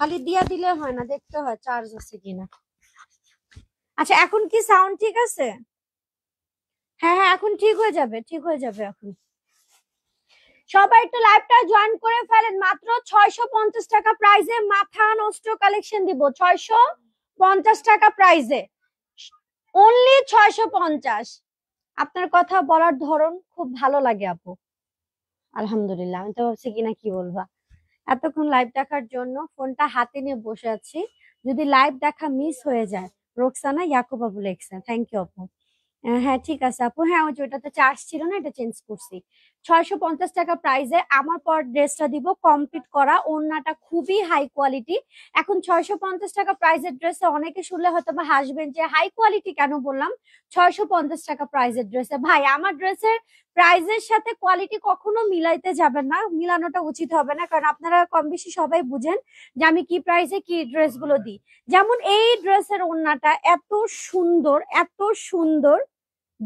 খালি দিয়া দিলে হয় না, দেখতে হয় চার্জ আছে কিনা। আচ্ছা এখন কি সাউন্ড ঠিক আছে? হ্যাঁ হ্যাঁ এখন ঠিক হয়ে যাবে, ঠিক হয়ে যাবে এখন। সবাই একটু লাইভটা জয়েন করে ফেলেন। মাত্র 650 টাকা প্রাইজে মাথা নষ্ট কালেকশন দিব, 650 টাকা প্রাইজে, অনলি 650। আপনার কথা বলার ধরন খুব ভালো লাগে আপু। আলহামদুলিল্লাহ, আমি তো ভাবছি কিনা কি বলবা। এতক্ষণ লাইভ দেখার জন্য ফোনটা হাতে নিয়ে বসে আছি, যদি লাইভ দেখা মিস হয়ে যায়। রোকসানা ইয়াকুবা বলেছে, থ্যাংক ইউ আপু। হ্যাঁ ঠিক আছে আপু, হ্যাঁ ওই যে ওটাতে চার্জ ছিল না, এটা চেঞ্জ করছি। 650 টাকা প্রাইসে আমার পর ড্রেসটা দিব কমপ্লিট করা, ওড়নাটা খুবই হাই কোয়ালিটি। এখন 650 টাকা প্রাইসের ড্রেসে অনেকে শুনলে হয়তো বা হাসবেন যে হাই কোয়ালিটি কেন বললাম। 650 টাকা প্রাইসের ড্রেসে ভাই, আমার ড্রেসের প্রাইসের সাথে কোয়ালিটি কখনো মিলাইতে যাবেন না, মিলানোটা উচিত হবে না, কারণ আপনারা কম বেশি সবাই বুঝেন যে আমি কি প্রাইসে কি ড্রেস গুলো দিই। যেমন এই ড্রেসের ওড়নাটা এত সুন্দর, এত সুন্দর,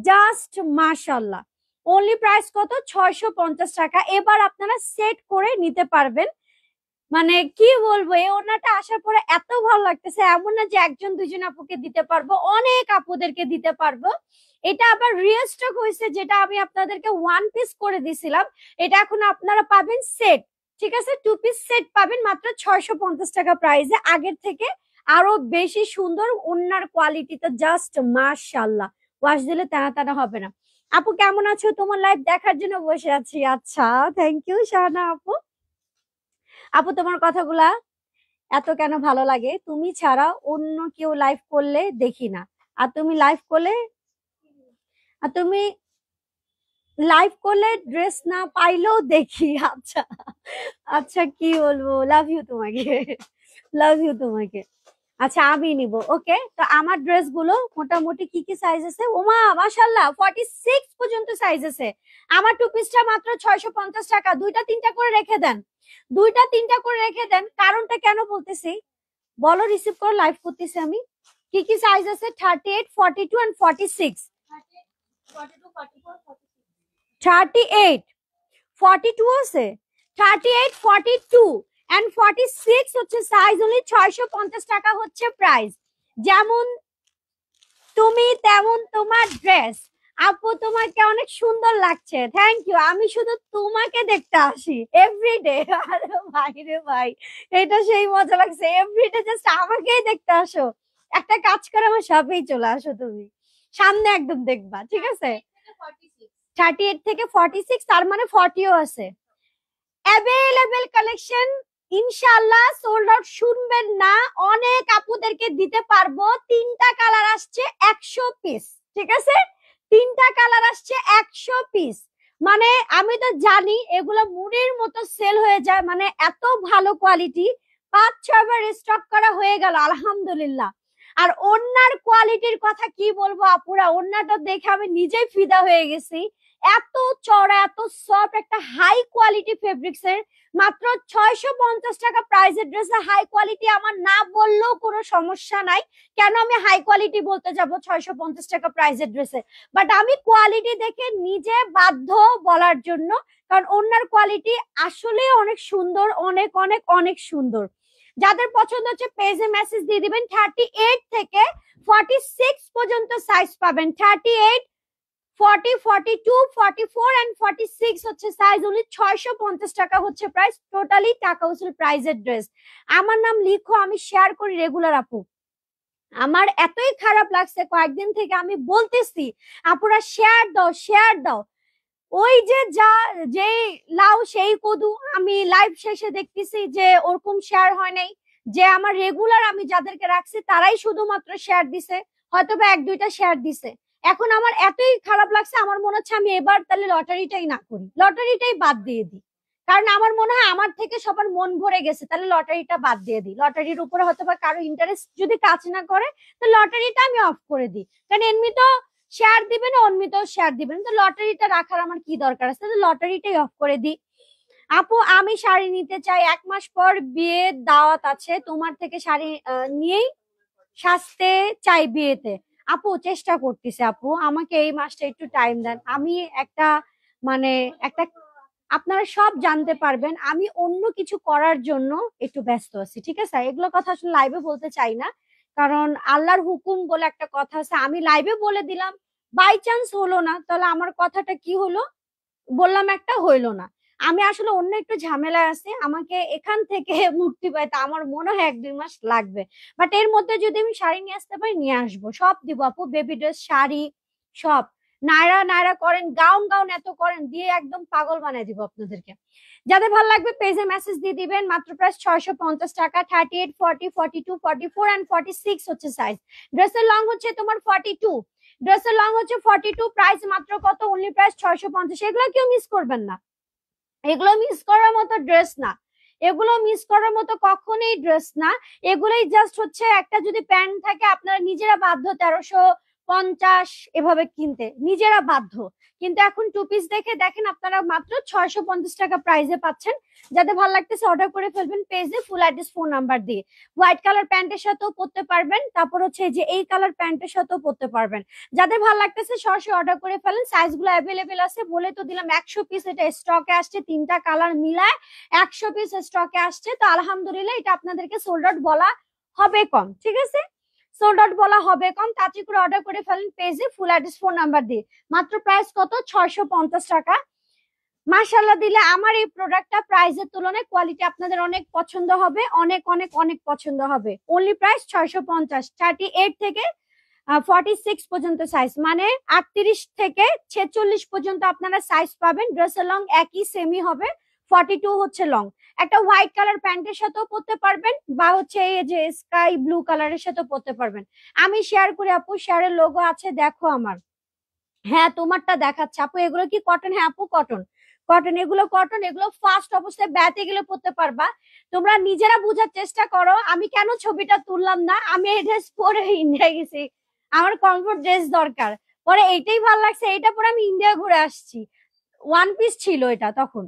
জাস্ট মাশাল্লাহ। অনলি প্রাইস কত? 650 টাকা। এবার আপনারা সেট করে নিতে পারবেন। মানে কি বলবো, এই ওড়নাটা আসার পরে এত ভালো লাগতেছে, এমন না যে একজন দুইজন আপুকে দিতে পারবো, অনেক আপুদেরকে দিতে পারবো। এটা আবার রিস্টক হয়েছে, যেটা আমি আপনাদেরকে ওয়ান পিস করে দিছিলাম, এটা এখন আপনারা পাবেন সেট। ঠিক আছে, টু পিস সেট পাবেন মাত্র 650 টাকা প্রাইসে। আগের থেকে আরো বেশি সুন্দর, ওড়নার কোয়ালিটি তো জাস্ট মাশাআল্লাহ, ওয়াশ দিলে টানা টানা হবে না। আপু কেমন আছো? তোমার লাইভ দেখার জন্য বসে আছি। আচ্ছা, থ্যাংক ইউ শাহানা আপু। আপু তোমার কথাগুলা এত কেন ভালো লাগে, তুমি ছাড়া অন্য কেউ লাইভ করলে দেখি না, আর তুমি লাইভ করলে, আর তুমি লাইভ করলে ড্রেস না পাইলেও দেখি। আচ্ছা আচ্ছা, কি বলবো, লাভ ইউ তোমাকে, লাভ ইউ তোমাকে। আচ্ছা আমি নিব, ওকে। তো আমার ড্রেস গুলো মোটামুটি কি কি সাইজ আছে? ওমা মাশাআল্লাহ, 46 পর্যন্ত সাইজ আছে। আমার টু পিসটা মাত্র 650 টাকা। দুইটা তিনটা করে রেখে দেন, দুইটা তিনটা করে রেখে দেন। কারণটা কেন বলতেছি বলো, রিসিভ করে লাইভ করতেছি আমি। কি কি সাইজ আছে? 38, 42 এন্ড 46। 38, 42 আছে, 38, 42 এন্ড 46 হচ্ছে সাইজ। অনলি 650 টাকা হচ্ছে প্রাইস। যেমন তুমি তেমন তোমার ড্রেস। আপু তোমাকে অনেক সুন্দর লাগছে, থ্যাংক ইউ। আমি শুধু তোমাকে দেখতে আসি এভরিডে। আরে ভাই রে ভাই, এটা সেই মজা লাগছে, এভরিডে জাস্ট আমাকেই দেখতে আসো। একটা কাজ করে আমার শপেই চলে আসো, তুমি সামনে একদম দেখবা, ঠিক আছে? 38 থেকে 46, তার মানে 40ও আছে। অ্যাভেলেবেল কালেকশন, ইনশাআল্লাহ সোল্ড আউট শুনবেন না, অনেক আপুদেরকে দিতে পারবো। তিনটা কালার আসছে 100 পিস, ঠিক আছে? তিনটা কালার আসছে 100 পিস। মানে আমি তো জানি এগুলো মুড়ির মতো সেল হয়ে যায়, মানে এত ভালো কোয়ালিটি। 5-6 বার স্টক করা হয়ে গেল আলহামদুলিল্লাহ। আর ওড়নার কোয়ালিটির কথা কি বলবো আপুরা, ওড়নাটা দেখে আমি নিজেই ফিদা হয়ে গেছি। এত চড়া, এত সফট, একটা হাই কোয়ালিটি ফেব্রিক্স এর। মাত্র 650 টাকা প্রাইসের ড্রেসে হাই কোয়ালিটি আমার না বললেও কোনো সমস্যা নাই। কেন আমি হাই কোয়ালিটি বলতে যাব 650 টাকা প্রাইসের ড্রেসে? বাট আমি কোয়ালিটি দেখে নিজে বাধ্য বলার জন্য, কারণ ওনার কোয়ালিটি আসলে অনেক সুন্দর, অনেক অনেক অনেক সুন্দর। যাদের পছন্দ হচ্ছে পেজে মেসেজ দিয়ে দিবেন। 38 থেকে 46 পর্যন্ত সাইজ পাবেন। 38, 40, 42, 44 এন্ড 46 হচ্ছে সাইজ। অনলি 650 টাকা হচ্ছে প্রাইস। টোটালি টাকা উসুল প্রাইজের ড্রেস। আমার নাম লিখো, আমি শেয়ার করি রেগুলার আপু। আমার এতই খারাপ লাগছে, কয়েকদিন থেকে আমি বলতেছি আপুরা শেয়ার দাও, শেয়ার দাও। ওই যে যা, যে লাউ সেই কদু, আমি লাইভ শেষে দেখতেছি যে ওরকম শেয়ার হয় নাই। যে আমার রেগুলার আমি যাদেরকে রাখছি তারাই শুধুমাত্র শেয়ার দিছে, হয়তো বা এক দুইটা শেয়ার দিছে। এখন আমার এতই খারাপ লাগছে, আমার মনে হচ্ছে আমি এবার তাহলে লটারিটাই না করি, লটারিটাই বাদ দিয়ে দিই। কারণ আমার মনে হয় আমার থেকে সবার মন ভরে গেছে, তাহলে লটারিটা বাদ দিয়ে দিই। লটারির উপরে হয়তো বা কারো ইন্টারেস্ট যদি কাজ না করে, তো লটারিটা আমি অফ করে দিই। কারণ এমনি তো শেয়ার দিবেন, অন্যতেও শেয়ার দিবেন, তো লটারিটা রাখার আমার কি দরকার আছে? তো লটারিটাই অফ করে দিই। আপু আমি শাড়ি নিতে চাই, 1 মাস পর বিয়ের দাওয়াত আছে, তোমার থেকে শাড়ি নিয়েই সাজতে চাই বিয়েতে। আপু চেষ্টা করতেছে আপু, আমাকে এই মাসটা একটু টাইম দেন। আমি একটা, মানে একটা আপনারা সব জানতে পারবেন। আমি অন্য কিছু করার জন্য একটু ব্যস্ত আছি, ঠিক আছে? এগুলো কথা আসলে লাইভে বলতে চাই না, কারণ আল্লাহর হুকুম বলে একটা কথা আছে। আমি লাইভে বলে দিলাম, বাই চান্স হলো না, তাহলে আমার কথাটা কি হলো? বললাম একটা, হইলো না। আমি আসলে অন্য একটু ঝামেলায় আছি, আমাকে এখান থেকে মুক্তি পাইতে আমার মনে হয় 1-2 মাস লাগবে। বাট এর মধ্যে যদি আমি শাড়ি নিয়ে আসতে পারি, নিয়ে আসবো, সব দিব আপু, বেবি ড্রেস, শাড়ি, সব। নায়রা নায়রা করেন, গাউন গাউন এত করেন, দিয়ে একদম পাগল বানিয়ে দিব আপনাদেরকে। যাদের ভালো লাগবে পেজে মেসেজ দিয়ে দিবেন। মাত্র প্রাইস 650 টাকা। 38, 40, 42, 44 এন্ড 46 হচ্ছে সাইজ। ড্রেসের লং হচ্ছে তোমার 42, ড্রেসের লং হচ্ছে 42। প্রাইস মাত্র কত? Only price 650। এগুলো কেউ মিস করবেন না, এগুলো মিস করার মতো ড্রেস না, এগুলো মিস করার মতো কখনোই ড্রেস না। এগুলোই জাস্ট হচ্ছে একটা যদি প্যান্ট থাকে, আপনারা নিজেরা বাধ্য 1350 এভাবে কিনতে, নিজেরা বাধ্য। কিন্তু এখন টু পিস দেখে দেখেন, আপনারা মাত্র 650 টাকা প্রাইসে পাচ্ছেন। যাদের ভালো লাগতেছে অর্ডার করে ফেলবেন পেজে, ফুল অ্যাড্রেস, ফোন নাম্বার দিয়ে। হোয়াইট কালার প্যান্টের সাথেও পরতে পারবেন, তারপর হচ্ছে যে এই কালার প্যান্টের সাথেও পরতে পারবেন। যাদের ভালো লাগতেছে সরাসরি অর্ডার করে ফেলেন। সাইজ গুলো অ্যাভেলেবেল আছে, বলে তো দিলাম 100 পিস এটা স্টকে আসছে, 3টা কালার মিলায় 100 পিস স্টকে আসছে। তো আলহামদুলিল্লাহ, এটা আপনাদেরকে সোল্ড আউট বলা হবে কম, ঠিক আছে? সোল্ড আউট বলা হবে কম, তাড়াতাড়ি করে অর্ডার করে ফেলেন পেজে, ফুল অ্যাড্রেস, ফোন নাম্বার দিয়ে। মাত্র প্রাইস কত? 650 টাকা। মাশাআল্লাহ দিলে আমার এই প্রোডাক্টটা প্রাইসের তুলনায় কোয়ালিটি আপনাদের অনেক পছন্দ হবে, অনেক অনেক অনেক পছন্দ হবে। Only price 650। 38 থেকে 46 পর্যন্ত সাইজ, মানে 38 থেকে 46 পর্যন্ত আপনারা সাইজ পাবেন। ড্রেসের লং একই সেমি হবে, 42 হচ্ছে লং। একটা হোয়াইট কালার প্যান্টের সাথেও পরতে পারবেন, বা হচ্ছে এই যে স্কাই ব্লু কালারের সাথেও পরতে পারবেন। আমি শেয়ার করি আপু, শেয়ারের লোগো আছে, দেখো আমার। হ্যাঁ, তোমারটা দেখাচ্ছে আপু। এগুলো কি কটন? হ্যাঁ আপু, কটন, কটন, এগুলো কটন। এগুলো ফার্স্ট অবস্থায় ব্যাতে গেলে পড়তে পারবা। তোমরা নিজেরা বোঝার চেষ্টা করো, আমি কেন ছবিটা তুললাম না। আমি এই ড্রেস পরে ইন্ডিয়া গেছি, আমার কমফোর্ট ড্রেস দরকার, পরে এইটাই ভালো লাগছে, এইটা পরে আমি ইন্ডিয়া ঘুরে আসছি। ওয়ান পিস ছিল এটা তখন।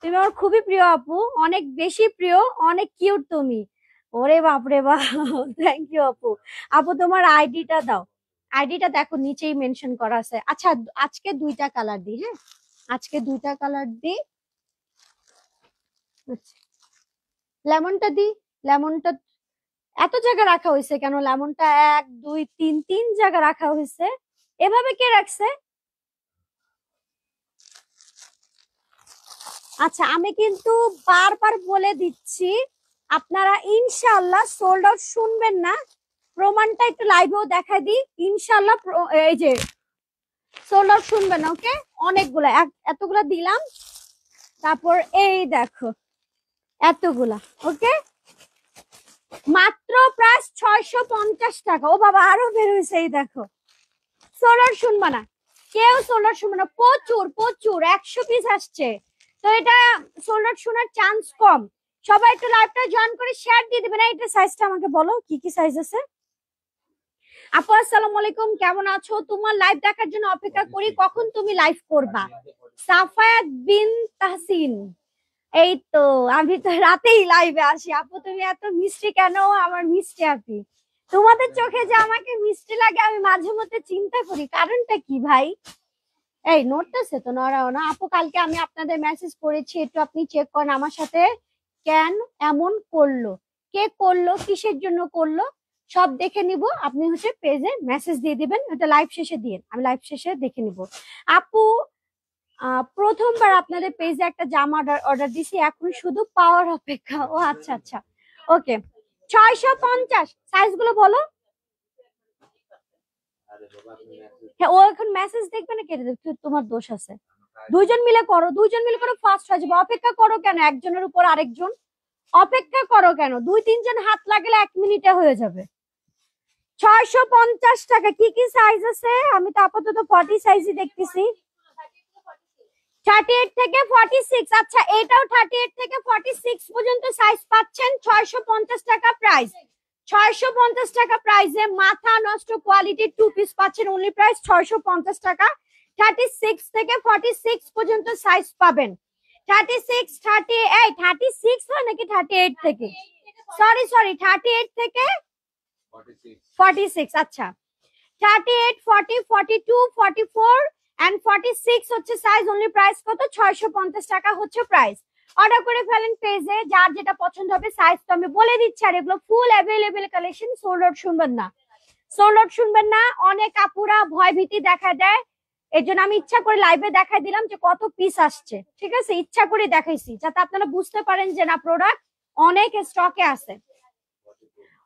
তুমি আমার খুবই প্রিয় আপু, অনেক বেশি প্রিয়, অনেক কিউট তুমি। ওরে বাপরে বাপ, থ্যাংক ইউ আপু। আপু তোমার আইডিটা দাও, আইডিটা দেখো নিচেই মেনশন করা আছে। আচ্ছা, আজকে 2টা কালার দিই, হ্যাঁ আজকে 2টা কালার দিই। লেমনটা দিই, লেমনটা এত জায়গা রাখা হয়েছে কেন? লেমনটা 1, 2, 3, 3 জায়গা রাখা হয়েছে, এভাবে কে রাখছে? আচ্ছা, আমি কিন্তু বারবার বলে দিচ্ছি, আপনারা ইনশাআল্লাহ সোল্ড আউট শুনবেন না, প্রমাণটা একটু লাইভেও দেখাই দিই। ইনশাআল্লাহ এই যে সোল্ড আউট শুনবেন না, ওকে? অনেকগুলা, এতগুলা দিলাম, তারপর এই দেখো এতগুলা, ওকে? মাত্র প্রাইস 650 টাকা। ও বাবা, আরো বের হয়েছে, এই দেখো। সোল্ড আউট শুনবা না কেউ, সোল্ড আউট শুনবে না, প্রচুর প্রচুর 100 পিস আসছে, তো এটা সোল্ড আউট শোনার চান্স কম। সবাই একটু লাইভটা জয়েন করে শেয়ার দিয়ে দিবেন। এইটা সাইজটা আমাকে বলো, কি কি সাইজ আছে? আপু আসসালামু আলাইকুম, কেমন আছো? তোমার লাইভ দেখার জন্য অপেক্ষা করি, কখন তুমি লাইভ করবা? সাফায়াত বিন তাহসিন, এই তো আমি তো রাতেই লাইভে আসি। আপু তুমি এত মিষ্টি কেন? আমার মিষ্টি আপি, তোমাদের চোখে যে আমাকে মিষ্টি লাগে, আমি মাঝে মধ্যে চিন্তা করি কারণটা কি ভাই। এই নোটটাছে তো নড়াও না আপু, কালকে আমি আপনাদের মেসেজ করেছি, একটু আপনি চেক করেন আমার সাথে কেন এমন করলো, কে করলো, কিসের জন্য করলো, সব দেখে নিব। আপনি হচ্ছে পেজে মেসেজ দিয়ে দিবেন, ওটা লাইভ শেষে দিয়ে, আমি লাইভ শেষে দেখে নিব। আপু প্রথমবার আপনাদের পেজে একটা জামা অর্ডার দিছি, এখন শুধু পাওয়ার অপেক্ষা। ও আচ্ছা আচ্ছা, ওকে। 650 সাইজ গুলো বলো। হ্যাঁ, ও এখন মেসেজ দেখবে না, কেটে দেবে, তোমার দোষ আছে। দুইজন মিলে করো, দুইজন মিলে করো, ফার্স্ট হয়ে যাবে। অপেক্ষা করো কেন একজনের উপর আরেকজন? অপেক্ষা করো কেন? 2-3 জন হাত লাগলে 1 মিনিটে হয়ে যাবে। 650 টাকা। কি কি সাইজ আছে? আমি তো আপাতত 40 সাইজই দেখতেছি। 38 থেকে 46। আচ্ছা, এটাও 38 থেকে 46 পর্যন্ত সাইজ পাচ্ছেন। 650 টাকা প্রাইস, 650 টাকা প্রাইসে মাথা নষ্ট কোয়ালিটির 2 পিস পাচ্ছেন। অনলি প্রাইস 650 টাকা। 36 থেকে 46 পর্যন্ত সাইজ পাবেন। 36, 38, 36 হয় নাকি 38 থেকে? সরি 38 থেকে 46। আচ্ছা, 38, 40, 42, 44 এন্ড 46 হচ্ছে সাইজ, অনলি প্রাইস কত 650 টাকা হচ্ছে প্রাইস। অর্ডার করে ফেলেন পেজে, যার যেটা পছন্দ হবে। সাইজ তো আমি বলে দিচ্ছি, আর এগুলো ফুল অ্যাভেলেবেল কালেকশন। সোল্ড আউট শুনবেন না, সোল্ড আউট শুনবেন না। অনেক আপুরা ভয় ভীতি দেখা দেয়, এর জন্য আমি ইচ্ছা করে লাইভে দেখাই দিলাম যে কত পিস আসছে, ঠিক আছে? ইচ্ছা করে দেখাইছি যাতে আপনারা বুঝতে পারেন যে না, প্রোডাক্ট অনেক স্টকে আছে।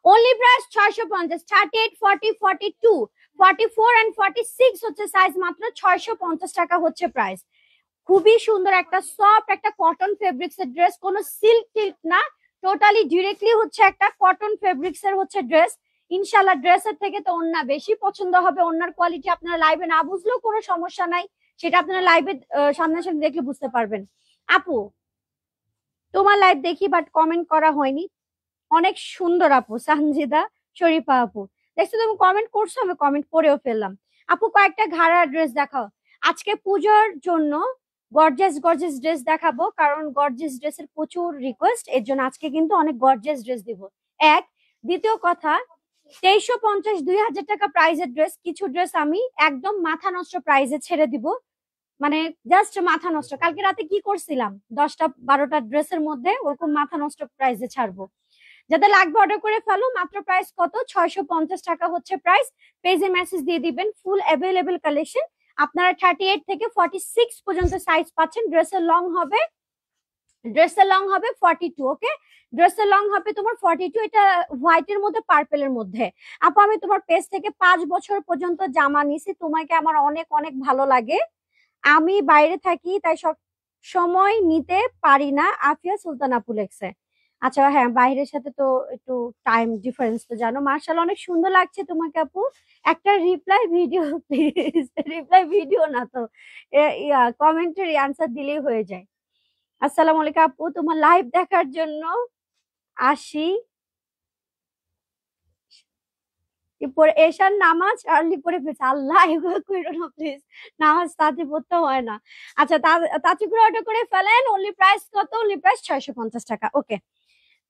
অনলি প্রাইস 650, 38, 40, 42, 44 এন্ড 46 হচ্ছে সাইজ, মাত্র 650 টাকা হচ্ছে প্রাইস। খুবই সুন্দর একটা সফট একটা কটন ফেব্রিক্স এর ড্রেস, কোনো সিল্ক টিল্ক না, টোটালি ডিরেক্টলি হচ্ছে একটা কটন ফেব্রিক্স এর হচ্ছে ড্রেস। ইনশাল্লাহ ড্রেসের থেকে তো ওন্না বেশি পছন্দ হবে। ওন্নার কোয়ালিটি আপনারা লাইভে না বুঝলেও কোনো সমস্যা নাই, সেটা আপনারা লাইভে সামনাসামনি দেখলে বুঝতে পারবেন। আপু তোমার লাইভ দেখি, বাট কমেন্ট করা হয়নি। অনেক সুন্দর আপু, সানজিদা শরীফা আপু, দেখছো তুমি কমেন্ট করছো, আমি কমেন্ট করেও ফেললাম। আপু কয়েকটা ঘাড়া ড্রেস দেখাও। আজকে পুজোর জন্য গর্জিয়াস গর্জিয়াস ড্রেস দেখাবো, কারণ গর্জিয়াস ড্রেসের প্রচুর রিকোয়েস্ট, এর জন্য আজকে কিন্তু অনেক গর্জিয়াস ড্রেস দিব। এক, দ্বিতীয় কথা, 2350 2000 টাকা প্রাইজের ড্রেস, কিছু ড্রেস আমি একদম মাথা নষ্ট প্রাইজে ছেড়ে দিব, মানে জাস্ট মাথা নষ্ট। কালকে রাতে কি করছিলাম, 10টা 12টা ড্রেসের মধ্যে ওরকম মাথা নষ্ট প্রাইজে ছাড়বো। যাদের লাগবে অর্ডার করে ফেলো। মাত্র প্রাইস কত 650 টাকা হচ্ছে প্রাইস। পেজে মেসেজ দিয়ে দিবেন, ফুল অ্যাভেলেবেল কালেকশন। আপনারা 38 থেকে 46 পর্যন্ত সাইজ পাচ্ছেন। ড্রেসের লং হবে 42, ওকে? ড্রেসের লং হবে তোমার 42, এটা হোয়াইটের মধ্যে পার্পেলের মধ্যে। আপু আমি তোমার পেজ থেকে 5 বছর পর্যন্ত জামা নিছি, তোমাকে আমার অনেক অনেক ভালো লাগে। আমি বাইরে থাকি তাই সব সময় নিতে পারি না। আফিয়া সুলতান আপু লেখছে। আচ্ছা হ্যাঁ, বাইরের সাথে তো একটু টাইম ডিফারেন্স তো জানো। মার্শাল অনেক সুন্দর লাগছে তোমাকে আপু। একটা reply video please, reply video না তো, কমেন্টের আনসার দিলেই হয়ে যায়। আসসালামু আলাইকুম আপু, তোমার লাইভ দেখার জন্য আসি। পরে এশার নামাজ আর্লি পড়ে ফেলছে, আল্লাহ এগুলো কইরো না প্লিজ, নামাজ তাতে পড়তে হয় না। আচ্ছা তাতে করে অর্ডার করে ফেলেন। অনলি প্রাইস কত, অনলি প্রাইস 650 টাকা, ওকে?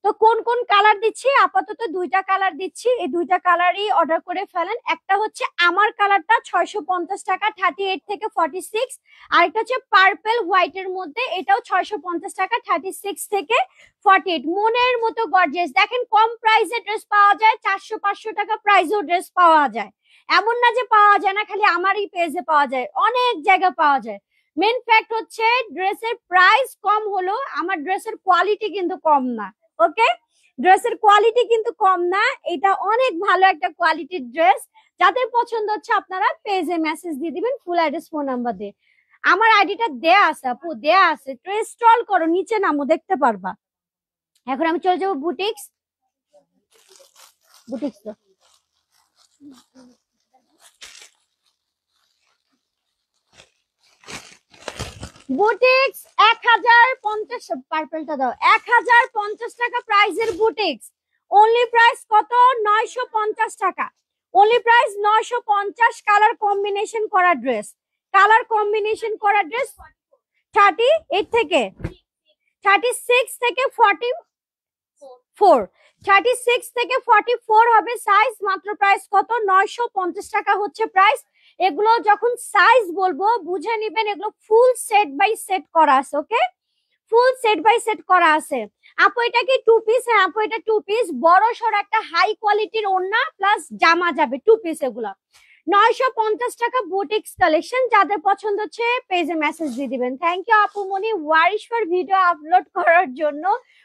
তো কোন কোন কালার দিচ্ছি, আপাতত 2টা কালার দিচ্ছি, এই 2টা কালারই অর্ডার করে ফেলেন। একটা হচ্ছে আমার কালারটা 650 টাকা 38 থেকে 46, আরেকটা হচ্ছে পার্পল হোয়াইটের মধ্যে, এটাও 650 টাকা 36 থেকে 48। মনের মতো গর্জিয়াস, দেখেন কম প্রাইসে ড্রেস পাওয়া যায়, 400-500 টাকা প্রাইসেও ড্রেস পাওয়া যায়। এমন না যে পাওয়া যায় না, খালি আমারই পেজে পাওয়া যায়, অনেক জায়গায় পাওয়া যায়। মেন ফ্যাক্ট হচ্ছে ড্রেসের প্রাইস কম হলো, আমার ড্রেসের কোয়ালিটি কিন্তু কম না, ওকে? ড্রেসের কোয়ালিটি কিন্তু কম না, এটা অনেক ভালো একটা কোয়ালিটির ড্রেস। যাদের পছন্দ হচ্ছে আপনারা পেজে মেসেজ দিয়ে দিবেন, ফুল অ্যাড্রেস ফোন নাম্বার দিয়ে। আমার আইডিটা দেয়া আছে আপু, দেয়া আছে, একটু স্ক্রল করো, নিচে নামো, দেখতে পারবা। এখন আমি চলে যাবো বুটিক্স। বুটিক্স তো বুটিক্স 1050, পার্পলটা দাও, 1050 টাকা প্রাইজের বুটিক্স। অনলি প্রাইস কত 950 টাকা, অনলি প্রাইস 950। কালার কম্বিনেশন করা ড্রেস, কালার কম্বিনেশন করা ড্রেস। 38 থেকে 36 থেকে 44, 36 থেকে 44 হবে সাইজ। মাত্র প্রাইস কত 950 টাকা হচ্ছে প্রাইস। এগুলো যখন সাইজ বলবো বুঝে নিবেন, এগুলো ফুল সেট বাই সেট করা আছে, ওকে? ফুল সেট বাই সেট করা আছে। আপু এটা কি 2 পিস? হ্যাঁ আপু এটা 2 পিস, বড় সড় একটা হাই কোয়ালিটির ওড়না প্লাস জামা যাবে, 2 পিস এগুলা। 950 টাকা বুটিক্স কালেকশন। যাদের পছন্দ হচ্ছে পেজে মেসেজ দিয়ে দিবেন। থ্যাংক ইউ আপু মনি ওয়ারিশফর ভিডিও আপলোড করার জন্য,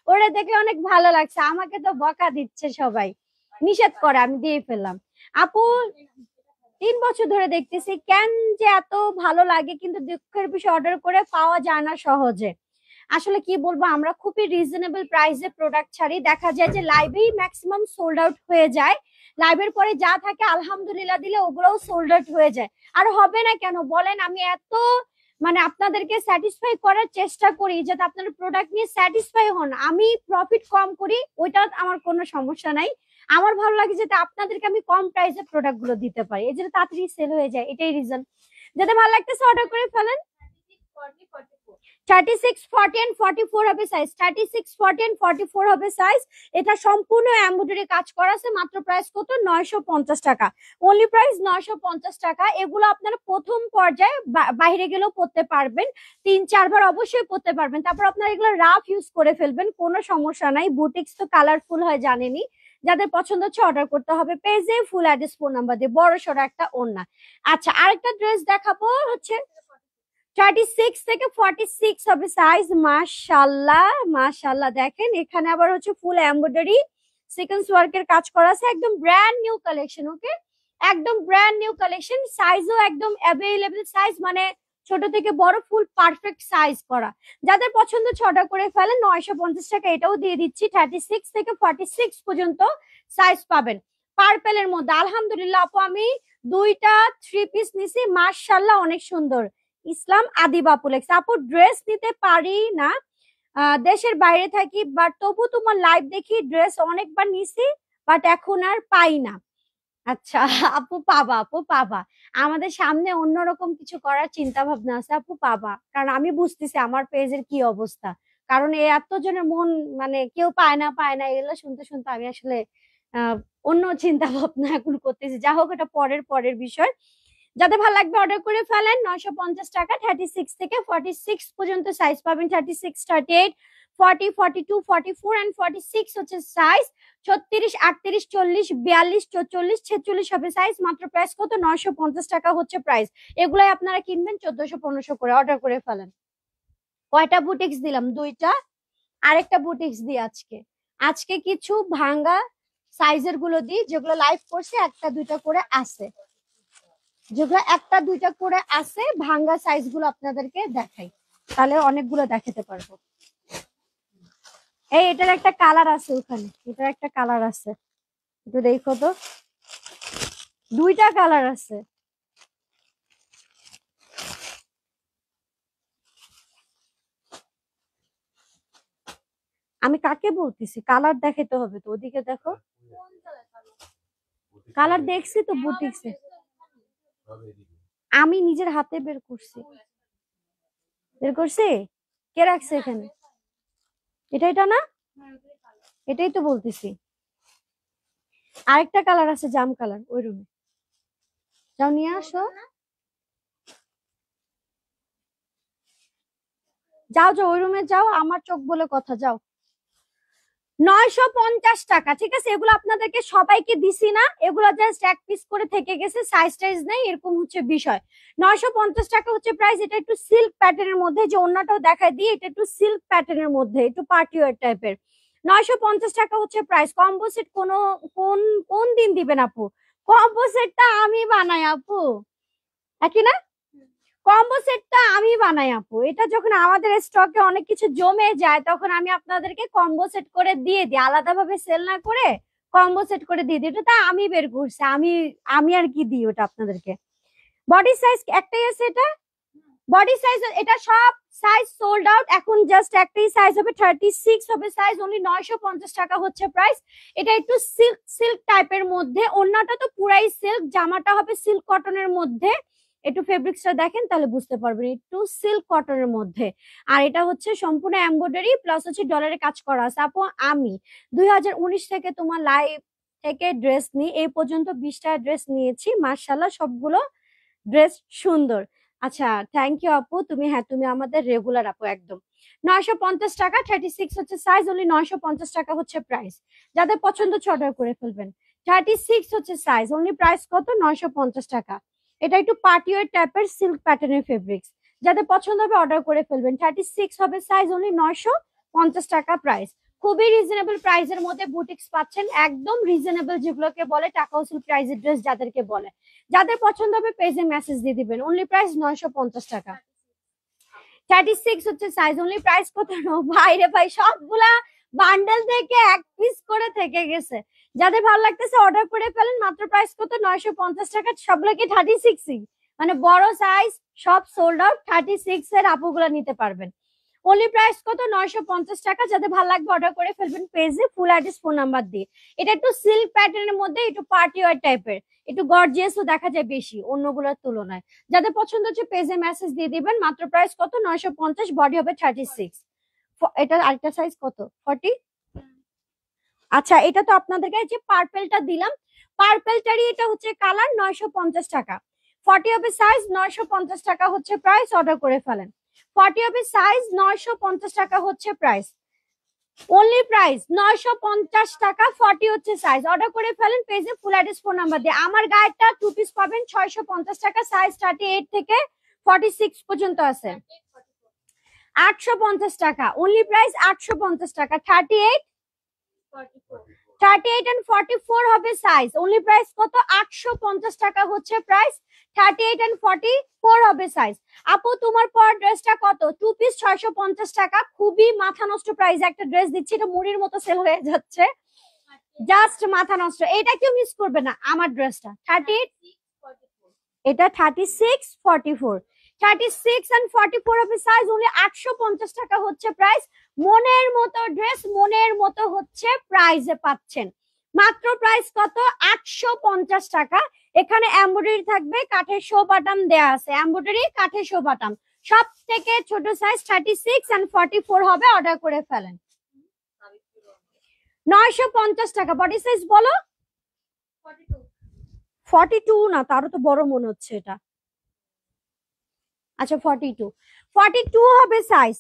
ওরা দেখে অনেক ভালো লাগছে। আমাকে তো বকা দিচ্ছে সবাই, নিষেধ করে, আমি দিয়ে ফেললাম। আপু 3 বছর ধরে দেখতেছি, কেন যে এত ভালো লাগে, কিন্তু দুঃখের বিষয় অর্ডার করে পাওয়া যায় না সহজে। আসলে কি বলবো, আমরা খুবই রিজনেবল প্রাইসে প্রোডাক্ট ছাড়ি, দেখা যায় যে লাইভেই ম্যাক্সিমাম সোল্ড আউট হয়ে যায়। লাইভের পরে যা থাকে আলহামদুলিল্লাহ দিলে ওগুলোও সোল্ড আউট হয়ে যায়। আর হবে না কেন বলেন, আমি এত মানে আপনাদেরকে স্যাটিসফাই করার চেষ্টা করি যাতে আপনারা প্রোডাক্ট নিয়ে স্যাটিসফাই হন। আমি প্রফিট কম করি, ওইটা আমার কোনো সমস্যা নাই। আমার ভালো লাগে যাতে আপনাদেরকে আমি কম প্রাইসে প্রোডাক্ট গুলো দিতে পারি, এই জন্য তাড়াতাড়ি সেল হয়ে যায়, এটাই রিজন। যাতে ভালো লাগতেছে অর্ডার করে ফেলেন। 36, 40 and 44 হবে সাইজ, 36, 40 and 44 হবে সাইজ। এটা সম্পূর্ণ এমব্রয়ডারি কাজ করা আছে। মাত্র প্রাইস কত? 950 টাকা। অনলি প্রাইস 950 টাকা। এগুলো আপনারা প্রথম পর্যায়ে বাইরে গেলেও পরতে পারবেন, 3-4 বার অবশ্যই পরতে পারবেন। তারপর আপনারা এগুলো রাফ ইউজ করে ফেলবেন, কোনো সমস্যা নাই। বুটিক্স তো কালারফুল হয় জানেনই। যাদের পছন্দ হচ্ছে অর্ডার করতে হবে পেজে, ফুল অ্যাড্রেস, ফোন নাম্বার দিয়ে, বড় সড়ো একটা ওড়না। আচ্ছা, আরেকটা ড্রেস দেখাবো হচ্ছে 36 থেকে 46 হবে সাইজ। মাশাআল্লাহ মাশাআল্লাহ, দেখেন এখানে আবার হচ্ছে ফুল এমব্রয়ডারি সিকোয়েন্স ওয়ার্কের কাজ করা আছে। একদম ব্র্যান্ড নিউ কালেকশন। ওকে, একদম ব্র্যান্ড নিউ কালেকশন। সাইজও একদম অ্যাভেলেবল সাইজ, মানে ছোট থেকে বড় ফুল পারফেক্ট সাইজ করা। যাদের পছন্দ অর্ডার করে ফেলেন। 950 টাকা এটাও দিয়ে দিচ্ছি। 36 থেকে 46 পর্যন্ত সাইজ পাবেন পার্পেলের মধ্যে। আলহামদুলিল্লাহ আপু, আমি 2টা 3 পিস নিছি, মাশাআল্লাহ অনেক সুন্দর। ইসলাম আদিবাপুলেক্স। আপু ড্রেস নিতে পারি না, দেশের বাইরে থাকি, বাট তবু তোমার লাইভ দেখি, ড্রেস অনেকবার নিছি বাট এখন আর পাই না। আচ্ছা আপু, পাবা আপু পাবা। আমাদের সামনে অন্যরকম কিছু করার চিন্তা ভাবনা আছে আপু, পাবা। কারণ আমি বুঝতেছি আমার পেজের কি অবস্থা। কারণ এত জনের মন, মানে কেউ পায় না পায় না, এগুলো শুনতে শুনতে আমি আসলে অন্য চিন্তা ভাবনা এখন করতেছি। যা হোক, এটা পরের পরের বিষয়। যাদের ভালো লাগবে অর্ডার করে ফেলেন। 950 টাকা। 36 থেকে 46 পর্যন্ত সাইজ পাবেন। 36, 38, 40, 42, 44 and 46 হচ্ছে সাইজ। 36, 38, 40, 42, 44, 46 হবে সাইজ। মাত্র প্রাইস কত? 950 টাকা হচ্ছে প্রাইস। এগুলাই আপনারা কিনবেন 1400-1500 করে। অর্ডার করে ফেলেন। কয়টা বুটিক্স দিলাম? 2টা। আরেকটা বুটিক্স দিই আজকে। আজকে কিছু ভাঙ্গা সাইজের গুলো দিই, যেগুলো লাইভ করছে 1টা 2টা করে আছে, যেগুলো 1টা 2টা করে আছে। ভাঙ্গা সাইজ গুলো আপনাদেরকে দেখাই, তাহলে অনেকগুলো দেখাতে পারবো। এই এটার একটা কালার আছে, ওখানে এটার একটা কালার আছে, একটু দেখো তো। 2টা কালার আছে। আমি কাকে বলতেছি? কালার দেখাতে হবে তো, ওদিকে দেখো। কালার দেখছি তো বুটিক্সে, আমি নিজের হাতে বের করছি। বের করছি? কে রাখছে এখানে? এটা না, এটাই তো বলতেছি। আরেকটা কালার আছে, জাম কালার, ওই রুমে যাও নিয়ে আসো। যাও যাও, ওই রুমে যাও, আমার চোখ বলে কথা, যাও। 950 টাকা, ঠিক আছে। এগুলো আপনাদেরকে সবাইকে দিছি না, এগুলো জাস্ট এক পিস করে থেকে গেছে, সাইজ টাইজ নেই, এরকম হচ্ছে বিষয়। 950 টাকা হচ্ছে প্রাইস। এটা একটু সিল্ক প্যাটার্নের মধ্যে, যে অন্যটাও দেখায় দিই, এটা একটু সিল্ক প্যাটার্নের মধ্যে, একটু পার্টি ওয়্যার টাইপের। 950 টাকা হচ্ছে প্রাইস। কম্বো সেট কোন কোন দিন দিবেন আপু? কম্বো সেটটা আমি বানাই আপু, একই না? কম্বো সেটটা আমি বানাই আপু। এটা যখন আমাদের স্টকে অনেক কিছু জমে যায়, তখন আমি আপনাদেরকে কম্বো সেট করে দিয়ে দিই, আলাদাভাবে সেল না করে কম্বো সেট করে দিয়ে দিই। এটা তো আমি বের করছি, আমি আমি আর কি দিই ওটা আপনাদেরকে। বডি সাইজ একটাই আছে, এটা বডি সাইজ, এটা সব সাইজ সোল্ড আউট। এখন জাস্ট একটাই সাইজ হবে, 36 হবে সাইজ। অনলি 950 টাকা হচ্ছে প্রাইস। এটা একটু সিল্ক সিল্ক টাইপের মধ্যে, ওড়নাটা তো পুরাই সিল্ক, জামাটা হবে সিল্ক কটনের মধ্যে। একটু ফেব্রিক্সটা দেখেন তাহলে বুঝতে পারবেন, একটু সিল্ক কটনের মধ্যে। আর এটা হচ্ছে সম্পূর্ণ এমব্রয়ডারি প্লাস হচ্ছে ডলারে কাজ করা আছে। আপু আমি 2019 থেকে তোমার লাইভ থেকে ড্রেস নিই, এই পর্যন্ত 20টা ড্রেস নিয়েছি, মার্শাল্লাহ সবগুলো ড্রেস সুন্দর। আচ্ছা, থ্যাংক ইউ আপু, তুমি হ্যাঁ তুমি আমাদের রেগুলার আপু একদম। 950 টাকা। 36 হচ্ছে সাইজ, অনলি 950 টাকা হচ্ছে প্রাইস। যাদের পছন্দ হচ্ছে অর্ডার করে ফেলবেন। 36 হচ্ছে সাইজ, অনলি প্রাইস কত? 950 টাকা। এটা একটু পার্টি ওয়্যার টাইপের সিল্ক প্যাটার্নের ফেব্রিক্স। যাদের পছন্দ হবে অর্ডার করে ফেলবেন। 36 হবে সাইজ, অনলি 950 টাকা প্রাইস। খুবই রিজনেবল প্রাইসের মধ্যে বুটিক্স পাচ্ছেন, একদম রিজনেবল, যেগুলোকে বলে টাকা উসুল প্রাইসের ড্রেস যাদেরকে বলে। যাদের পছন্দ হবে পেজে মেসেজ দিয়ে দিবেন। অনলি প্রাইস 950 টাকা। 36 হচ্ছে সাইজ, অনলি প্রাইস কত? ভাইরে ভাই, সবগুলা বান্ডেল থেকে এক পিস করে থেকে গেছে। যাদের ভালো লাগতেছে অর্ডার করে ফেলেন। মাত্র প্রাইস কত? 950 টাকা। সবগুলো কি 36, মানে বড় সাইজ সব সোল্ড আউট। 36 এর আপুগুলা নিতে পারবেন। অনলি প্রাইস কত 950 টাকা। যাদের ভালো লাগবে অর্ডার করে ফেলবেন পেজে, ফুল অ্যাড্রেস ফোন নাম্বার দিয়ে। এটা একটু সিল্ক প্যাটার্নের মধ্যে, একটু পার্টি ওয়্যার টাইপের, একটু গর্জিয়াসও দেখা যায় বেশি অন্যগুলোর তুলনায়। যাদের পছন্দ হচ্ছে পেজে মেসেজ দিয়ে দিবেন। মাত্র প্রাইস কত 950, বডি হবে 36। এটা আরেকটা সাইজ কত 40। আচ্ছা, এটা তো আপনাদেরকে যে পার্পেলটা দিলাম, পার্পেলটারই এটা হচ্ছে কালার 950 টাকা। 40 হবে সাইজ, 950 টাকা হচ্ছে প্রাইস, অর্ডার করে ফেলেন। 40 হবে সাইজ, 950 টাকা হচ্ছে প্রাইস, অনলি প্রাইস 950 টাকা। 40 হচ্ছে সাইজ, অর্ডার করে ফেলেন পেজে, ফুল অ্যাড্রেস ফোন নাম্বার দিয়ে। আমার গায়েরটা 2 পিস পাবেন 650 টাকা, সাইজ 38 থেকে 46 পর্যন্ত আছে। 850 টাকা, অনলি প্রাইস 850 টাকা। 38 and 44 হবে সাইজ, অনলি প্রাইস কত 850 টাকা হচ্ছে প্রাইস। 38 and 44 হবে সাইজ। আপু তোমার পর ড্রেসটা কত? 2 পিস 650 টাকা, খুবই মাথা নষ্ট প্রাইস একটা ড্রেস দিচ্ছি, এটা মুড়ির মতো সেল হয়ে যাচ্ছে, জাস্ট মাথা নষ্ট। এটা কেউ মিস করবে না আমার ড্রেসটা। 38, এটা 36, 44, 36 and 44 হবে সাইজ, only 850 টাকা হচ্ছে প্রাইস। মনের মতো ড্রেস, মনের মতো হচ্ছে প্রাইসে পাচ্ছেন। মাত্র প্রাইস কত 850 টাকা। এখানে এমব্রয়ডারি থাকবে, কাঠের শো বাটাম দেয়া আছে, এমব্রয়ডারি কাঠের শো বাটাম। সব থেকে ছোট সাইজ 36 and 44 হবে, অর্ডার করে ফেলেন। 950 টাকা। বডি সাইজ বলো। 42 না, তারও তো বড় মনে হচ্ছে এটা। আচ্ছা 42 হবে সাইজ,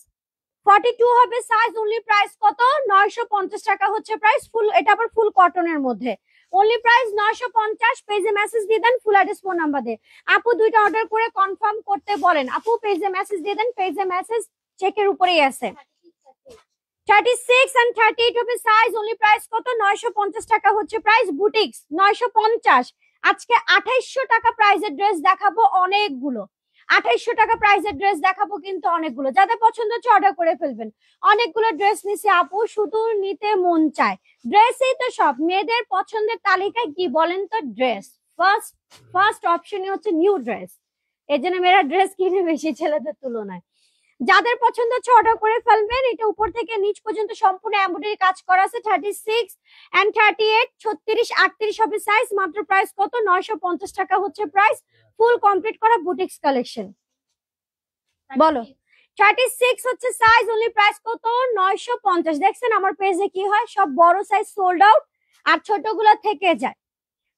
42 হবে সাইজ, অনলি প্রাইস কত 950 টাকা হচ্ছে প্রাইস। ফুল, এটা আবার ফুল কটনের মধ্যে, অনলি প্রাইস 950। পেজে মেসেজ দিয়ে দেন, ফুল অ্যাড্রেস ফোন নাম্বার দিয়ে। আপু দুইটা অর্ডার করে কনফার্ম করতে বলেন। আপু পেজে মেসেজ দিয়ে দেন, পেজে মেসেজ চেকের উপরেই আছে। 36 and 38 হবে সাইজ, অনলি প্রাইস কত 950 টাকা হচ্ছে প্রাইস। বুটিক্স 950। আজকে 2800 টাকা প্রাইসের ড্রেস দেখাবো অনেকগুলো, 2800 টাকা প্রাইসের ড্রেস দেখাবো কিন্তু অনেকগুলো। যাদের পছন্দ হচ্ছে অর্ডার করে ফেলবেন। অনেকগুলো ড্রেস নিছি আপু, শুধু নিতে মন চায়। ড্রেসই তো সব, মেয়েদের পছন্দের তালিকায় কি বলেন তো ড্রেস। ফার্স্ট অপশনই হচ্ছে নিউ ড্রেস, এই জন্য মেয়েরা ড্রেস কিনে বেশি ছেলেদের তুলনায়। যাদের পছন্দ হচ্ছে অর্ডার করে ফেলবেন। এটা উপর থেকে নিচ পর্যন্ত সম্পূর্ণ এমব্রয়ডারি কাজ করা আছে। 36 and 38, 36, 38 হবে সাইজ। মাত্র প্রাইস কত 950 টাকা হচ্ছে প্রাইস। ফুল কমপ্লিট করা বুটিক্স কালেকশন। বলো 36 হচ্ছে সাইজ, অনলি প্রাইস কত 950। দেখছেন আমার পেজে কি হয়, সব বড় সাইজ সোল্ড আউট, আর ছোটগুলো থেকে যায়,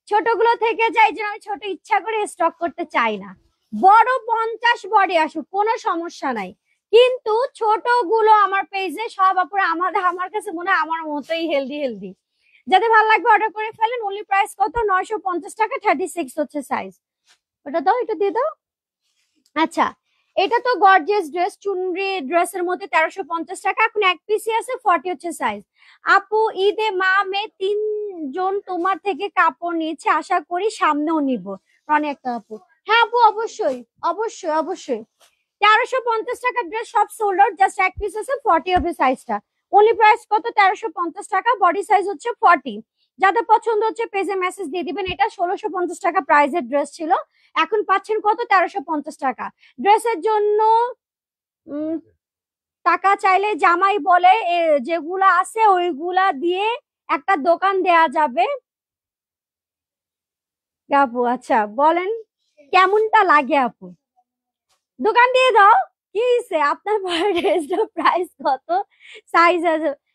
ছোটগুলো থেকে যায়। এই জন্য আমি ছোট ইচ্ছা করে স্টক করতে চাই না। বড় 50 বডি আসুক, কোনো সমস্যা নাই, কিন্তু ছোট গুলো আমার পেজে সব আপুরা আমার কাছে মনে হয় আমার মতোই হেলদি। যাদের ভালো লাগবে অর্ডার করে ফেলেন। অনলি প্রাইস কত 950 টাকা। 36 হচ্ছে সাইজ। ওটা দাও, এটা দিয়ে দাও। আচ্ছা, এটা তো গর্জিয়াস ড্রেস, চুনরি ড্রেসের মধ্যে 1350 টাকা। এখন এক পিসি আছে, 40 হচ্ছে সাইজ। আপু ঈদে মা মেয়ে 3 জন তোমার থেকে কাপড় নিয়েছে, আশা করি সামনেও নিব। রনি একটা আপু, হ্যাঁ আপু অবশ্যই অবশ্যই অবশ্যই। 1350 টাকা ড্রেস সব সোল্ড আউট, জাস্ট এক পিস আছে, 40 হবে সাইজটা। অনলি প্রাইস কত 1350 টাকা, বডি সাইজ হচ্ছে 40। যাদের পছন্দ হচ্ছে পেজে মেসেজ দিয়ে দিবেন। এটা 1650 টাকা প্রাইসের ড্রেস ছিল, এখন পাচ্ছেন কত 1350 টাকা। ড্রেসের জন্য টাকা চাইলে জামাই বলে, যেগুলা আছে ওইগুলা দিয়ে একটা দোকান দেয়া যাবে আপু। আচ্ছা বলেন কেমনটা লাগে আপু, দোকান দিয়ে দাও। কি হয়েছে আপনার ড্রেসটার প্রাইস কত, সাইজ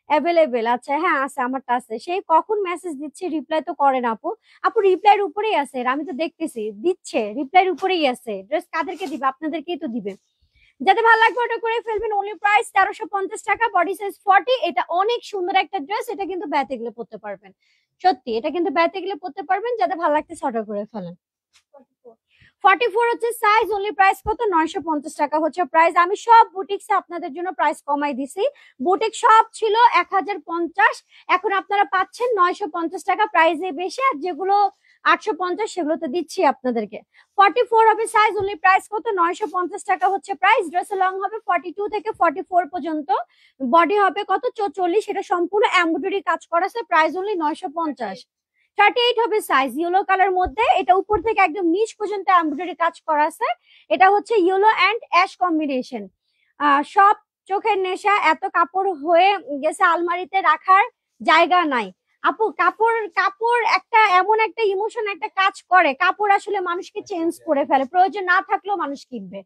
অ্যাভেলেবেল? আচ্ছা হ্যাঁ আছে, আমারটা আছে। সেই কখন মেসেজ দিচ্ছে, রিপ্লাই তো করেন আপু। আপু রিপ্লাইয়ের উপরেই আছে, আমি তো দেখতেছি দিচ্ছে, রিপ্লাইয়ের উপরেই আছে। ড্রেস কাদেরকে দিবে, আপনাদেরকেই তো দিবে। যাতে ভালো লাগবে অর্ডার করে ফেলবেন। অনলি প্রাইস 1350 টাকা, বডি সাইজ 40। এটা অনেক সুন্দর একটা ড্রেস, এটা কিন্তু ব্যাতে গেলে পড়তে পারবেন, সত্যি এটা কিন্তু ব্যাতে গেলে পড়তে পারবেন। যাতে ভালো লাগতেছে অর্ডার করে ফেলেন। 44 হচ্ছে সাইজ, অনলি প্রাইস কত 950 টাকা হচ্ছে প্রাইস। আমি সব বুটিক্সে আপনাদের জন্য প্রাইস কমাই দিছি। বুটিক সব ছিল 1050, এখন আপনারা পাচ্ছেন 950 টাকা, প্রাইসে বেশি। আর যেগুলো 850 সেগুলো তো দিচ্ছি আপনাদেরকে। 44 হবে সাইজ, অনলি প্রাইস কত 950 টাকা হচ্ছে প্রাইস। ড্রেসের লং হবে 42 থেকে 44 পর্যন্ত, বডি হবে কত 44। এটা সম্পূর্ণ এমব্রয়ডারি কাজ করা আছে, প্রাইস অনলি 950। 38 হবে সাইজ, ইয়েলো কালার মধ্যে। এটা উপর থেকে একদম নিচ পর্যন্ত এমব্রয়ডারি কাজ করা আছে। এটা হচ্ছে ইয়েলো এন্ড অ্যাশ কম্বিনেশন। সব চোখের নেশা, এত কাপড় হয়ে গেছে আলমারিতে রাখার জায়গা নাই। আপু কাপড় কাপড় একটা এমন একটা ইমোশন একটা কাজ করে, কাপড় আসলে মানুষকে চেঞ্জ করে ফেলে। প্রয়োজন না থাকলেও মানুষ কিনবে,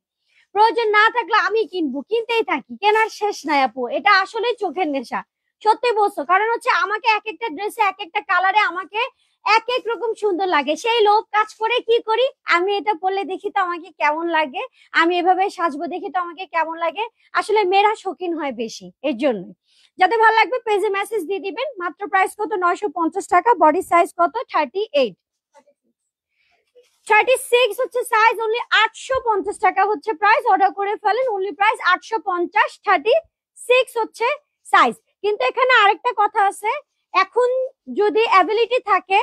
প্রয়োজন না থাকলে আমি কিনবো, কিনতেই থাকি, কেনার শেষ নাই আপু। এটা আসলে চোখের নেশা, সত্যি বলছো। কারণ হচ্ছে আমাকে এক একটা ড্রেসে এক একটা কালারে আমাকে এক এক রকম সুন্দর লাগে, সেই লোভ কাজ করে কি করি, আমি এটা পরলে দেখি তো আমাকে কেমন লাগে, আমি এভাবে সাজবো দেখি তো আমাকে কেমন লাগে। আসলে মেয়েরা শৌখিন হয় বেশি, এর জন্য। যাদের ভালো লাগবে পেজে মেসেজ দিয়ে দিবেন। মাত্র প্রাইস কত? 950 টাকা। বডি সাইজ কত? 38, 36 হচ্ছে সাইজ, অনলি 850 টাকা হচ্ছে প্রাইস। অর্ডার করে ফেলেন, অনলি প্রাইস 850। 36 হচ্ছে সাইজ। কিন্তু এখানে আরেকটা কথা আছে, এখন যদি অ্যাবিলিটি থাকে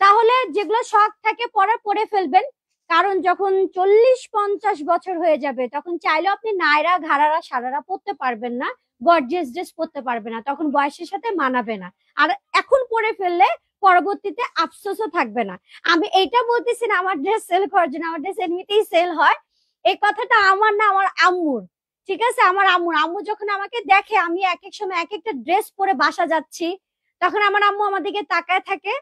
তাহলে যেগুলো শখ থাকে পরে ফেলবেন। কারণ যখন 40-50 বছর হয়ে যাবে তখন চাইলেও আপনি নায়রা ঘাড়ারা সারারা পরতে পারবেন না, গর্জিয়াস ড্রেস পরতে পারবেন না, তখন বয়সের সাথে মানাবে না। আর এখন পরে ফেললে পরবর্তীতে আফসোসও থাকবে না। আমি এইটা বলতেছি না আমার ড্রেস সেল করার জন্য, আমার ড্রেস এমনিতেই সেল হয়। এই কথাটা আমার না, আমার আম্মুর। ঠিক আছে, আমার আম্মুর। আম্মু যখন আমাকে দেখে আমি এক এক সময় এক একটা ড্রেস পরে বাসা যাচ্ছি, তখন আমার আম্মু আমার দিকে তাকায় থাকে,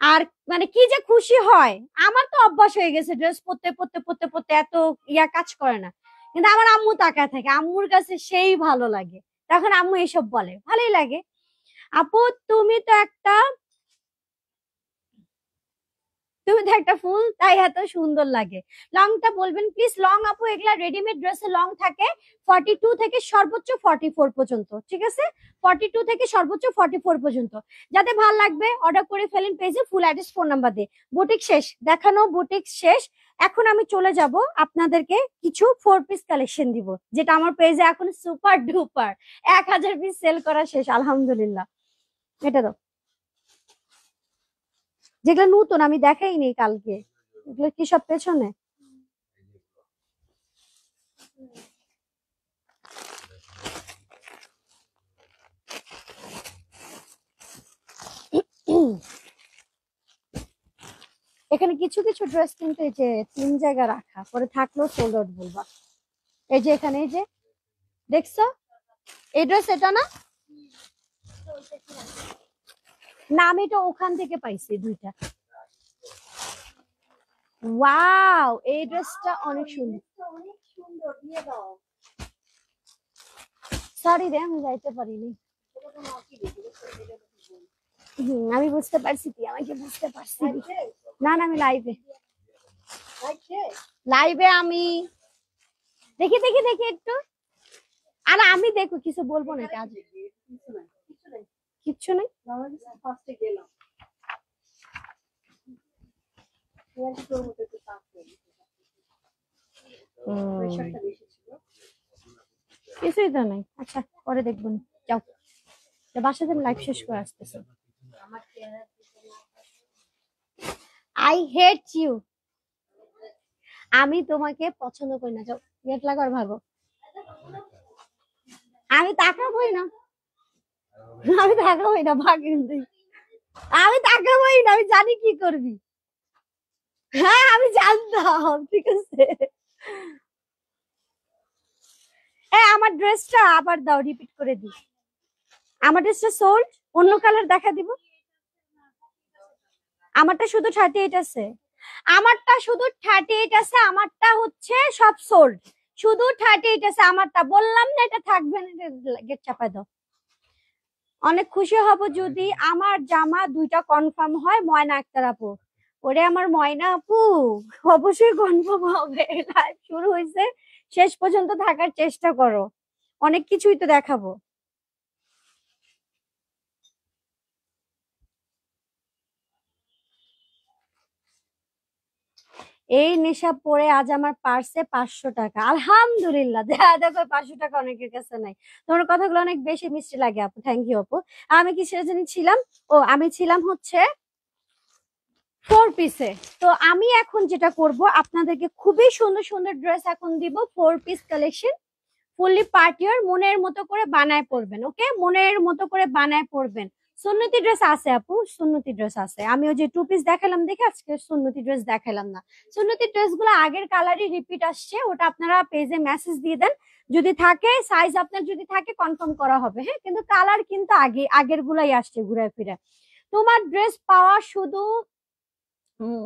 আর মানে কি যে খুশি হয়। আমার তো অভ্যাস হয়ে গেছে ড্রেস পরতে পরতে পরতে পরতে, এত কাজ করে না, কিন্তু আমার আম্মু তাকায় থাকে, আম্মুর কাছে সেই ভালো লাগে। তখন আম্মু এসব বলে, ভালোই লাগে। আপু তুমি তো একটা ফুল, তাই এত সুন্দর লাগে। লংটা বলবেন প্লিজ। লং আপু এগুলা রেডিমেড ড্রেসে লং থাকে 42 থেকে সর্বোচ্চ 44 পর্যন্ত। ঠিক আছে, 42 থেকে সর্বোচ্চ 44 পর্যন্ত। যাতে ভালো লাগবে অর্ডার করে ফেলেন পেজে, ফুল অ্যাড্রেস ফোন নাম্বার দিয়ে। বুটিক শেষ দেখানো, বুটিক শেষ। এখন আমি চলে যাব আপনাদেরকে কিছু 4 পিস কালেকশন দিব, যেটা আমার পেজে এখন সুপার ডুপার 1000 পিস সেল করা শেষ আলহামদুলিল্লাহ। এটা তো যেগুলো নতুন আমি দেখাইনি কালকে, এগুলো কি সব পেছনে? এখানে কিছু কিছু ড্রেস কিন্তু এই যে 3 জায়গা রাখা, পরে থাকলেও সোল্ড আউট বলবা। এই যে এখানে, এই যে দেখছো এই ড্রেস, এটা না? না আমি এটা ওখান থেকে পাইছি দুইটা। ওয়াও, এই ড্রেসটা অনেক সুন্দর। সরি রে, আমি যাইতে পারিনি। আমি বুঝতে পারছি, তুই আমাকে বুঝতে পারছি। না না, আমি লাইভে আমি দেখি দেখি দেখি একটু। আর আমি দেখো কিছু বলবো না, কাজ কিচ্ছু নেই। কিছুই তো নাই। আচ্ছা পরে দেখবো, যাও বাসাতে লাইভ শেষ করে আসতেছে। আই হেট ইউ, আমি তোমাকে পছন্দ করি না। যাও গেট লাগার ভাগো। আমি তাকাবোই না, আমি তাকাবোই না, ভাগ। আমি তাকাবোই না, আমি জানি কি করবি। হ্যাঁ আমি জানতাম, ঠিক আছে। হ্যাঁ আমার ড্রেসটা আবার দাও, রিপিট করে দিই। আমার ড্রেসটা সোল্ড, অন্য কালার দেখা দিব। আমারটা শুধু 38 আছে, আমারটা শুধু 38 আছে, আমারটা হচ্ছে সব সোল্ড, শুধু 38 আছে আমারটা। বললাম না এটা থাকবে না, গেট চাপায় দাও। অনেক খুশি হব যদি আমার জামা দুইটা কনফার্ম হয়। ময়না আক্তার আপু, ওরে আমার ময়না আপু অবশ্যই কনফার্ম হবে। লাইভ শুরু হয়েছে, শেষ পর্যন্ত থাকার চেষ্টা করো, অনেক কিছুই তো দেখাবো। এই নেশা পড়ে আজ আমার পার্সে 500 টাকা, আলহামদুলিল্লাহ। দেখো 500 টাকা অনেকের কাছে নাই। তোমার কথাগুলো অনেক বেশি মিষ্টি লাগে আপু, থ্যাংক ইউ আপু। আমি কি সেটা জানি ছিলাম, ও আমি ছিলাম হচ্ছে 4 পিসে। তো আমি এখন যেটা করব, আপনাদেরকে খুবই সুন্দর সুন্দর ড্রেস এখন দিব, 4 পিস কালেকশন, ফুললি পার্টিয়ার, মনের মতো করে বানায় পড়বেন। ওকে, মনের মতো করে বানায় পড়বেন। সুন্নতি ড্রেস আছে আপু, সুন্নতি ড্রেস আছে। আমি ওই যে 2 পিস দেখালাম দেখে আজকে সুন্নতি ড্রেস দেখালাম না। সুন্নতি ড্রেস গুলো আগের কালারই রিপিট আসছে, ওটা আপনারা পেজে মেসেজ দিয়ে দেন, যদি থাকে সাইজ আপনার যদি থাকে কনফার্ম করা হবে, হ্যাঁ। কিন্তু কালার কিন্তু আগের গুলাই আসছে ঘুরে ফিরে। তোমার ড্রেস পাওয়া শুধু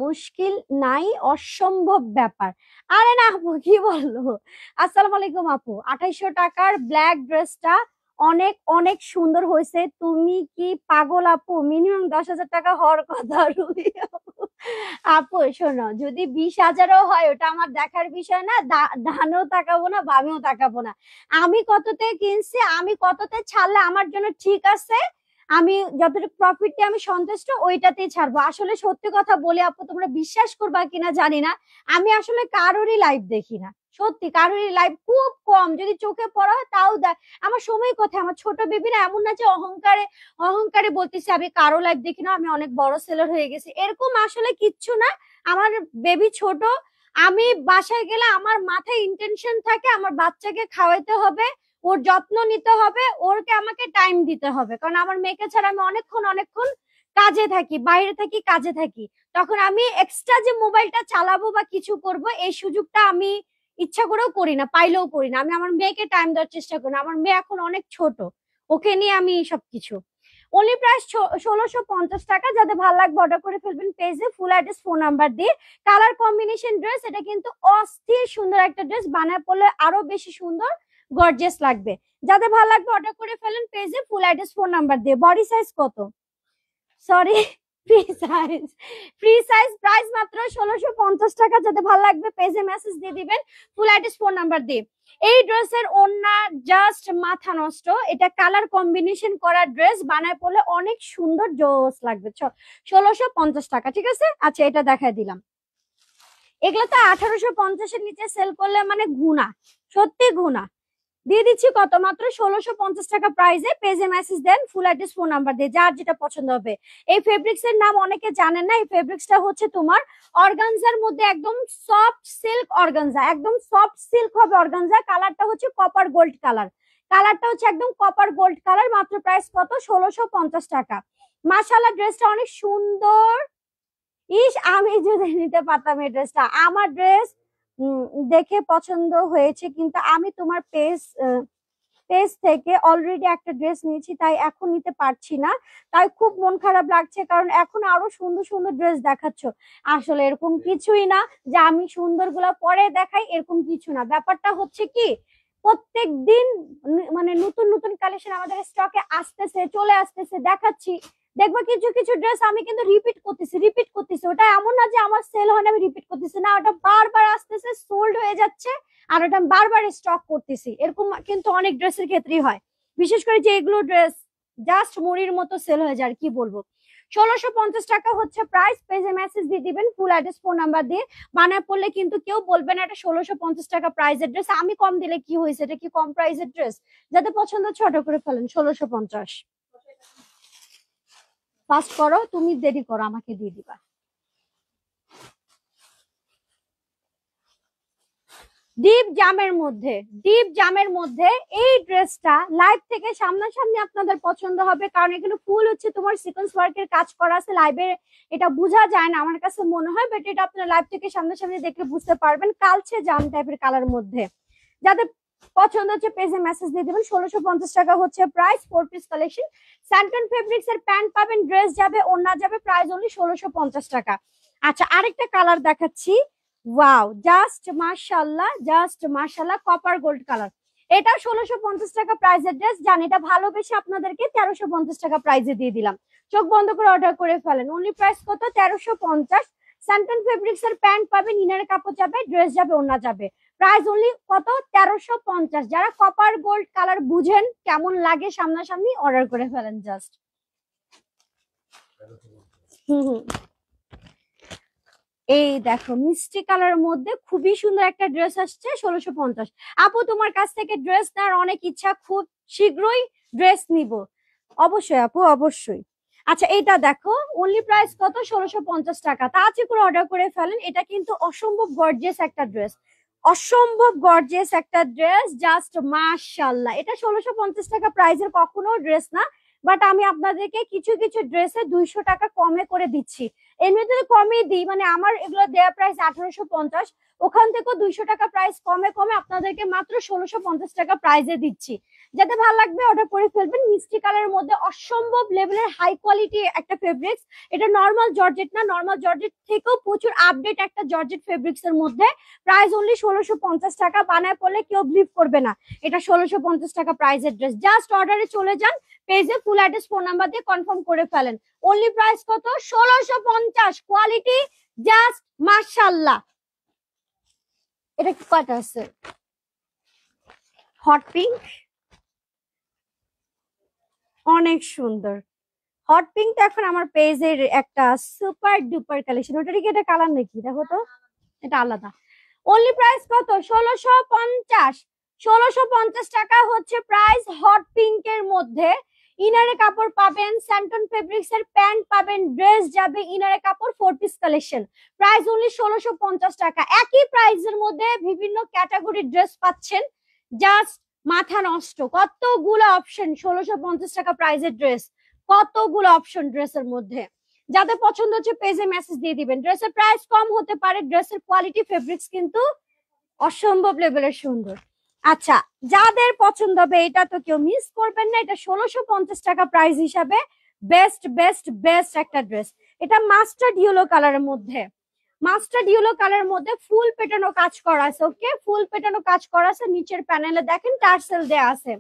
মুশকিল নাই, অসম্ভব ব্যাপার। আরে না আপু, কি বললো? আসসালামু আলাইকুম আপু, 2800 টাকার ব্ল্যাক ড্রেসটা অনেক অনেক সুন্দর হয়েছে। তুমি কি পাগল আপু? মিনিমাম 10,000 টাকা হওয়ার কথা। রুবি আপু, আপু শোনো, যদি 20,000ও হয় ওটা আমার দেখার বিষয় না। ডানেও তাকাবো না, বামেও তাকাবো না। আমি কততে কিনছি, আমি কততে ছাড়লে আমার জন্য ঠিক আছে, আমি যতটুকু প্রফিটে আমি সন্তুষ্ট ওইটাতেই ছাড়বো। আসলে সত্যি কথা বলে আপু, তোমরা বিশ্বাস করবা কিনা জানি না, আমি আসলে কারোরই লাইভ দেখি না। সত্যি কারোরই লাইভ খুব কম, যদি চোখে পড়া হয় তাও আমার সময় কোথায়। আমার ছোট বেবি না, এমন না যে অহংকারে অহংকারে বলতেছি আমি কারো লাইভ দেখি না, আমি অনেক বড় সেলার হয়ে গেছি, এরকম আসলে কিচ্ছু না। আমার বেবি ছোট, আমি বাসায় গেলে আমার মাথায় ইন্টেনশন থাকে আমার বাচ্চাকে খাওয়াইতে হবে, ওর যত্ন নিতে হবে, ওরকে আমাকে টাইম দিতে হবে। কারণ আমার মেয়েকে ছাড়া আমি অনেকক্ষণ অনেকক্ষণ কাজে থাকি, বাইরে থাকি, কাজে থাকি। তখন আমি এক্সট্রা যে মোবাইলটা চালাবো বা কিছু করব, এই সুযোগটা আমি ইচ্ছা করেও করি না, পাইলেও করি না। আমি আমার মেয়েকে টাইম দেওয়ার চেষ্টা করি না, আমার মেয়ে এখন অনেক ছোট, ওকে নিয়ে আমি সবকিছু। অনলি প্রাইস 1650 টাকা। যাদের ভালো লাগবে অর্ডার করে ফেলবেন পেজে, ফুল অ্যাড্রেস, ফোন নাম্বার দিয়ে। কালার কম্বিনেশন ড্রেস, এটা কিন্তু অস্থির সুন্দর একটা ড্রেস, বানায় পড়লে আরো বেশি সুন্দর গর্জিয়াস লাগবে। যাদের ভালো লাগবে অর্ডার করে ফেলেন পেজে, ফুল অ্যাড্রেস, ফোন নাম্বার দিয়ে। বডি সাইজ কত? Sorry, free size. Free size price মাত্র 1650 টাকা। যাদের ভালো লাগবে পেজে মেসেজ দিয়ে দিবেন, ফুল অ্যাড্রেস, ফোন নাম্বার দিয়ে। এই ড্রেসের ওড়না জাস্ট মাথা নষ্ট, এটা কালার কম্বিনেশন করা ড্রেস, বানায় পড়লে অনেক সুন্দর জোস লাগবে। 1650 টাকা, ঠিক আছে। আচ্ছা, এটা দেখাই দিলাম। এগুলো তো 1850-এর নিচে সেল করলে মানে গুনা, সত্যি গুনা। দিয়ে দিচ্ছি কত? মাত্র 1650 টাকা প্রাইসে। পেজে মেসেজ দেন, ফুল অ্যাড্রেস, ফোন নাম্বার দিয়ে, যার যেটা পছন্দ হবে। এই ফেব্রিক্স এর নাম অনেকে জানেন না। এই ফেব্রিক্সটা হচ্ছে তোমার অর্গানজার মধ্যে একদম সফট সিল্ক অর্গানজা, একদম সফট সিল্ক হবে অর্গানজা। কালারটা হচ্ছে কপার গোল্ড কালার, কালারটা হচ্ছে একদম কপার গোল্ড কালার। মাত্র প্রাইস কত? 1650 টাকা। মাশাআল্লাহ, ড্রেসটা অনেক সুন্দর। ইস, আমি যদি নিতে পারতাম এই ড্রেসটা। আমার ড্রেস দেখে পছন্দ হয়েছে, কিন্তু আমি তোমার পেজ থেকে অলরেডি একটা ড্রেস নিয়েছি, তাই এখন নিতে পারছি না, তাই খুব মন খারাপ লাগছে, কারণ এখন আরো সুন্দর সুন্দর ড্রেস দেখাচ্ছ। আসলে এরকম কিছুই না যে আমি সুন্দর গুলা পরে দেখাই, এরকম কিছু না। ব্যাপারটা হচ্ছে কি, প্রত্যেক দিন মানে নতুন নতুন কালেকশন আমাদের স্টকে আসতেছে, চলে আসতেছে, দেখাচ্ছি। দেখবা কিছু কিছু ড্রেস আমি কিন্তু রিপিট করতেছি। ওটা এমন না যে আমার সেল হয় না আমি রিপিট করতেছি, না, ওটা বারবার আসতেছে, সোল্ড হয়ে যাচ্ছে, আর ওটা বারবার স্টক করতেছি। এরকম কিন্তু অনেক ড্রেসের ক্ষেত্রেই হয়, বিশেষ করে যে এগুলো ড্রেস জাস্ট মুড়ির মতো সেল হয়ে যায়, আর কি বলবো। 1650 টাকা হচ্ছে প্রাইস। পেজে মেসেজ দিয়ে দিবেন, ফুল অ্যাড্রেস, ফোন নাম্বার দিয়ে। বানায় পড়লে কিন্তু কেউ বলবে না এটা 1650 টাকা প্রাইসের ড্রেস। আমি কম দিলে কি হয়েছে, এটা কি কম প্রাইসের ড্রেস? যাদের পছন্দ ছোট করে ফেলেন। 1650 ফাস্ট করো, তুমি দেরি করো, আমাকে দিয়ে দিবা। ডিপ জামের মধ্যে এই ড্রেসটা লাইভ থেকে সামনাসামনি আপনাদের পছন্দ হবে, কারণ এখানে ফুল হচ্ছে তোমার সিকোয়েন্স ওয়ার্কের কাজ করা আছে। লাইভে এটা বোঝা যায় না আমার কাছে মনে হয়, বাট এটা আপনারা লাইভ থেকে সামনাসামনি দেখলে বুঝতে পারবেন। কালচে জাম টাইপের কালার মধ্যে। যাদের পছন্দ হচ্ছে পেজে মেসেজ দিয়ে দেবেন। 1650 টাকা হচ্ছে প্রাইস। 4 পিস কালেকশন, স্যান্টন ফেব্রিক্স এর প্যান্ট পাবেন, ড্রেস যাবে, ওড়না যাবে, প্রাইস অনলি 1650 টাকা। আচ্ছা, আরেকটা কালার দেখাচ্ছি। ওয়াও, জাস্ট মাশাআল্লাহ কপার গোল্ড কালার। এটা 1650 টাকা প্রাইসের ড্রেস। জানি এটা ভালোবেসে আপনাদেরকে 1350 টাকা প্রাইসে দিয়ে দিলাম। চোখ বন্ধ করে অর্ডার করে ফেলেন। অনলি প্রাইস কত? 1350। স্যান্টন ফেব্রিক্স এর প্যান্ট পাবেন, ইনারের কাপড় যাবে, ড্রেস যাবে, ওড়না যাবে, প্রাইস অনলি কত? 1350। যারা কপার গোল্ড কালার বুঝেন কেমন লাগে সামনাসামনি, অর্ডার করে ফেলেন জাস্ট। হুম, এই দেখো মিষ্টি কালার মধ্যে খুবই সুন্দর একটা ড্রেস আসছে 1650। আপু, তোমার কাছ থেকে ড্রেস নেওয়ার অনেক ইচ্ছা, খুব শীঘ্রই ড্রেস নিব। অবশ্যই আপু, অবশ্যই। আচ্ছা, এটা দেখো, অনলি প্রাইস কত? 1650 টাকা। তাড়াতাড়ি করে অর্ডার করে ফেলেন। এটা কিন্তু অসম্ভব গর্জিয়াস একটা ড্রেস, অসম্ভব গর্জিয়াস একটা ড্রেস, জাস্ট মাশাআল্লাহ। এটা 1650 টাকা প্রাইসের কখনো ড্রেস না, বাট আমি আপনাদেরকে কিছু কিছু ড্রেসে 200 টাকা কমে করে দিচ্ছি। এমনিতে কমই দিই, মানে আমার এগুলো দেওয়া প্রাইস 1850, ওখান থেকেও 200 টাকা প্রাইস কমে কমে আপনাদেরকে মাত্র 1650 টাকা প্রাইসে দিচ্ছি। যাতে ভালো লাগবে অর্ডার করে ফেলবেন। মিষ্টি কালারের মধ্যে অসম্ভব লেভেলের হাই কোয়ালিটি একটা ফেব্রিক্স। এটা নর্মাল জর্জেট না, নর্মাল জর্জেট থেকেও প্রচুর আপডেট একটা জর্জেট ফেব্রিক্স এর মধ্যে। প্রাইস অনলি 1650 টাকা। বানায় পড়লে কেউ বিলিভ করবে না এটা 1650 টাকা প্রাইসের ড্রেস। জাস্ট অর্ডারে চলে যান, পেজে ফুল অ্যাড্রেস ফোন নাম্বার দিয়ে কনফার্ম করে ফেলেন। অনলি প্রাইস কত? 1650। কোয়ালিটি জাস্ট মাশাআল্লাহ। এটা কি কয়টা আছে? হট পিঙ্ক, অনেক সুন্দর। হট পিঙ্ক তো এখন আমার পেজের একটা সুপার ডুপার কালেকশন। ওটা কি এটা কালার নাকি? দেখো তো, এটা আলাদা। অনলি প্রাইস কত? 1650। 1650 টাকা হচ্ছে প্রাইস হট পিঙ্ক এর মধ্যে। ইনারে কাপড় পাবেন, স্যান্টন ফেব্রিক্স এর প্যান্ট পাবেন, ড্রেস যাবে, ইনারে কাপড় 4 পিস কালেকশন। প্রাইস অনলি 1650 টাকা। একই প্রাইসের মধ্যে বিভিন্ন ক্যাটাগরির ড্রেস পাচ্ছেন। জাস্ট মাথা নষ্ট, কতগুলো অপশন। 1650 টাকা প্রাইসের ড্রেস, কতগুলো অপশন ড্রেসের মধ্যে। যাদের পছন্দ হচ্ছে পেজে মেসেজ দিয়ে দিবেন। ড্রেসের প্রাইস কম হতে পারে, ড্রেসের কোয়ালিটি ফেব্রিক্স কিন্তু অসম্ভব লেভেলের সুন্দর। আচ্ছা, যাদের পছন্দ হবে এটা তো কেউ মিস করবেন না। এটা 1650 টাকা প্রাইস হিসাবে বেস্ট বেস্ট বেস্ট একটা ড্রেস। এটা মাস্টার্ড ইয়েলো কালারের মধ্যে, মাস্টার্ড ইয়েলো কালারের মধ্যে ফুল পেটানো কাজ করা আছে। ওকে, ফুল পেটানো কাজ করা আছে। নিচের প্যানেলে দেখেন টার্সেল দেয়া আছে।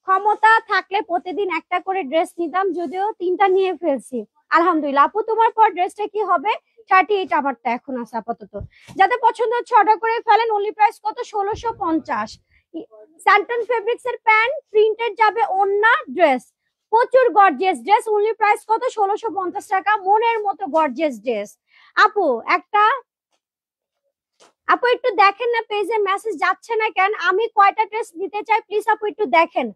ক্ষমতা থাকলে প্রতিদিন একটা করে ড্রেস নিতাম, যদিও 3টা নিয়ে ফেলছি। আলহামদুলিল্লাহ। আপু তোমার পর ড্রেসটা কি হবে? 38 আমারটা এখন আছে আপাতত। যাদের পছন্দ হচ্ছে অর্ডার করে ফেলেন। অনলি প্রাইস কত? 1650। স্যান্টন ফেব্রিক্স এর প্যান্ট, প্রিন্টেড যাবে, ওন্না, ড্রেস, প্রচুর গর্জিয়াস ড্রেস। অনলি প্রাইস কত? 1650 টাকা। মনের মতো গর্জিয়াস ড্রেস। আপু একটু দেখেন না পেজে মেসেজ যাচ্ছে না কেন? আমি কয়টা ড্রেস নিতে চাই প্লিজ আপু একটু দেখেন।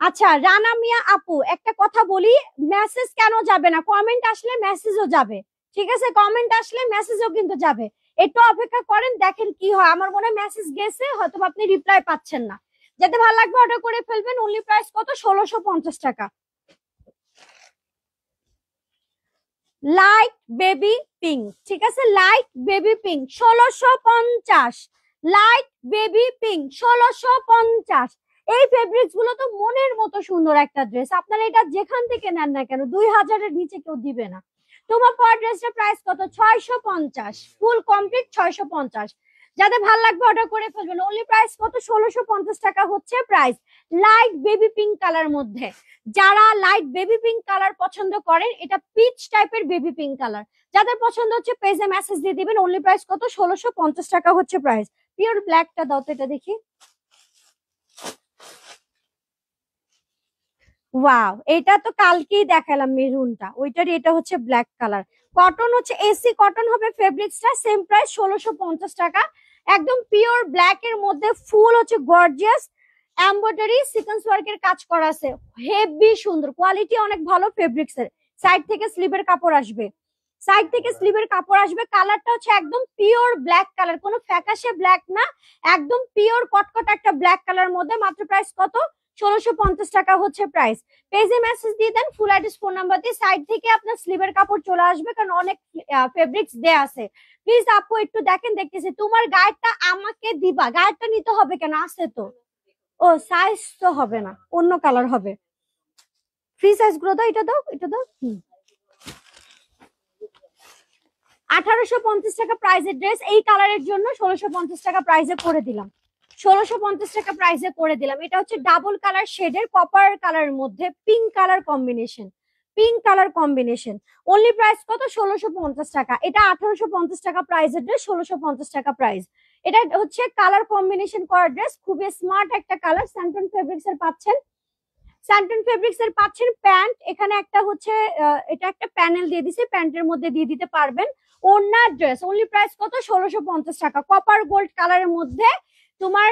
আচ্ছা রানা মিয়া আপু, একটা কথা বলি, মেসেজ কেন যাবে না? কমেন্ট আসলে মেসেজও যাবে, ঠিক আছে? কমেন্ট আসলে মেসেজও কিন্তু যাবে। একটু অপেক্ষা করেন, দেখেন কি হয়। আমার মনে হয় মেসেজ গেছে, হয়তো আপনি রিপ্লাই পাচ্ছেন না। যাতে ভালো লাগবে অর্ডার করে ফেলবেন। অনলি প্রাইস কত? 1650 টাকা। লাইট বেবি পিঙ্ক, ঠিক আছে? Light baby pink 1650। Light baby pink 1650। এই ফেব্রিক্স গুলো তো মনের মতো সুন্দর একটা ড্রেস। আপনারা এটা যেখান থেকে নেন না কেন 2000-এর নিচে কেউ দিবে না। তোমার পর ড্রেসটার প্রাইস কত? 650। Full complete 650। যাদের ভালো লাগবে অর্ডার করে ফেলবেন। অনলি প্রাইস কত? 1650 টাকা হচ্ছে price. Light baby pink colour মধ্যে, যারা লাইট বেবি পিঙ্ক কালার পছন্দ করেন, এটা পিচ টাইপের বেবি পিঙ্ক কালার। যাদের পছন্দ হচ্ছে পেজে মেসেজ দিয়ে দিবেন। অনলি প্রাইস কত? 1650 টাকা হচ্ছে প্রাইস। পিওর ব্ল্যাকটা দাও তো, এটা দেখি। ওয়াও, এটা তো কালকেই দেখালাম মেরুনটা, ওইটারই এটা হচ্ছে ব্ল্যাক কালার। কটন হচ্ছে এসি কটন হবে ফেব্রিক্সটা। সেম প্রাইস 1650 টাকা। একদম পিওর ব্ল্যাক এর মধ্যে ফুল হচ্ছে গর্জিয়াস এমব্রয়ডারি সিকোয়েন্স ওয়ার্কের কাজ করা আছে। হেভি সুন্দর, কোয়ালিটি অনেক ভালো ফেব্রিক্স এর। সাইড থেকে স্লিভের কাপড় আসবে, সাইড থেকে স্লিভের কাপড় আসবে। কালারটা হচ্ছে একদম পিওর ব্ল্যাক কালার, কোনো ফ্যাকাশে ব্ল্যাক না, একদম পিওর কটকট একটা ব্ল্যাক কালার মধ্যে। মাত্র প্রাইস কত? 1650 টাকা হচ্ছে প্রাইস। পেজে মেসেজ দিয়ে দেন ফুল অ্যাড্রেস ফোন নাম্বার দিয়ে। সাইড থেকে আপনার স্লিভের কাপড় চলে আসবে, কারণ অনেক ফেব্রিক্স দেয়া আছে। প্লিজ আপু একটু দেখেন, দেখতেছি। তোমার গায়েরটা আমাকে দিবা, গায়েরটা নিতে হবে কেন? আছে তো। ও সাইজ তো হবে না, অন্য কালার হবে। ফ্রি সাইজ গুলো দাও, এটা দাও, এটা দাও। 1850 টাকা প্রাইসের ড্রেস। এই কালারের জন্য 1650 টাকা প্রাইসে করে দিলাম। 1650 টাকা প্রাইসে করে দিলাম। এটা হচ্ছে ডাবল কালার শেডের কপার কালারের মধ্যে pink colour combination, pink colour combination. Only price কত? 1650 টাকা। এটা 1850 টাকা প্রাইসের ড্রেস, 1650 টাকা প্রাইস। এটা হচ্ছে কালার কম্বিনেশন করা ড্রেস, খুবই স্মার্ট একটা কালার। স্যান্টন ফেব্রিক্স এর পাচ্ছেন, স্যান্টন ফেব্রিক্স এর পাচ্ছেন প্যান্ট। এখানে একটা হচ্ছে এটা একটা প্যানেল দিয়ে দিছে, প্যান্টের মধ্যে দিয়ে দিতে পারবেন। ওড়না ড্রেস। অনলি প্রাইস কত? 1650 টাকা। কপার গোল্ড কালারের মধ্যে তোমার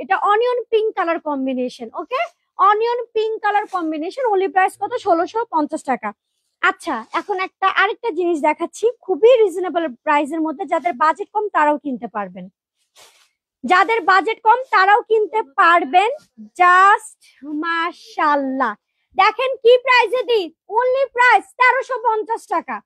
এটা onion pink colour combination. Okay, onion pink colour combination. Only price কত? 1650 টাকা। আচ্ছা, এখন আরেকটা জিনিস দেখাচ্ছি খুবই রিজনেবল প্রাইসের মধ্যে। যাদের বাজেট কম তারাও কিনতে পারবেন, যাদের বাজেট কম তারাও কিনতে পারবেন। জাস্ট মাশাআল্লাহ, দেখেন কি প্রাইসে দিই। অনলি প্রাইস 1350 টাকা।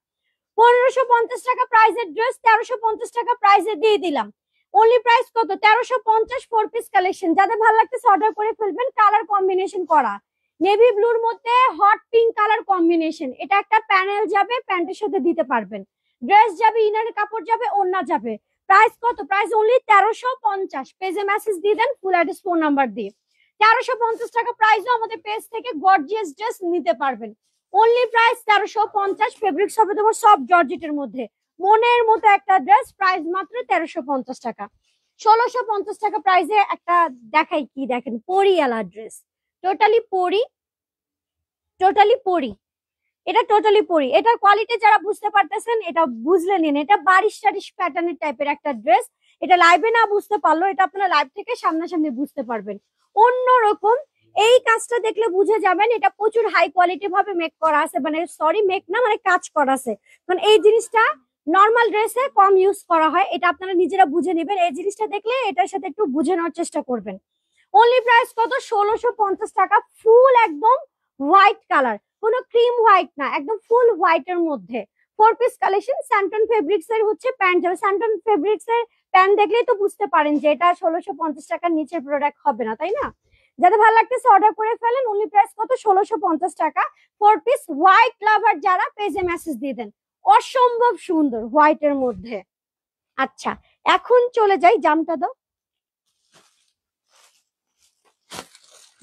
1550 টাকা প্রাইসের ড্রেস 1350 টাকা প্রাইসে দিয়ে দিলাম। অনলি প্রাইস কত 1350 4 পিস কালেকশন। যাদের ভালো লাগতেছে অর্ডার করে ফেলবেন। কালার কম্বিনেশন করা নেভি ব্লুর মধ্যে হট পিঙ্ক কালার কম্বিনেশন। এটা একটা প্যানেল যাবে, প্যান্টের সাথে দিতে পারবেন, ড্রেস যাবে, ইনারের কাপড় যাবে, ওড়না যাবে। প্রাইস কত? Price only 1350। পেজে মেসেজ দিয়ে দেন ফুল অ্যাড্রেস ফোন নাম্বার দিয়ে। 1350 টাকা প্রাইসও আমাদের পেজ থেকে গর্জিয়াস ড্রেস নিতে পারবেন। Only price 1350। ফেব্রিক্স হবে তোমার সফট জর্জেটের মধ্যে, মনের মতো একটা ড্রেস। প্রাইস মাত্র 1350 টাকা। 1650 টাকা প্রাইসে একটা দেখাই, কি দেখেন, পরিয়ালা ড্রেস, টোটালি পরি, টোটালি পরি, এটা টোটালি পরি। এটার কোয়ালিটি যারা বুঝতে পারতেছেন এটা বুঝলে নিন। এটা বারিশ টারিশ প্যাটার্নের টাইপের একটা ড্রেস। এটা লাইভে না বুঝতে পারলো, এটা আপনারা লাইভ থেকে সামনাসামনি বুঝতে পারবেন। অন্যরকম এই কাজটা দেখলে বুঝে যাবেন এটা প্রচুর হাই কোয়ালিটি ভাবে মেক করা আছে, মানে সরি মেক না, মানে কাজ করা আছে। কারণ এই জিনিসটা নর্মাল ড্রেসে কম ইউজ করা হয়, এটা আপনারা নিজেরা বুঝে নেবেন। এই জিনিসটা দেখলে এটার সাথে একটু বুঝে নেওয়ার চেষ্টা করবেন। অনলি প্রাইস কত? 1650 টাকা। ফুল একদম হোয়াইট কালার, কোনো ক্রিম হোয়াইট না, একদম ফুল হোয়াইটের মধ্যে 4 পিস কালেকশন। স্যান্টন ফেব্রিক্স এর হচ্ছে প্যান্ট যাবে। স্যান্টন ফেব্রিক্স এর প্যান্ট দেখলেই তো বুঝতে পারেন যে এটা 1650 টাকার নিচের প্রোডাক্ট হবে না, তাই না? যাদের ভালো লাগতেছে অর্ডার করে ফেলেন। অনলি প্রাইস কত? 1650 টাকা। 4 পিস হোয়াইট লাভার যারা পেজে মেসেজ দিয়ে দেন। অসম্ভব সুন্দর হোয়াইটের মধ্যে। আচ্ছা, এখন চলে যাই, জামটা দাও।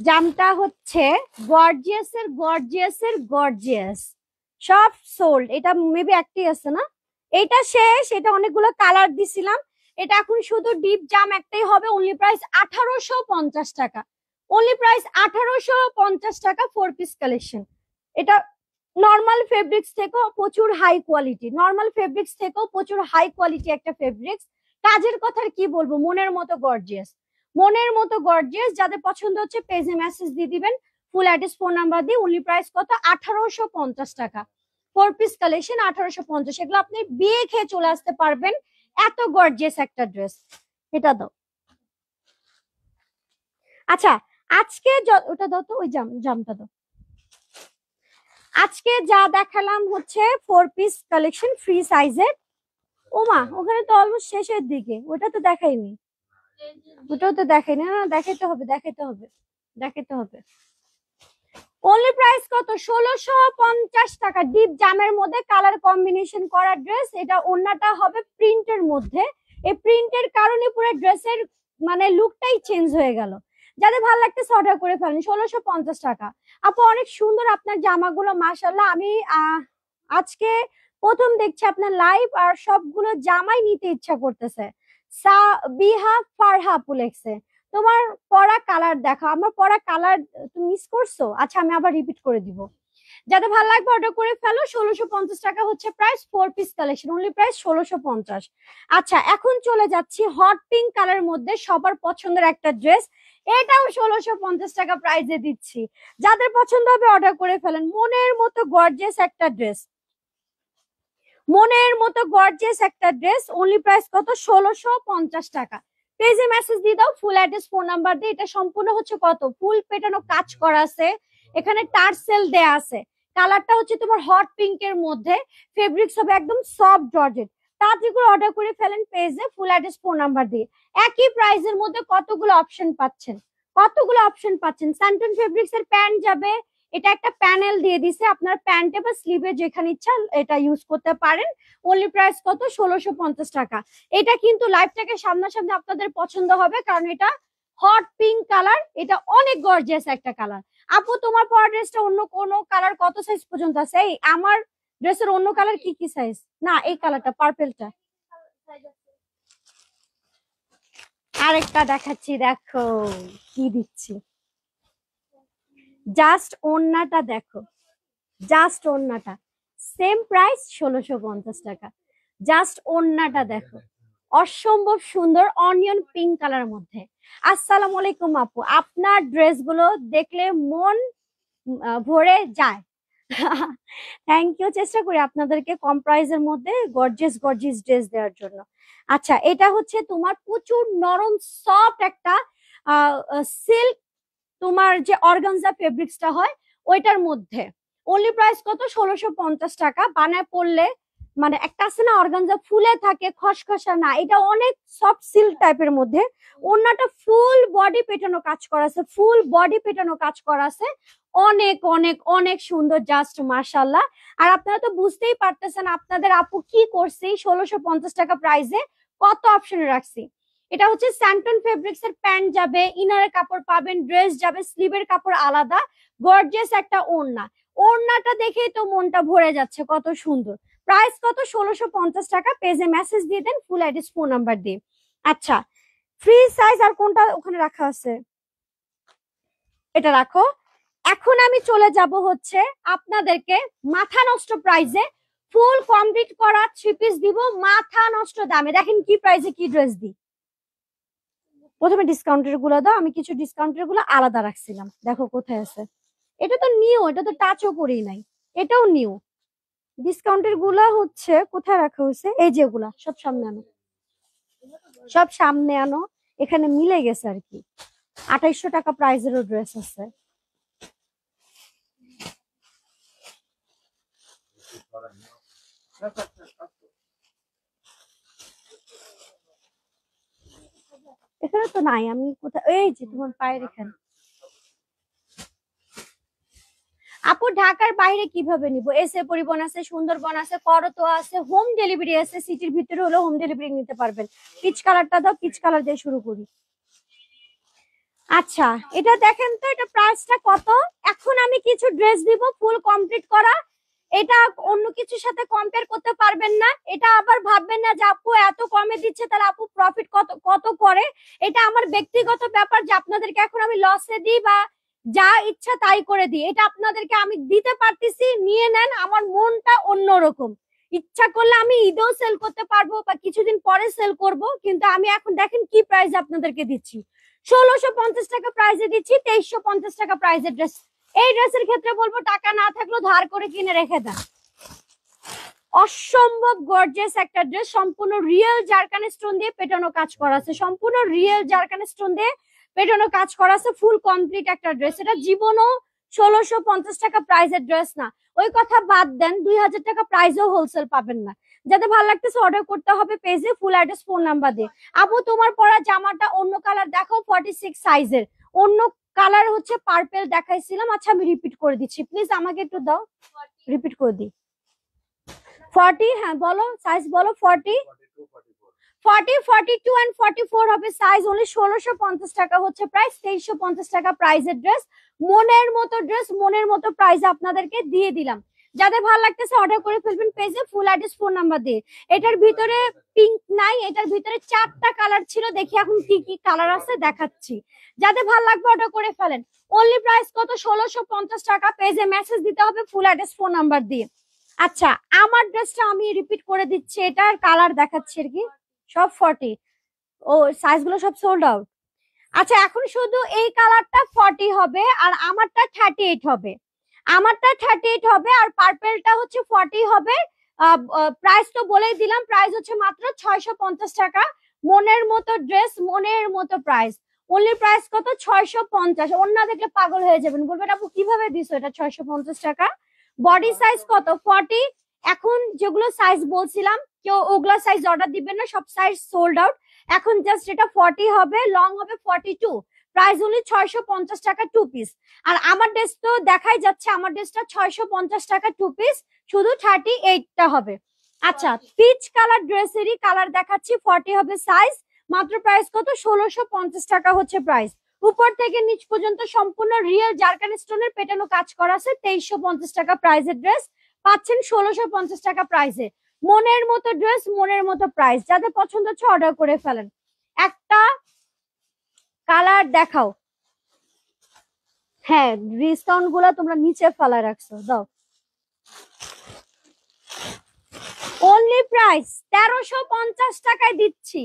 জামটা হচ্ছে গর্জিয়াস এর গর্জিয়াস এর গর্জিয়াস, সব সোল্ড। এটা মেবি একটাই আছে না, এটা শেষ। এটা অনেকগুলো কালার দিছিলাম, এটা এখন শুধু ডিপ জাম একটাই হবে। অনলি প্রাইস 1850 টাকা। অনলি প্রাইস 1850 টাকা। 4 পিস কালেকশন। এটা নর্মাল ফেব্রিক্স থেকেও প্রচুর হাই কোয়ালিটি, নর্মাল ফেব্রিক্স থেকেও প্রচুর হাই কোয়ালিটি একটা ফেব্রিক্স। কাজের কথা কি বলবো, মনের মতো গর্জিয়াস, মনের মতো গর্জিয়াস। যাদের পছন্দ হচ্ছে পেজে মেসেজ দিয়ে দিবেন ফুল অ্যাড্রেস ফোন নাম্বার দিয়ে। অনলি প্রাইস কত? 1850 টাকা। 4 পিস কালেকশন 1850। এগুলো আপনি বিয়ে খেয়ে চলে আসতে পারবেন, এত গর্জিয়াস একটা ড্রেস। এটা দাও। আচ্ছা, আজকে ওটা দাও তো, ওই জামটা দাও। আজকে যা দেখালাম হচ্ছে 4 পিস কালেকশন ফ্রি সাইজের। ওমা, ওখানে তো অলমোস্ট শেষের দিকে, ওটা তো দেখাইনি, ওটাও তো দেখাইনি। না, দেখাইতে হবে, দেখাইতে হবে, দেখাইতে হবে। অনলি প্রাইস কত? 1650 টাকা। ডিপ জামের মধ্যে কালার কম্বিনেশন করা ড্রেস। এটা ওড়নাটা হবে প্রিন্টের মধ্যে। এই প্রিন্টের কারণে পুরো ড্রেসের মানে লুকটাই চেঞ্জ হয়ে গেল। যাদের ভালো লাগতেছে অর্ডার করে ফেলেন। 1650 টাকা। আপু অনেক সুন্দর আপনার জামাগুলো, মাশাআল্লাহ। আমি আজকে প্রথম দেখছি আপনার লাইভ, আর সবগুলো জামাই নিতে ইচ্ছা করতেছে। বিহা ফারহা আপু লেখছে, তোমার পরা কালার দেখো। আমার পরা কালার তুমি মিস করছো? আচ্ছা, আমি আবার রিপিট করে দিব। যাদের ভালো লাগবে অর্ডার করে ফেলো। 1650 টাকা হচ্ছে price. 4 piece collection only price 1650। আচ্ছা, এখন চলে যাচ্ছি হট পিঙ্ক কালার মধ্যে সবার পছন্দের একটা ড্রেস। এটাও 1650 টাকা প্রাইসে দিচ্ছি। যাদের পছন্দ হবে অর্ডার করে ফেলেন। মনের মতো গর্জিয়াস একটা ড্রেস, মনের মতো গর্জিয়াস একটা ড্রেস। অনলি প্রাইস কত? 1650 টাকা। পেজে মেসেজ দিয়ে দাও ফুল অ্যাড্রেস ফোন নাম্বার দিয়ে। এটা সম্পূর্ণ হচ্ছে কত ফুল পেটানো কাজ করা আছে, এখানে টার্সেল দেয়া আছে। কালারটা হচ্ছে তোমার হট পিঙ্ক এর মধ্যে, ফেব্রিক্স হবে একদম সফট জর্জেট। তাড়াতাড়ি করে অর্ডার করে ফেলেন পেজে ফুল অ্যাড্রেস ফোন নাম্বার দিয়ে। একই প্রাইসের মধ্যে কতগুলো অপশন পাচ্ছেন, কতগুলো অপশন পাচ্ছেন। স্যান্টন ফেব্রিক্স এর প্যান্ট যাবে, এটা একটা প্যানেল দিয়ে দিছে, আপনার প্যান্টে বা স্লিভে যেখানে ইচ্ছা এটা ইউজ করতে পারেন। অনলি প্রাইস কত? 1650 টাকা। এটা কিন্তু লাইভটাকে সামনাসামনি আপনাদের পছন্দ হবে, কারণ এটা হট পিঙ্ক কালার, এটা অনেক গর্জিয়াস একটা কালার। আপু তোমার পরা ড্রেসটা অন্য কোন কালার কত সাইজ পর্যন্ত আছে? এই আমার ড্রেসের অন্য কালার কি কি সাইজ? না, এই কালারটা পার্পেলটা। আরেকটা দেখাচ্ছি, দেখো কি দিচ্ছি। জাস্ট ওড়নাটা দেখো, জাস্ট ওড়নাটা সেম প্রাইস 1650 টাকা। জাস্ট ওড়নাটা দেখো, অসম্ভব সুন্দর অনিয়ন পিঙ্ক কালার মধ্যে। আসসালামু আলাইকুম আপু, আপনার ড্রেসগুলো দেখলে মন ভরে যায়। Thank you. চেষ্টা করি আপনাদেরকে কম প্রাইসের মধ্যে গর্জিয়াস গর্জিয়াস ড্রেস দেওয়ার জন্য। আচ্ছা, এটা হচ্ছে তোমার প্রচুর নরম সফট একটা সিল্ক, তোমার যে অর্গানজা ফেব্রিক্সটা হয় ওইটার মধ্যে। অনলি প্রাইস কত? 1650 টাকা। বানায় পড়লে মানে একটা আছে না অর্গানজা ফুলে থাকে, খসখসা না, এটা অনেক সফট সিল্ক টাইপের মধ্যে। ওড়নাটা ফুল বডি পেটানো কাজ করা আছে, ফুল বডি পেটানো কাজ করা আছে, অনেক অনেক অনেক সুন্দর, জাস্ট মাশাআল্লাহ। আর আপনারা তো বুঝতেই পারতেছেন আপনাদের আপু কি করছে 1650 টাকা প্রাইসে, কত অপশনে রাখছি। এটা হচ্ছে স্যান্টন ফেব্রিক্স এর প্যান্ট যাবে, ইনারের কাপড় পাবেন, ড্রেস যাবে, স্লিভের কাপড় আলাদা, গর্জিয়াস একটা ওড়না। ওড়নাটা দেখেই তো মনটা ভরে যাচ্ছে, কত সুন্দর। প্রাইস কত? 1650 টাকা। পেজে মেসেজ দিয়ে দেন ফুল অ্যাড্রেস ফোন নাম্বার দিয়ে। আচ্ছা, ফ্রি সাইজ আর কোনটা ওখানে রাখা আছে? এটা রাখো। এখন আমি চলে যাব হচ্ছে আপনাদেরকে মাথা নষ্ট প্রাইসে ফুল কমপ্লিট করা 3 পিস দিব মাথা নষ্ট দামে। দেখেন কি প্রাইসে কি ড্রেস দিই। প্রথমে ডিসকাউন্টের গুলো দাও, আমি কিছু ডিসকাউন্টের গুলো আলাদা রাখছিলাম, দেখো কোথায় আছে। এটা তো নিউ, এটা তো টাচও করি নাই, এটাও নিউ। ডিসকাউন্টের গুলা হচ্ছে কোথায় রাখা হয়েছে, এই যেগুলা সব সামনে আনো, সব সামনে আনো। এখানে মিলে গেছে আর কি। 2800 টাকা প্রাইজেরও ড্রেস আছে। এখানে তো নাই, আমি কোথায়, এই যে তোমার পায়ের এখানে। আপু ঢাকার বাইরে কিভাবে নিব? এসে পরিবহন আছে, সুন্দরবন আছে, করতোয়া আছে, হোম ডেলিভারি আছে। সিটির ভিতরে হলে হোম ডেলিভারি নিতে পারবেন। পিচ কালারটা দাও, পিচ কালার দিয়ে শুরু করি। আচ্ছা, এটা দেখেন তো, এটা প্রাইসটা কত। এখন আমি কিছু ড্রেস দিব ফুল কমপ্লিট করা। এটা অন্য কিছুর সাথে কম্পেয়ার করতে পারবেন না। এটা আবার ভাববেন না যে আপু এত কমে দিচ্ছে তাহলে আপু প্রফিট কত কত করে। এটা আমার ব্যক্তিগত ব্যাপার যে আপনাদেরকে এখন আমি লসে দিই বা যা ইচ্ছা তাই করে দিই, এটা আপনাদেরকে আমি দিতে পারতেছি, নিয়ে নেন। আমার মনটা অন্যরকম। ইচ্ছা করলে আমি ঈদেও সেল করতে পারবো বা কিছুদিন পরে সেল করব, কিন্তু আমি এখন দেখেন কি প্রাইস আপনাদেরকে দিচ্ছি। 1650 টাকা প্রাইসে দিচ্ছি, 2350 টাকা প্রাইসের ড্রেস। এই ড্রেসের ক্ষেত্রে বলবো টাকা না থাকলেও ধার করে কিনে রেখে দেন। অসম্ভব গর্জিয়াস একটা ড্রেস, সম্পূর্ণ রিয়েল জারকান স্টোন দিয়ে পেটানো কাজ করা আছে, সম্পূর্ণ রিয়েল জারকান স্টোন দিয়ে পেটানো কাজ করা আছে, ফুল কমপ্লিট একটা ড্রেস। এটা জীবনও 1650 টাকা প্রাইসের ড্রেস না। ওই কথা বাদ দেন, 2000 টাকা প্রাইসও হোলসেল পাবেন না। যাদের ভালো লাগতেছে অর্ডার করতে হবে পেজে ফুল অ্যাড্রেস ফোন নাম্বার দিয়ে। আপু তোমার পরা জামাটা অন্য কালার দেখাও, 46 সাইজের। অন্য কালার হচ্ছে পার্পেল দেখাইছিলাম। আচ্ছা আমি রিপিট করে দিচ্ছি, প্লিজ আমাকে একটু দাও, রিপিট করে দিই। 40, হ্যাঁ বলো সাইজ বলো। 40, 42 এন্ড 44 হবে সাইজ। অনলি 1650 টাকা হচ্ছে প্রাইস, 2350 টাকা প্রাইসের ড্রেস। মনের মতো ড্রেস, মনের মতো প্রাইস আপনাদেরকে দিয়ে দিলাম। যাদের ভালো লাগতেছে অর্ডার করে ফেলবেন পেজে ফুল অ্যাড্রেস ফোন নাম্বার দিয়ে। এটার ভিতরে পিঙ্ক নাই, এটার ভিতরে 4টা কালার ছিল, দেখি এখন কি কি কালার আছে দেখাচ্ছি। যাদের ভালো লাগবে অর্ডার করে ফেলেন। অনলি প্রাইস কত? 1650 টাকা। পেজে মেসেজ দিতে হবে ফুল অ্যাড্রেস ফোন নাম্বার দিয়ে। আচ্ছা, আমার ড্রেসটা আমি রিপিট করে দিচ্ছি, এটার কালার দেখাচ্ছি আর কি। সব 40, ও সাইজ গুলো সব সোল্ড আউট। আচ্ছা, এখন শুধু এই কালারটা 40 হবে আর আমারটা 38 হবে। আমারটা 38 হবে আর পার্পেলটা হচ্ছে 40 হবে। প্রাইস তো বলেই দিলাম, প্রাইস হচ্ছে মাত্র 650 টাকা। মনের মতো ড্রেস, মনের মতো প্রাইস। অনলি প্রাইস কত? 650। অন্য দেখলে পাগল হয়ে যাবেন, বলবেন আপু কিভাবে দিছো এটা 650 টাকা। বডি সাইজ কত? 40। এখন যেগুলো সাইজ বলছিলাম কেউ ওগুলা সাইজ অর্ডার দিবেন না, সব সাইজ সোল্ড আউট। এখন জাস্ট এটা 40 হবে, লং হবে 42। প্রাইস হলো 650 টাকা 2 পিস। আর আমার ড্রেস তো দেখাই যাচ্ছে, আমার ড্রেসটা 650 টাকা 2 পিস, শুধু 38টা হবে। আচ্ছা, পিচ কালার ড্রেসেরই কালার দেখাচ্ছি, 40 হবে সাইজ। মাত্র প্রাইস কত? 1650 টাকা হচ্ছে প্রাইস। উপর থেকে নিচ পর্যন্ত সম্পূর্ণ রিয়েল জারকান স্টোনের পেটানো কাজ করা আছে। 2350 টাকা প্রাইসের ড্রেস পাচ্ছেন 1650 টাকা প্রাইসে। মনের মতো ড্রেস, মনের মতো প্রাইস। যাদের পছন্দ হচ্ছে অর্ডার করে ফেলেন। একটা কালার দেখাও। হ্যাঁ, ডিসকাউন্ট গুলা তোমরা নিচে ফেলা রাখছো, দাও। অনলি প্রাইস 1350 টাকায় দিচ্ছি।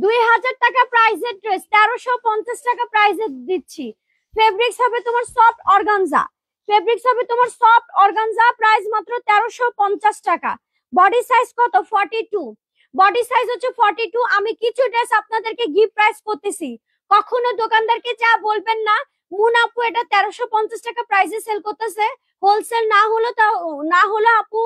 2000 টাকা প্রাইসের ড্রেস 1350 টাকা প্রাইসে দিচ্ছি। ফেব্রিক্স হবে তোমার সফট অর্গানজা, ফেব্রিক্স হবে তোমার সফট অর্গানজা। প্রাইস মাত্র 1350 টাকা। বডি সাইজ কত? 42। বডি সাইজ হচ্ছে 42। আমি কিছু ড্রেস আপনাদেরকে গিফট প্রাইস করতেছি। কখনো দোকানদারকে যা বলবেন না মুনাপু এটা 1350 টাকা প্রাইসে সেল করতেছে, হোলসেল না হলো আপু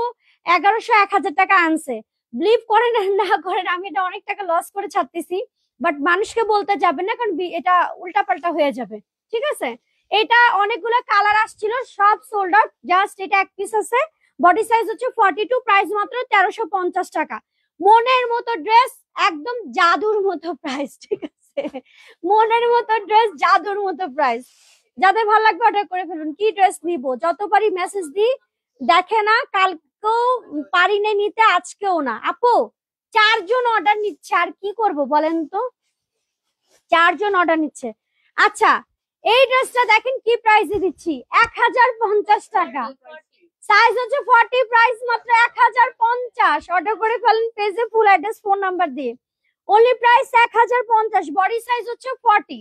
1100-1000 টাকা আনছে। বিলিভ করেন আর না করেন, আমি এটা অনেক টাকা লস করে ছাড়তেছি, বাট মানুষকে বলতে যাবে না, কারণ এটা উল্টাপাল্টা হয়ে যাবে। ঠিক আছে, এটা অনেকগুলো কালার আসছিল, সব সোল্ড আউট, জাস্ট এটা এক পিস আছে। বডি সাইজ হচ্ছে 42, প্রাইস মাত্র 1350 টাকা। মনের মতো ড্রেস, একদম জাদুর মতো প্রাইস। ঠিক আছে, মনের মতো ড্রেস, জাদুর মতো প্রাইস। যাদের ভালো লাগবে অর্ডার করে ফেলুন। কি ড্রেস নিবো, যত পারি মেসেজ দিই, দেখে না, কালকেও পারি না নিতে, আজকেও না। আপু 4 জন অর্ডার নিচ্ছে, আর কি করব বলেন তো, 4 জন অর্ডার নিচ্ছে। আচ্ছা, এই ড্রেসটা দেখেন কি প্রাইসে দিচ্ছি, 1050 টাকা। সাইজ হচ্ছে 40, প্রাইস মাত্র 1050। অর্ডার করে ফেলেন পেজে, ফুল অ্যাড্রেস ফোন নাম্বার দিয়ে। Only price 1050। বডি সাইজ হচ্ছে 40,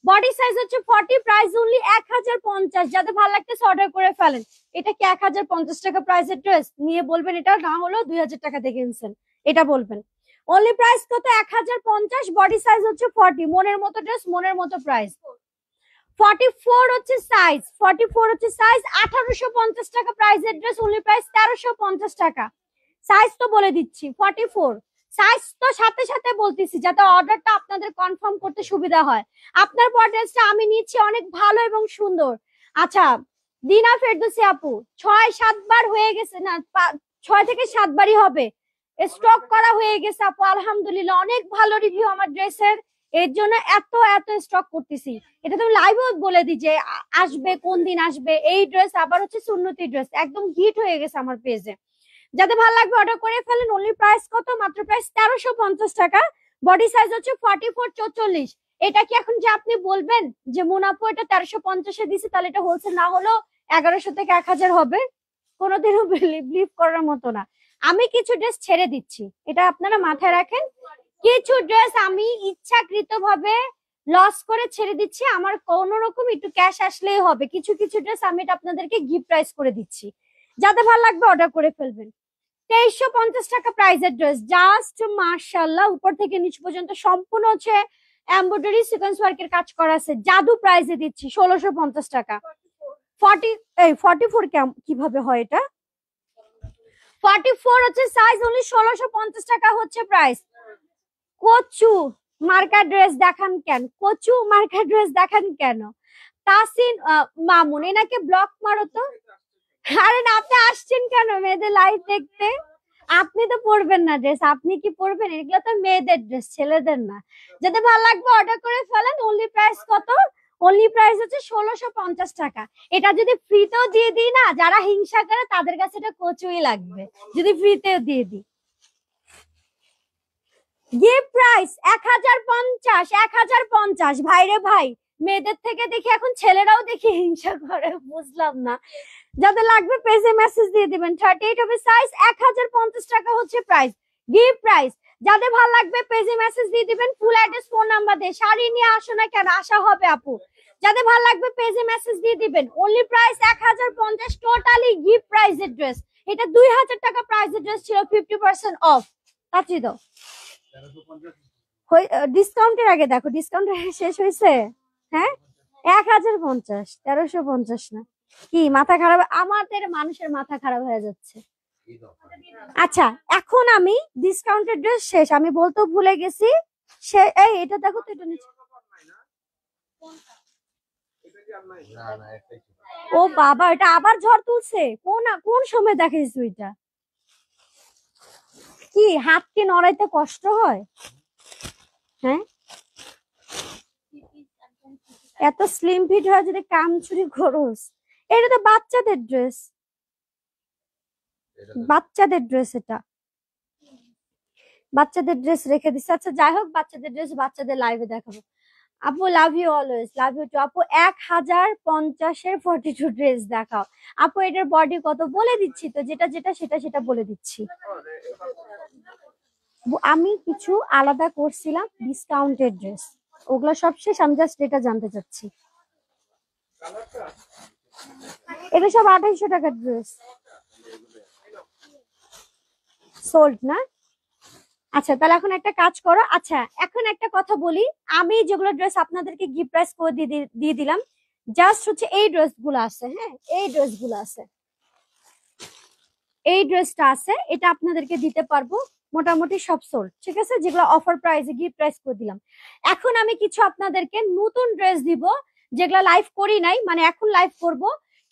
বডি সাইজ হচ্ছে 40, প্রাইস অনলি 1050। যাদের ভালো লাগতেছে অর্ডার করে ফেলেন। এটা কি 1050 টাকা প্রাইসের ড্রেস? নিয়ে বলবেন এটা না হলো 2000 টাকা দিয়ে কিনছেন, এটা বলবেন। অনলি প্রাইস কত? 1050। বডি সাইজ হচ্ছে 40, মনের মতো ড্রেস, মনের মতো প্রাইস। 44 হচ্ছে সাইজ, 44 হচ্ছে সাইজ, 1850 টাকা প্রাইসের ড্রেস, অনলি প্রাইস 1350 টাকা। সাইজ তো বলে দিচ্ছি 44, সাইজ তো সাথে সাথে বলতেছি যাতে অর্ডারটা আপনাদের কনফার্ম করতে সুবিধা হয়। আপনার ড্রেসটা আমি নিচ্ছি অনেক ভালো এবং সুন্দর। আচ্ছা, দিনা ফেরদৌসী আপু 6-7 বার হয়ে গেছে, না 6 থেকে 7 বারই হবে, স্টক করা হয়ে গেছে আপু, আলহামদুলিল্লাহ অনেক ভালো রিভিউ আমার ড্রেসের, এর জন্য এত এত স্টক করতেছি। এটা তো লাইভও বলে দিই যে আসবে, কোন দিন আসবে। এই ড্রেস আবার হচ্ছে সুন্নতি ড্রেস, একদম হিট হয়ে গেছে আমার পেজে। যাদের ভালো লাগবে অর্ডার করে ফেলেন। অনলি প্রাইস কত? মাত্র প্রাইস 1350 টাকা। বডি সাইজ হচ্ছে 44, 44। এটা কি এখন যে আপনি বলবেন যে মুনাফু এটা 1350-এ দিছে, তাহলে এটা হোলসেল না হলো 1100 থেকে 1000 হবে? কোনোদিনও বিলিভ করার মতো না। আমি কিছু ড্রেস ছেড়ে দিচ্ছি, এটা আপনারা মাথায় রাখেন। কিছু ড্রেস আমি ইচ্ছাকৃত ভাবে লস করে ছেড়ে দিচ্ছি, আমার কোন রকম একটু ক্যাশ আসলেই হবে। কিছু কিছু ড্রেস আমি এটা আপনাদেরকে গিফট প্রাইস করে দিচ্ছি, যাদের ভালো লাগবে অর্ডার করে ফেলবেন। 2350 টাকা প্রাইসের ড্রেস, জাস্ট মাশাআল্লাহ, উপর থেকে নিচ পর্যন্ত সম্পূর্ণ হচ্ছে এমব্রয়ডারি সিকোয়েন্স ওয়ার্কের কাজ করা আছে। জাদু প্রাইসে দিচ্ছি 1650 টাকা। 44 কিভাবে হয় এটা? 44 হচ্ছে সাইজ, অনলি 1650 টাকা হচ্ছে প্রাইস। কচু মার্কা ড্রেস দেখান কেন? কচু মার্কা ড্রেস দেখান কেন? তাসিন মামুন, এনাকে ব্লক মারো তো। আরে না, আপনি আসছেন কেন মেয়েদের লাইভ দেখতে? আপনি তো পরবেন না ড্রেস, আপনি কি পরবেন? এগুলো তো মেয়েদের ড্রেস, ছেলেদের না। যাদের ভালো লাগবে অর্ডার করে ফেলেন। অনলি প্রাইস কত? অনলি প্রাইস হচ্ছে 1650 টাকা। এটা যদি ফ্রিতেও দিয়ে দিই না, যারা হিংসা করে তাদের কাছে এটা কচুই লাগবে, যদি ফ্রিতেও দিয়ে দিই। Gift price 1050, 1050। ভাইরে ভাই, মেয়েদের থেকে দেখি এখন ছেলেরাও দেখি হিংসা করে, বুঝলাম না। যাদের লাগবে পেজে মেসেজ দিয়ে দিবেন। 38 হবে সাইজ, 1050 টাকা হচ্ছে প্রাইস, গিফট প্রাইস। যাদের ভালো লাগবে পেজে মেসেজ দিয়ে দিবেন, ফুল অ্যাড্রেস ফোন নাম্বার দিয়ে। শাড়ি নিয়ে আসো না কেন, আসা হবে আপু। যাদের ভালো লাগবে পেজে মেসেজ দিয়ে দিবেন। অনলি প্রাইস 1050, টোটালি গিফট প্রাইসের ড্রেস। এটা 2000 টাকা প্রাইসের ড্রেস ছিল, 50% অফ। কাচি দাও ডিসকাউন্টের আগে, দেখো ডিসকাউন্ট শেষ হয়েছে। হ্যাঁ, 1050, 1350 না। কি মাথা খারাপ? আমাদের মানুষের মাথা খারাপ হয়ে যাচ্ছে। আচ্ছা, এখন আমি ডিসকাউন্টের ড্রেস শেষ, আমি বলতেও ভুলে গেছি। এই এটা দেখো তো, এটা নিচে। ও বাবা, এটা আবার ঝড় তুলছে। কোন সময় দেখাইছো এটা? কি হাত কি নড়াইতে কষ্ট হয়? হ্যাঁ, এত স্লিম ফিট হয় যদি কাম চুরি করোস। এটা তো বাচ্চাদের ড্রেস, বাচ্চাদের ড্রেস, এটা বাচ্চাদের ড্রেস রেখে দিচ্ছে। আচ্ছা যাই হোক, বাচ্চাদের ড্রেস বাচ্চাদের লাইভে দেখাবো। আপু love you always, love you too. আপু 1050-এর 42 ড্রেস দেখাও। আপু এটার বডি কত বলে দিচ্ছি তো, যেটা যেটা সেটা সেটা বলে দিচ্ছি। আমি কিছু আলাদা করছিলাম ডিসকাউন্টেড ড্রেস, ওগুলো সব শেষ, আমি জাস্ট এটা জানতে চাচ্ছি। এটা সব 2800 টাকার ড্রেস সোল্ড না? আচ্ছা তাহলে এখন একটা কাজ করো। আচ্ছা এখন একটা কথা বলি, আমি যেগুলো ড্রেস আপনাদেরকে গিফট প্রাইস করে দিয়ে দিলাম, জাস্ট হচ্ছে এই ড্রেস গুলো আছে। হ্যাঁ, এই ড্রেস গুলো আছে, এই ড্রেসটা আছে, এটা আপনাদেরকে দিতে পারবো মোটামুটি সব সোল্ড, ঠিক আছে, যেগুলো অফার প্রাইসে গিফট প্রাইস করে দিলাম। এখন আমি কিছু আপনাদেরকে নতুন ড্রেস দিব, যেগুলো লাইভ করি নাই, মানে এখন লাইভ করব,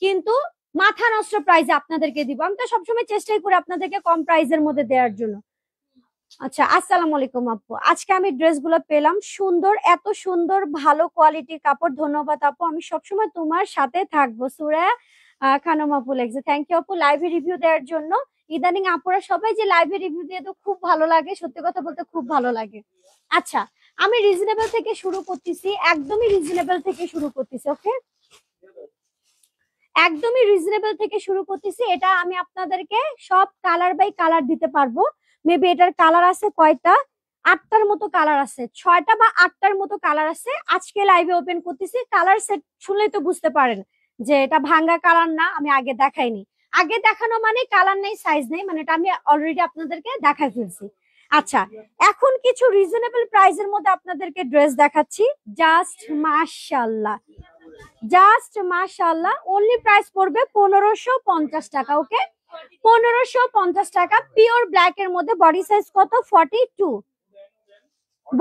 কিন্তু মাথা নষ্ট প্রাইসে আপনাদেরকে দিব। আমি তো সবসময় চেষ্টাই করি আপনাদেরকে কম প্রাইসের মধ্যে দেওয়ার জন্য। আচ্ছা, আসসালামু আলাইকুম আপু, আজকে আমি ড্রেসগুলো পেলাম সুন্দর, এত সুন্দর ভালো কোয়ালিটির কাপড়, ধন্যবাদ আপু, আমি সবসময় তোমার সাথে থাকবো। সুরা খানম আপু লেগেছে, থ্যাংক ইউ আপু লাইভে রিভিউ দেওয়ার জন্য। ইদানিং আপুরা সবাই যে লাইভে রিভিউ দিয়ে তো খুব ভালো লাগে, সত্যি কথা বলতে খুব ভালো লাগে। আচ্ছা, আমি রিজনেবল থেকে শুরু করতেছি, একদমই রিজনেবল থেকে শুরু করতেছি, ওকে, একদমই রিজনেবল থেকে শুরু করতেছি। এটা আমি আপনাদেরকে সব কালার বাই কালার দিতে পারবো। মেবি এটার কালার আছে কয়টা, 8টার মতো কালার আছে, 6টা বা 8টার মতো কালার আছে। আজকে লাইভে ওপেন করতেছি, কালার সেট শুনলেই তো বুঝতে পারেন যে এটা ভাঙ্গা কালার না, আমি আগে দেখাইনি। আগে দেখানো মানে কালার নেই, সাইজ নেই, মানে এটা আমি অলরেডি আপনাদেরকে দেখাই ফেলছি। আচ্ছা, এখন কিছু রিজনেবল প্রাইসের মধ্যে আপনাদেরকে ড্রেস দেখাচ্ছি, জাস্ট মাশাআল্লাহ, জাস্ট মাশাআল্লাহ। অনলি প্রাইস পড়বে 1550 টাকা, ওকে, 1550 টাকা। পিওর ব্ল্যাক এর মধ্যে, বডি সাইজ কত, 42,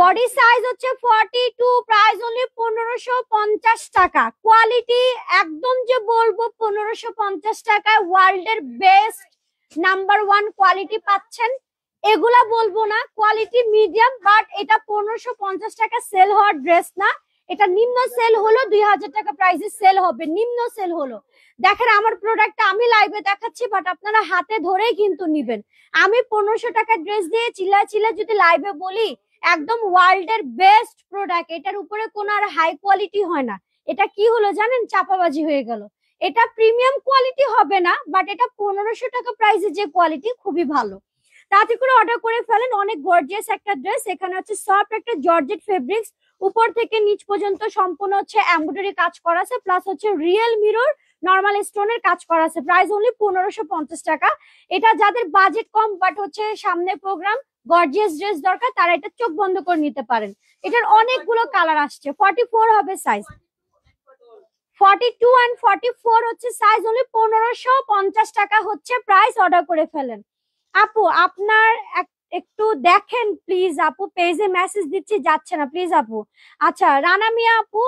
বডি সাইজ হচ্ছে 42, প্রাইস অনলি 1550 টাকা। কোয়ালিটি একদম যে বলবো 1550 টাকায় ওয়ার্ল্ডের বেস্ট নাম্বার 1 কোয়ালিটি পাচ্ছেন, এগুলা বলবো না, কোয়ালিটি মিডিয়াম, বাট এটা 1550 টাকা সেল হওয়ার ড্রেস না। এটা নিম্ন সেল হলো 2000 টাকা প্রাইসে সেল হবে, নিম্ন সেল হলো। দেখেন আমার প্রোডাক্টটা আমি লাইভে দেখাচ্ছি, বাট আপনারা হাতে ধরেই কিন্তু নিবেন। আমি 1500 টাকার ড্রেস দিয়ে চিল্লা যদি লাইভে বলি একদম ওয়ার্ল্ডের বেস্ট প্রোডাক্ট, এটার উপরে কোনো আর হাই কোয়ালিটি হয় না। এটা কি হলো জানেন, চাপাবাজি হয়ে গেল। এটা প্রিমিয়াম কোয়ালিটি হবে না, বাট এটা 1500 টাকা প্রাইসে যে কোয়ালিটি, খুবই ভালো। তাড়াতাড়ি করে অর্ডার করে ফেলেন, অনেক গর্জিয়াস একটা ড্রেস। এখানে হচ্ছে সফট একটা জর্জেট ফেব্রিক্স, উপর থেকে নিচ পর্যন্ত সম্পূর্ণ হচ্ছে এমব্রয়ডারি কাজ করা আছে, প্লাস হচ্ছে রিয়েল মিরর নরমাল স্টোনের কাজ করা আছে। প্রাইস অনলি 1550 টাকা। এটা যাদের বাজেট কম বাট হচ্ছে সামনে প্রোগ্রাম, গর্জিয়াস ড্রেস দরকার, তারা এটা চোখ বন্ধ করে নিতে পারেন। এটার অনেকগুলো কালার আসছে, 44 হবে সাইজ, 42 এন্ড 44 হচ্ছে সাইজ, অনলি 1550 টাকা হচ্ছে প্রাইস। অর্ডার করে ফেলেন আপু, আপনার একটু দেখেন প্লিজ আপু, পেজে মেসেজ দিচ্ছি যাচ্ছে না প্লিজ আপু। আচ্ছা রানা মিয়া আপু,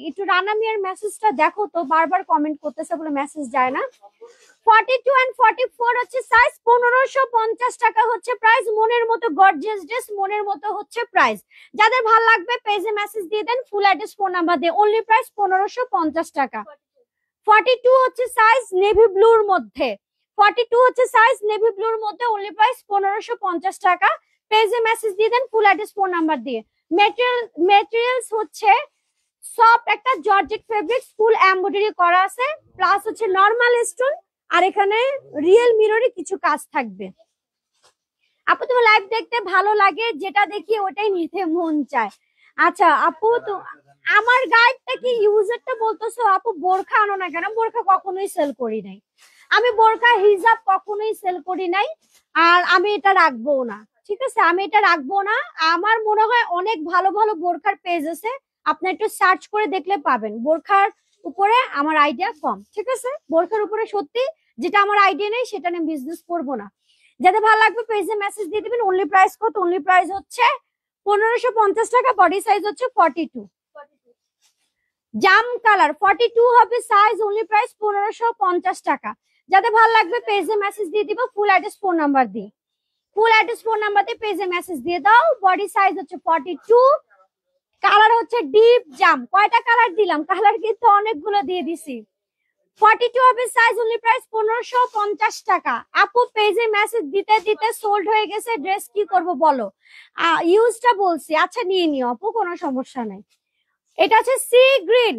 একটু রানা মিয়ার মেসেজটা দেখো তো, বারবার কমেন্ট করতেছে বলে মেসেজ যায় না। 42 এন্ড 44 হচ্ছে সাইজ, 1550 টাকা হচ্ছে প্রাইস। মনের মতো গর্জিয়াস ড্রেস, মনের মতো হচ্ছে প্রাইস। যাদের ভালো লাগবে পেজে মেসেজ দিয়ে দেন, ফুল অ্যাড্রেস ফোন নাম্বার দিয়ে। অনলি প্রাইস 1550 টাকা। 42 হচ্ছে সাইজ নেভি ব্লুর মধ্যে, 42 হচ্ছে সাইজ নেভি ব্লুর মধ্যে, অনলি প্রাইস 1550 টাকা। পেজে মেসেজ দিয়ে দেন, ফুল অ্যাড্রেস ফোন নাম্বার দিয়ে। ম্যাটেরিয়ালস হচ্ছে সফট একটা জর্জেট ফেব্রিক্স, ফুল এমব্রয়ডারি করা আছে, প্লাস হচ্ছে নরমাল স্টোন, আর এখানে রিয়েল মিররে কিছু কাজ থাকবে। আপু তোমার লাইভ দেখতে ভালো লাগে, যেটা দেখি ওটাই নিতে মন চায়। আচ্ছা আপু, তো আমার গাইডটা কি ইউজারটা বলতেছো আপু বোরখা আনো না কেন? বোরখা কখনোই সেল করি নাই আমি, বোরখা হিজাব কখনোই সেল করি নাই, আর আমি এটা রাখবো না, ঠিক আছে, আমি এটা রাখবো না। আমার মনে হয় অনেক ভালো ভালো বোরখার পেজ আছে, আপনি একটু সার্চ করে দেখলে পাবেন। বোরখার উপরে আমার আইডিয়া কম, ঠিক আছে, বোরখার উপরে সত্যি যেটা আমার আইডিয়া নেই সেটা নিয়ে বিজনেস করবো না। যাদের ভালো লাগবে পেজে মেসেজ দিয়ে দিবেন। অনলি প্রাইস কত? অনলি প্রাইস হচ্ছে 1550 টাকা। বডি সাইজ হচ্ছে 42, জাম কালার 42 হবে সাইজ, অনলি প্রাইস 1550 টাকা। যাদের ভালো লাগবে পেজে মেসেজ দিয়ে দিব, ফুল অ্যাড্রেস ফোন নাম্বার দিয়ে। ফুল অ্যাড্রেস ফোন নাম্বার দিয়ে পেজে মেসেজ দিয়ে দাও। বডি সাইজ হচ্ছে 42, কালার হচ্ছে ডিপ জাম। কয়টা কালার দিলাম? কালার কিন্তু অনেকগুলো দিয়ে দিছি। 42 হবে সাইজ, অনলি প্রাইস 1550 টাকা। আপু পেজে মেসেজ দিতে দিতে সোল্ড হয়ে গেছে ড্রেস, কি করব বলো? ইউজটা বলছি, আচ্ছা নিয়ে নিও আপু, কোনো সমস্যা নাই। এটা হচ্ছে সি গ্রিন,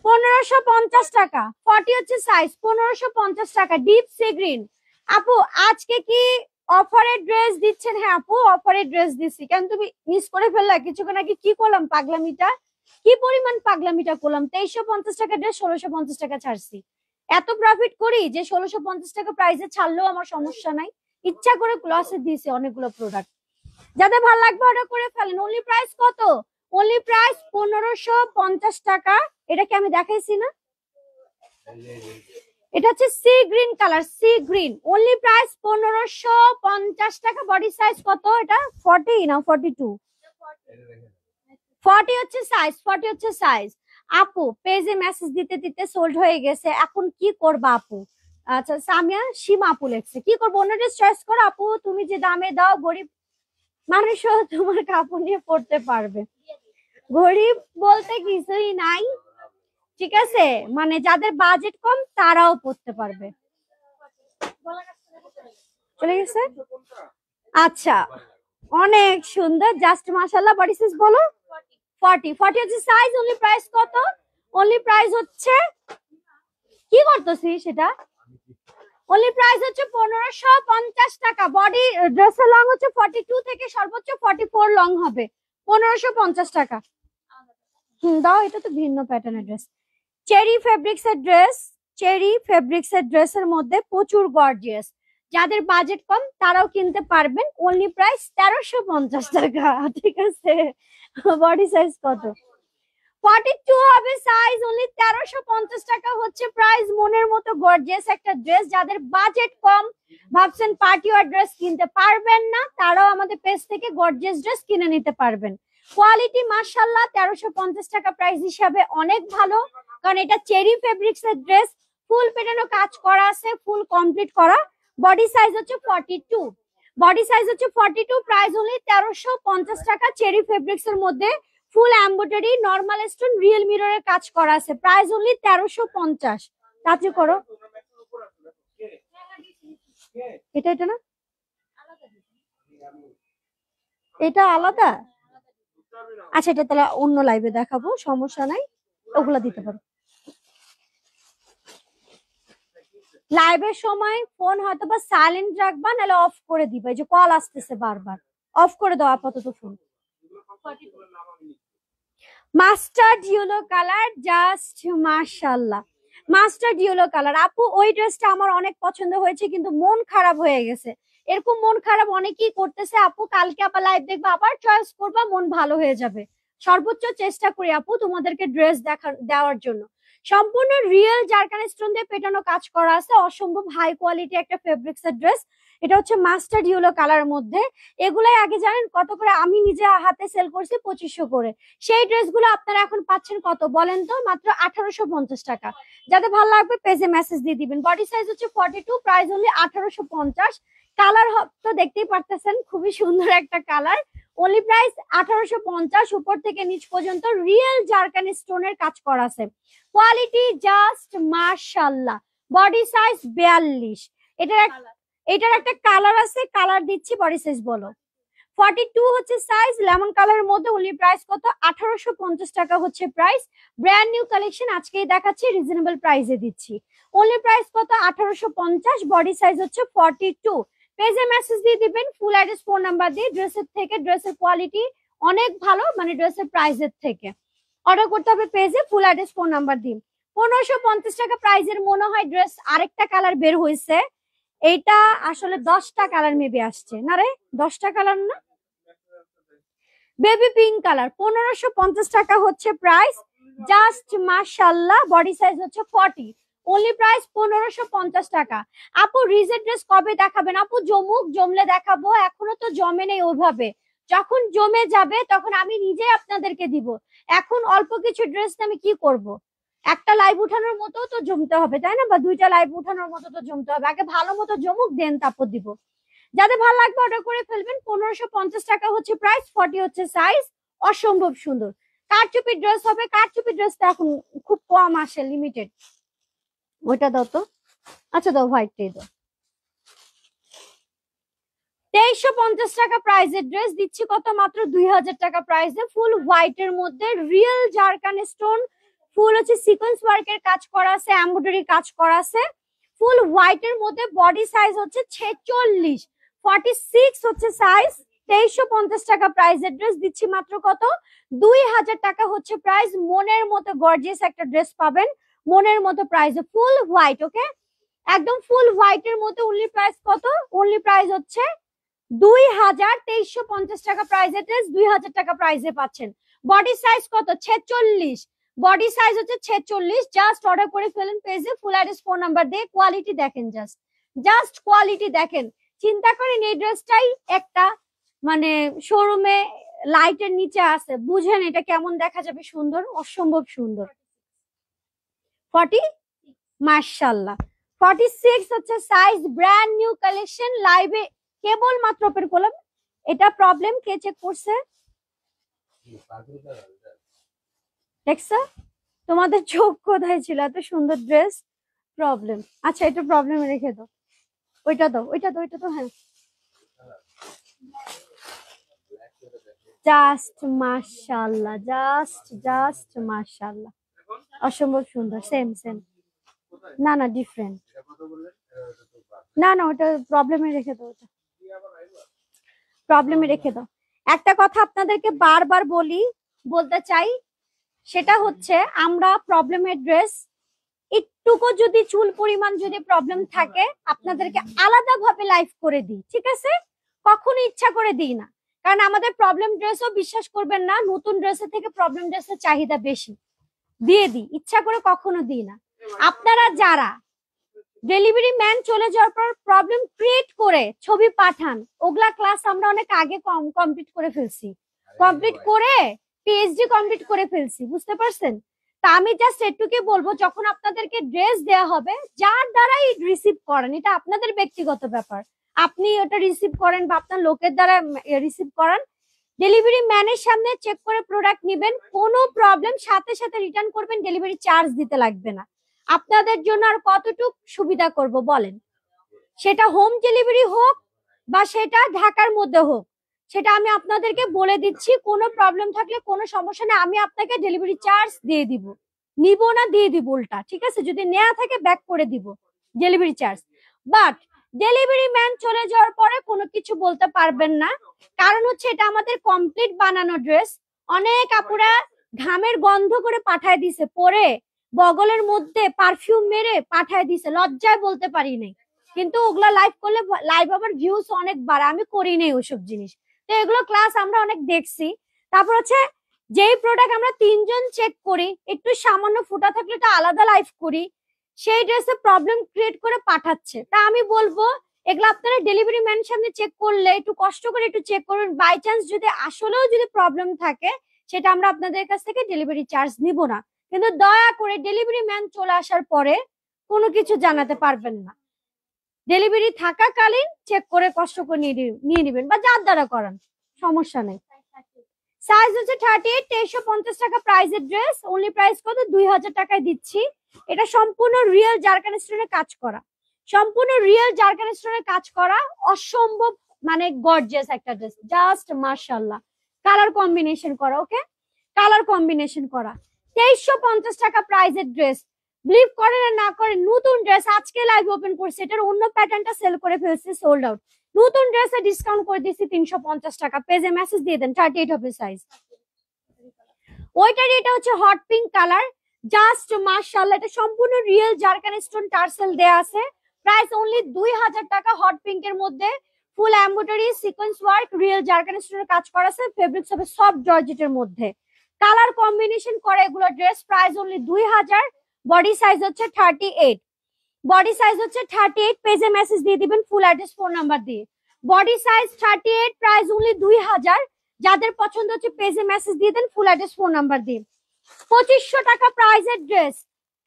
1550 টাকা। 40 হচ্ছে সাইজ, 1550 টাকা, ডিপ সি গ্রিন। আপু আজকে কি অফারের ড্রেস দিচ্ছেন? হ্যাঁ আপু অফারের ড্রেস দিচ্ছি। কেন তুমি মিস করে ফেললা? কিছুক্ষণ আগে কি করলাম পাগলামিটা, কি পরিমাণ পাগলামিটা করলাম। 2350 টাকা ড্রেস 1650 টাকা ছাড়ছি। এত প্রফিট করি যে 1650 টাকা প্রাইসে ছাড়লেও আমার সমস্যা নাই, ইচ্ছা করে লসে দিয়েছে অনেকগুলো প্রোডাক্ট। যাদের ভালো লাগবে অর্ডার করে ফেলেন। অনলি প্রাইস কত? অনলি প্রাইস 1550 টাকা। এটা কি আমি দেখাইছি না? এটা হচ্ছে sea green colour, sea green, only price 1550 টাকা। বডি সাইজ কত? এটা 40 না 42? 40 হচ্ছে সাইজ, 40 হচ্ছে সাইজ। আপু পেজে মেসেজ দিতে দিতে সোল্ড হয়ে গেছে, এখন কি করবা আপু? আচ্ছা সামিয়া সীমা আপু লেখছে, কি করবো? অন্য ড্রেস চয়েস করো আপু, তুমি যে দামে দাও গরিব মানুষ তোমার কাপড় নিয়ে পড়তে পারবে। গরিব বলতে কিছুই নাই, ঠিক আছে, মানে যাদের বাজেট কম তারাও পড়তে পারবে। চলে গেছে? আচ্ছা অনেক সুন্দর, জাস্ট মাশাআল্লাহ। বডি সাইজ বলো? 40। 40 হচ্ছে সাইজ। অনলি প্রাইস কত? অনলি প্রাইস হচ্ছে, কি করতেছি সেটা, অনলি প্রাইস হচ্ছে 1550 টাকা। বডি ড্রেসের লং হচ্ছে 42 থেকে সর্বোচ্চ 44 লং হবে, 1550 টাকা। দাও, এটা তো ভিন্ন প্যাটার্নের ড্রেস। চেরি ফেব্রিক্স এর ড্রেস, চেরি ফেব্রিক্স এর ড্রেসের মধ্যে প্রচুর গর্জিয়াস, যাদের বাজেট কম তারাও কিনতে পারবেন। অনলি প্রাইস 1350 টাকা, ঠিক আছে। বডি সাইজ কত? 42 হবে সাইজ। অনলি 1350 টাকা হচ্ছে প্রাইস। মনের মতো গর্জিয়াস একটা ড্রেস, যাদের বাজেট কম, ভাবছেন পার্টি ওয়্যার ড্রেস কিনতে পারবেন না, তারাও আমাদের পেজ থেকে গর্জিয়াস ড্রেস কিনে নিতে পারবেন। কোয়ালিটি মাশাআল্লাহ 1350 টাকা প্রাইস হিসাবে অনেক ভালো, কারণ এটা চেরি ফেব্রিক্স এর ড্রেস, ফুল পেটানো কাজ করা আছে, ফুল কমপ্লিট করা। বডি সাইজ হচ্ছে 42, বডি সাইজ হচ্ছে 42, প্রাইস অনলি 1350 টাকা। চেরি ফেব্রিক্স এর মধ্যে full embroidery, normal stone, real মিররের কাজ করা আছে, প্রাইস অনলি 1350। তাড়াতাড়ি করো। এটা এটা না, এটা আলাদা। আচ্ছা এটা তাহলে অন্য লাইভে দেখাবো, সমস্যা নাই, ওগুলা দিতে পারো। লাইভের সময় ফোন হয়তো বা সাইলেন্ট রাখবা, নাহলে অফ করে দিবা, এই যে কল আসতেছে বারবার, অফ করে দাও আপাতত phone. Mustard yellow colour, just মাশাআল্লাহ, মাস্টার্ড ইয়েলো কালার। আপু ওই ড্রেসটা আমার অনেক পছন্দ হয়েছে, কিন্তু মন খারাপ হয়ে গেছে। এরকম মন খারাপ অনেকেই করতেছে আপু, কালকে আবার লাইভ দেখবা, আবার চয়েস করবা, মন ভালো হয়ে যাবে। সর্বোচ্চ চেষ্টা করি আপু তোমাদেরকে ড্রেস দেওয়ার জন্য। সম্পূর্ণ রিয়েল জারকান স্টোন দিয়ে পেটানো কাজ করা আছে, অসম্ভব হাই কোয়ালিটি একটা ফেব্রিক্স এর ড্রেস। এটা হচ্ছে মাস্টার্ড ইয়েলো কালারের মধ্যে। এগুলাই আগে জানেন কত করে? আমি নিজে হাতে সেল করছি 2500 করে। সেই ড্রেসগুলো আপনারা এখন পাচ্ছেন কত বলেন তো? মাত্র 1850 টাকা। যাদের ভালো লাগবে পেজে মেসেজ দিয়ে দিবেন। বডি সাইজ হচ্ছে 42, প্রাইস অনলি 1850। কালার তো দেখতেই পারতেছেন, খুবই সুন্দর একটা কালার। অনলি প্রাইস 1850, উপর থেকে নিচ পর্যন্ত রিয়েল জারকান স্টোনের কাজ করা আছে। কোয়ালিটি জাস্ট মাশাআল্লাহ। Body size 42। এটার একটা কালার আছে, কালার দিচ্ছি, বডি সাইজ বলো। 42 হচ্ছে সাইজ, লেমন কালারের মধ্যে। অনলি প্রাইস কত? 1850 টাকা হচ্ছে প্রাইস। ব্র্যান্ড নিউ কালেকশন আজকেই দেখাচ্ছি, রিজনেবল প্রাইসে দিচ্ছি। অনলি প্রাইস কত? 1850। বডি সাইজ হচ্ছে 42। পেজে মেসেজ দিয়ে দিবেন, ফুল অ্যাড্রেস, ফোন নাম্বার দিয়ে। ড্রেসের থেকে ড্রেসের কোয়ালিটি অনেক ভালো, মানে ড্রেসের প্রাইসের থেকে। অর্ডার করতে হবে পেজে, ফুল অ্যাড্রেস, ফোন নাম্বার দিন। 1550 টাকা প্রাইজের মনে হয় ড্রেস আরেকটা কালার বের হয়েছে। এইটা আসলে 10টা কালার মেবি আসছে না রে, 10টা কালার না, বেবি পিঙ্ক কালার। 1550 টাকা হচ্ছে প্রাইস, জাস্ট মাশাআল্লাহ। বডি সাইজ হচ্ছে 40। অনলি প্রাইস 1550 টাকা। আপু রিজেট ড্রেস কবে দেখাবেন? আপু জমলে দেখাবো, এখনো তো জমে নেই ওইভাবে। যখন জমে যাবে তখন আমি নিজে আপনাদেরকে দিব। এখন অল্প কিছু ড্রেস আমি কি করব? একটা লাইভ উঠানোর মতো তো জমতে হবে, তাই না? বা 2টা লাইভ উঠানোর মতো তো জমতে হবে। আগে ভালো মতো জমুক, দেন তারপর দিব। যাদের ভালো লাগবে অর্ডার করে ফেলবেন। 1550 টাকা হচ্ছে প্রাইস, 40 হচ্ছে সাইজ। অসম্ভব সুন্দর কারচুপি ড্রেস হবে। কারচুপি ড্রেসটা এখন খুব কম আসে, লিমিটেড। ওইটা দাও তো, আচ্ছা দাও, হোয়াইটটাই দাও। 2350 টাকা প্রাইসের ড্রেস দিচ্ছি কত? মাত্র 2000 টাকা প্রাইসে। ফুল হোয়াইটের মধ্যে রিয়েল জারকান স্টোন, ফুল হচ্ছে সিকোয়েন্স ওয়ার্কের কাজ করা আছে, এমব্রয়ডারি কাজ করা আছে, ফুল হোয়াইটের মধ্যে। বডি সাইজ হচ্ছে 46, 46 হচ্ছে সাইজ। 2350 টাকা প্রাইসের ড্রেস দিচ্ছি মাত্র কত? 2000 টাকা হচ্ছে প্রাইস। মনের মতো গর্জিয়াস একটা ড্রেস পাবেন, মনের মতো প্রাইসে। ফুল হোয়াইট, ওকে, একদম ফুল হোয়াইটের মধ্যে। অনলি প্রাইস কত? অনলি প্রাইস হচ্ছে 2350 টাকা প্রাইসের ড্রেস 2000 টাকা প্রাইসে পাচ্ছেন। বডি সাইজ কত? 46, বডি সাইজ হচ্ছে 46। জাস্ট অর্ডার করে ফেলেন পেজে, ফুল অ্যাড্রেস ফোন নাম্বার দিয়ে। কোয়ালিটি দেখেন, জাস্ট জাস্ট কোয়ালিটি দেখেন। চিন্তা করেন এই ড্রেসটাই একটা মানে শোরুমে লাইটের নিচে আছে, বুঝেন এটা কেমন দেখা যাবে, সুন্দর, অসম্ভব সুন্দর। 40, মাশাআল্লাহ। 46 হচ্ছে সাইজ, ব্র্যান্ড নিউ কালেকশন, লাইভে কেবল মাত্র ওপেন করলাম। এটা প্রবলেম কে চেক করছে দেখছো? তোমাদের চোখ কোথায় ছিল? এত সুন্দর ড্রেস প্রবলেম। আচ্ছা এটা প্রবলেমে রেখে দাও, ওইটা দাও, ওইটা দাও, ওইটা দাও। হ্যাঁ জাস্ট মাশাআল্লাহ, জাস্ট জাস্ট মাশাআল্লাহ, অসম্ভব সুন্দর। সেম সেম, না না ডিফারেন্ট, না না ওটা প্রবলেমে রেখে দাও, ওটা প্রবলেমে রেখে দাও। একটা কথা আপনাদেরকে বারবার বলতে চাই, সেটা হচ্ছে আমরা প্রবলেমের ড্রেস একটুকু যদি চুল পরিমাণ যদি প্রবলেম থাকে আপনাদেরকে আলাদাভাবে লাইভ করে দিই, ঠিক আছে? কখনো ইচ্ছা করে দিই না, কারণ আমাদের প্রবলেম ড্রেসও বিশ্বাস করবেন না, নতুন ড্রেসের থেকে প্রবলেম ড্রেসের চাহিদা বেশি, দিয়ে দিই, ইচ্ছা করে কখনো দিই না। আপনারা যারা ডেলিভারি ম্যান চলে যাওয়ার পর প্রবলেম ক্রিয়েট করে ছবি পাঠান, ওগুলা ক্লাস আমরা অনেক আগে কমপ্লিট করে ফেলছি, কমপ্লিট করে পিএইচডি কমপ্লিট করে ফেলছি, বুঝতে পারছেন? তা আমি জাস্ট এটুকুই বলবো, যখন আপনাদেরকে ড্রেস দেয়া হবে, যার দ্বারাই রিসিভ করেন, এটা আপনাদের ব্যক্তিগত ব্যাপার, আপনি ওটা রিসিভ করেন বা আপনার লোকের দ্বারা রিসিভ করান, ডেলিভারি ম্যানের সামনে চেক করে প্রোডাক্ট নেবেন, কোনো প্রবলেম সাথে সাথে রিটার্ন করবেন, ডেলিভারি চার্জ দিতে লাগবে না। আপনাদের জন্য আর কতটুক সুবিধা করব বলেন, সেটা হোম ডেলিভারি হোক বা সেটা ঢাকার মধ্যে হোক, সেটা আমি আপনাদেরকে বলে দিচ্ছি। কোনো প্রবলেম থাকলে কোনো সমস্যা নেই, আমি আপনাকে ডেলিভারি চার্জ দিয়ে দিব, নিব না, দিয়ে দিব উল্টা, ঠিক আছে? যদি নেওয়া থাকে ব্যাক করে দিব delivery charge. But delivery man চলে যাওয়ার পরে কোনো কিছু বলতে পারবেন না, কারণ হচ্ছে এটা আমাদের কমপ্লিট বানানো ড্রেস। অনেক আপুরা ঘামের গন্ধ করে পাঠায় দিছে, পরে বগলের মধ্যে পারফিউম মেরে পাঠায় দিছে, লজ্জায় বলতে পারি নাই, কিন্তু ওগুলা লাইভ করলে লাইভ আবার ভিউজ অনেক বাড়ে, আমি করি নাই ওসব জিনিস। তো এগুলো ক্লাস আমরা অনেক দেখছি। তারপর হচ্ছে যেই প্রোডাক্ট আমরা 3 জন চেক করি, একটু সামান্য ফুটা থাকলে তো আলাদা লাইভ করি, সেই ড্রেসে প্রবলেম ক্রিয়েট করে পাঠাচ্ছে। তা আমি বলবো এগুলো আপনারা ডেলিভারি ম্যান সামনে চেক করলে একটু কষ্ট করে একটু চেক করবেন, বাই চান্স যদি আসলেও যদি প্রবলেম থাকে সেটা আমরা আপনাদের কাছ থেকে ডেলিভারি চার্জ নিব না, কিন্তু দয়া করে ডেলিভারি ম্যান চলে আসার পরে কোনো কিছু জানাতে পারবেন না, ডেলিভারি থাকাকালীন চেক করে কষ্ট করে নিয়ে নেবেন বা যার দ্বারা করান, সমস্যা নেই। সাইজ হচ্ছে 38, 2350 টাকা প্রাইসের ড্রেস, অনলি প্রাইস কত 2000 টাকায় দিচ্ছি। এটা সম্পূর্ণ রিয়েল জারকান স্টোনের কাজ করা, সম্পূর্ণ রিয়েল জারকান স্টোনের কাজ করা, অসম্ভব মানে গর্জিয়াস একটা ড্রেস, জাস্ট মাশাআল্লাহ। কালার কম্বিনেশন করা, ওকে, কালার কম্বিনেশন করা। 2350 টাকা প্রাইসের ড্রেস, বিলিভ করেন আর না করেন, নতুন ড্রেস আজকে লাইভ ওপেন করছে, এটার অন্য প্যাটার্নটা সেল করে ফেলছে, সোল্ড আউট। নতুন ড্রেসে ডিসকাউন্ট করে দিচ্ছি 350 টাকা, পেজে মেসেজ দিয়ে দেন, 38 হবে সাইজ। ওইটার এটা হচ্ছে হট পিঙ্ক কালার, জাস্ট মাশাআল্লাহ, এটা সম্পূর্ণ রিয়েল জারকান স্টোন টার্সেল দেয়া আছে, প্রাইস অনলি 2000 টাকা। হট পিঙ্কের মধ্যে full embroidery sequence work, real zircon স্টোনের কাজ করা আছে, ফেব্রিক্স হবে সফট জর্জেটের মধ্যে, কালার কম্বিনেশন করে এগুলো dress, price only 2000। Body size হচ্ছে 38, বডি সাইজ হচ্ছে 38, পেজে মেসেজ দিয়ে দিবেন ফুল অ্যাড্রেস ফোন নাম্বার দিয়ে। বডি সাইজ 38, প্রাইস অনলি 2000, যাদের পছন্দ হচ্ছে পেজে মেসেজ দিয়ে দেন ফুল অ্যাড্রেস ফোন নাম্বার দিয়ে। 2500 টাকা প্রাইসের ড্রেস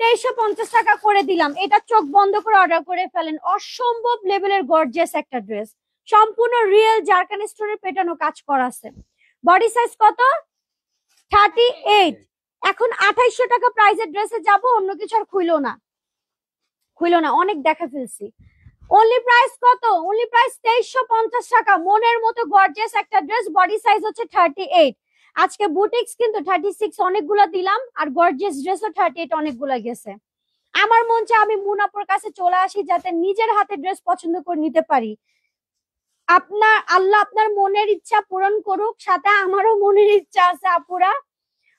2350 টাকা করে দিলাম, এটা চোখ বন্ধ করে অর্ডার করে ফেলেন, অসম্ভব লেভেলের গর্জিয়াস একটা ড্রেস, সম্পূর্ণ রিয়েল জারকান স্টোনের পেটানো কাজ করা আছে। বডি সাইজ কত 38। এখন 2800 টাকা প্রাইসের ড্রেসে যাব, অন্য কিছু আর খুইলো না, অনেক দেখা ফেলছি। অনলি প্রাইস কত, অনলি প্রাইস 2350 টাকা, মনের মতো গর্জিয়াস একটা ড্রেস, বডি সাইজ হচ্ছে 38। আজকে বুটিক্স কিন্তু 36 অনেকগুলো দিলাম, আর গর্জিয়াস ড্রেসও 38 অনেকগুলো গেছে। আমার মন চায় আমি মুনাপুর কাছে চলে আসি, যাতে নিজের হাতে ড্রেস পছন্দ করে নিতে পারি। আপনার আল্লাহ আপনার মনের ইচ্ছা পূরণ করুক, সাথে আমারও মনের ইচ্ছা আছে আপুরা,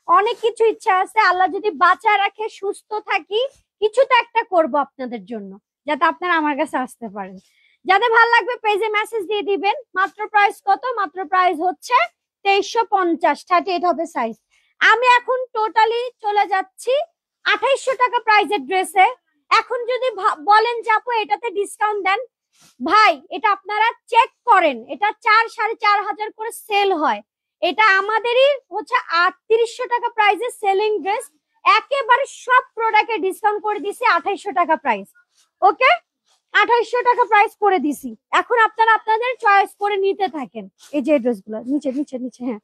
অনেক কিছু ইচ্ছা আছে, আল্লাহ যদি বাঁচায় রাখে, সুস্থ থাকি, কিছু তো একটা করব আপনাদের জন্য, যাতে আপনারা আমার কাছে আসতে পারেন। যাদের ভালো লাগবে পেজে মেসেজ দিয়ে দিবেন। মাত্র প্রাইস কত, মাত্র প্রাইস হচ্ছে 2350, 38 হবে সাইজ। আমি এখন টোটালি চলে যাচ্ছি 2800 টাকা প্রাইজের ড্রেসে। এখন যদি বলেন যে আপু এটাতে ডিসকাউন্ট দেন, ভাই এটা আপনারা চেক করেন, এটা 4-4.5 হাজার করে সেল হয়। এটা আমাদেরই হচ্ছে 3800 টাকা প্রাইজের সেলিং ড্রেস। একেবারে সব প্রোডাক্টে ডিসকাউন্ট করে দিছি 2800 টাকা প্রাইস। ওকে, 2800 টাকা প্রাইস করে দিছি। এখন আপনারা আপনাদের চয়েস করে নিতে থাকেন। এই যে ড্রেসগুলো নিচে নিচে নিচে, হ্যাঁ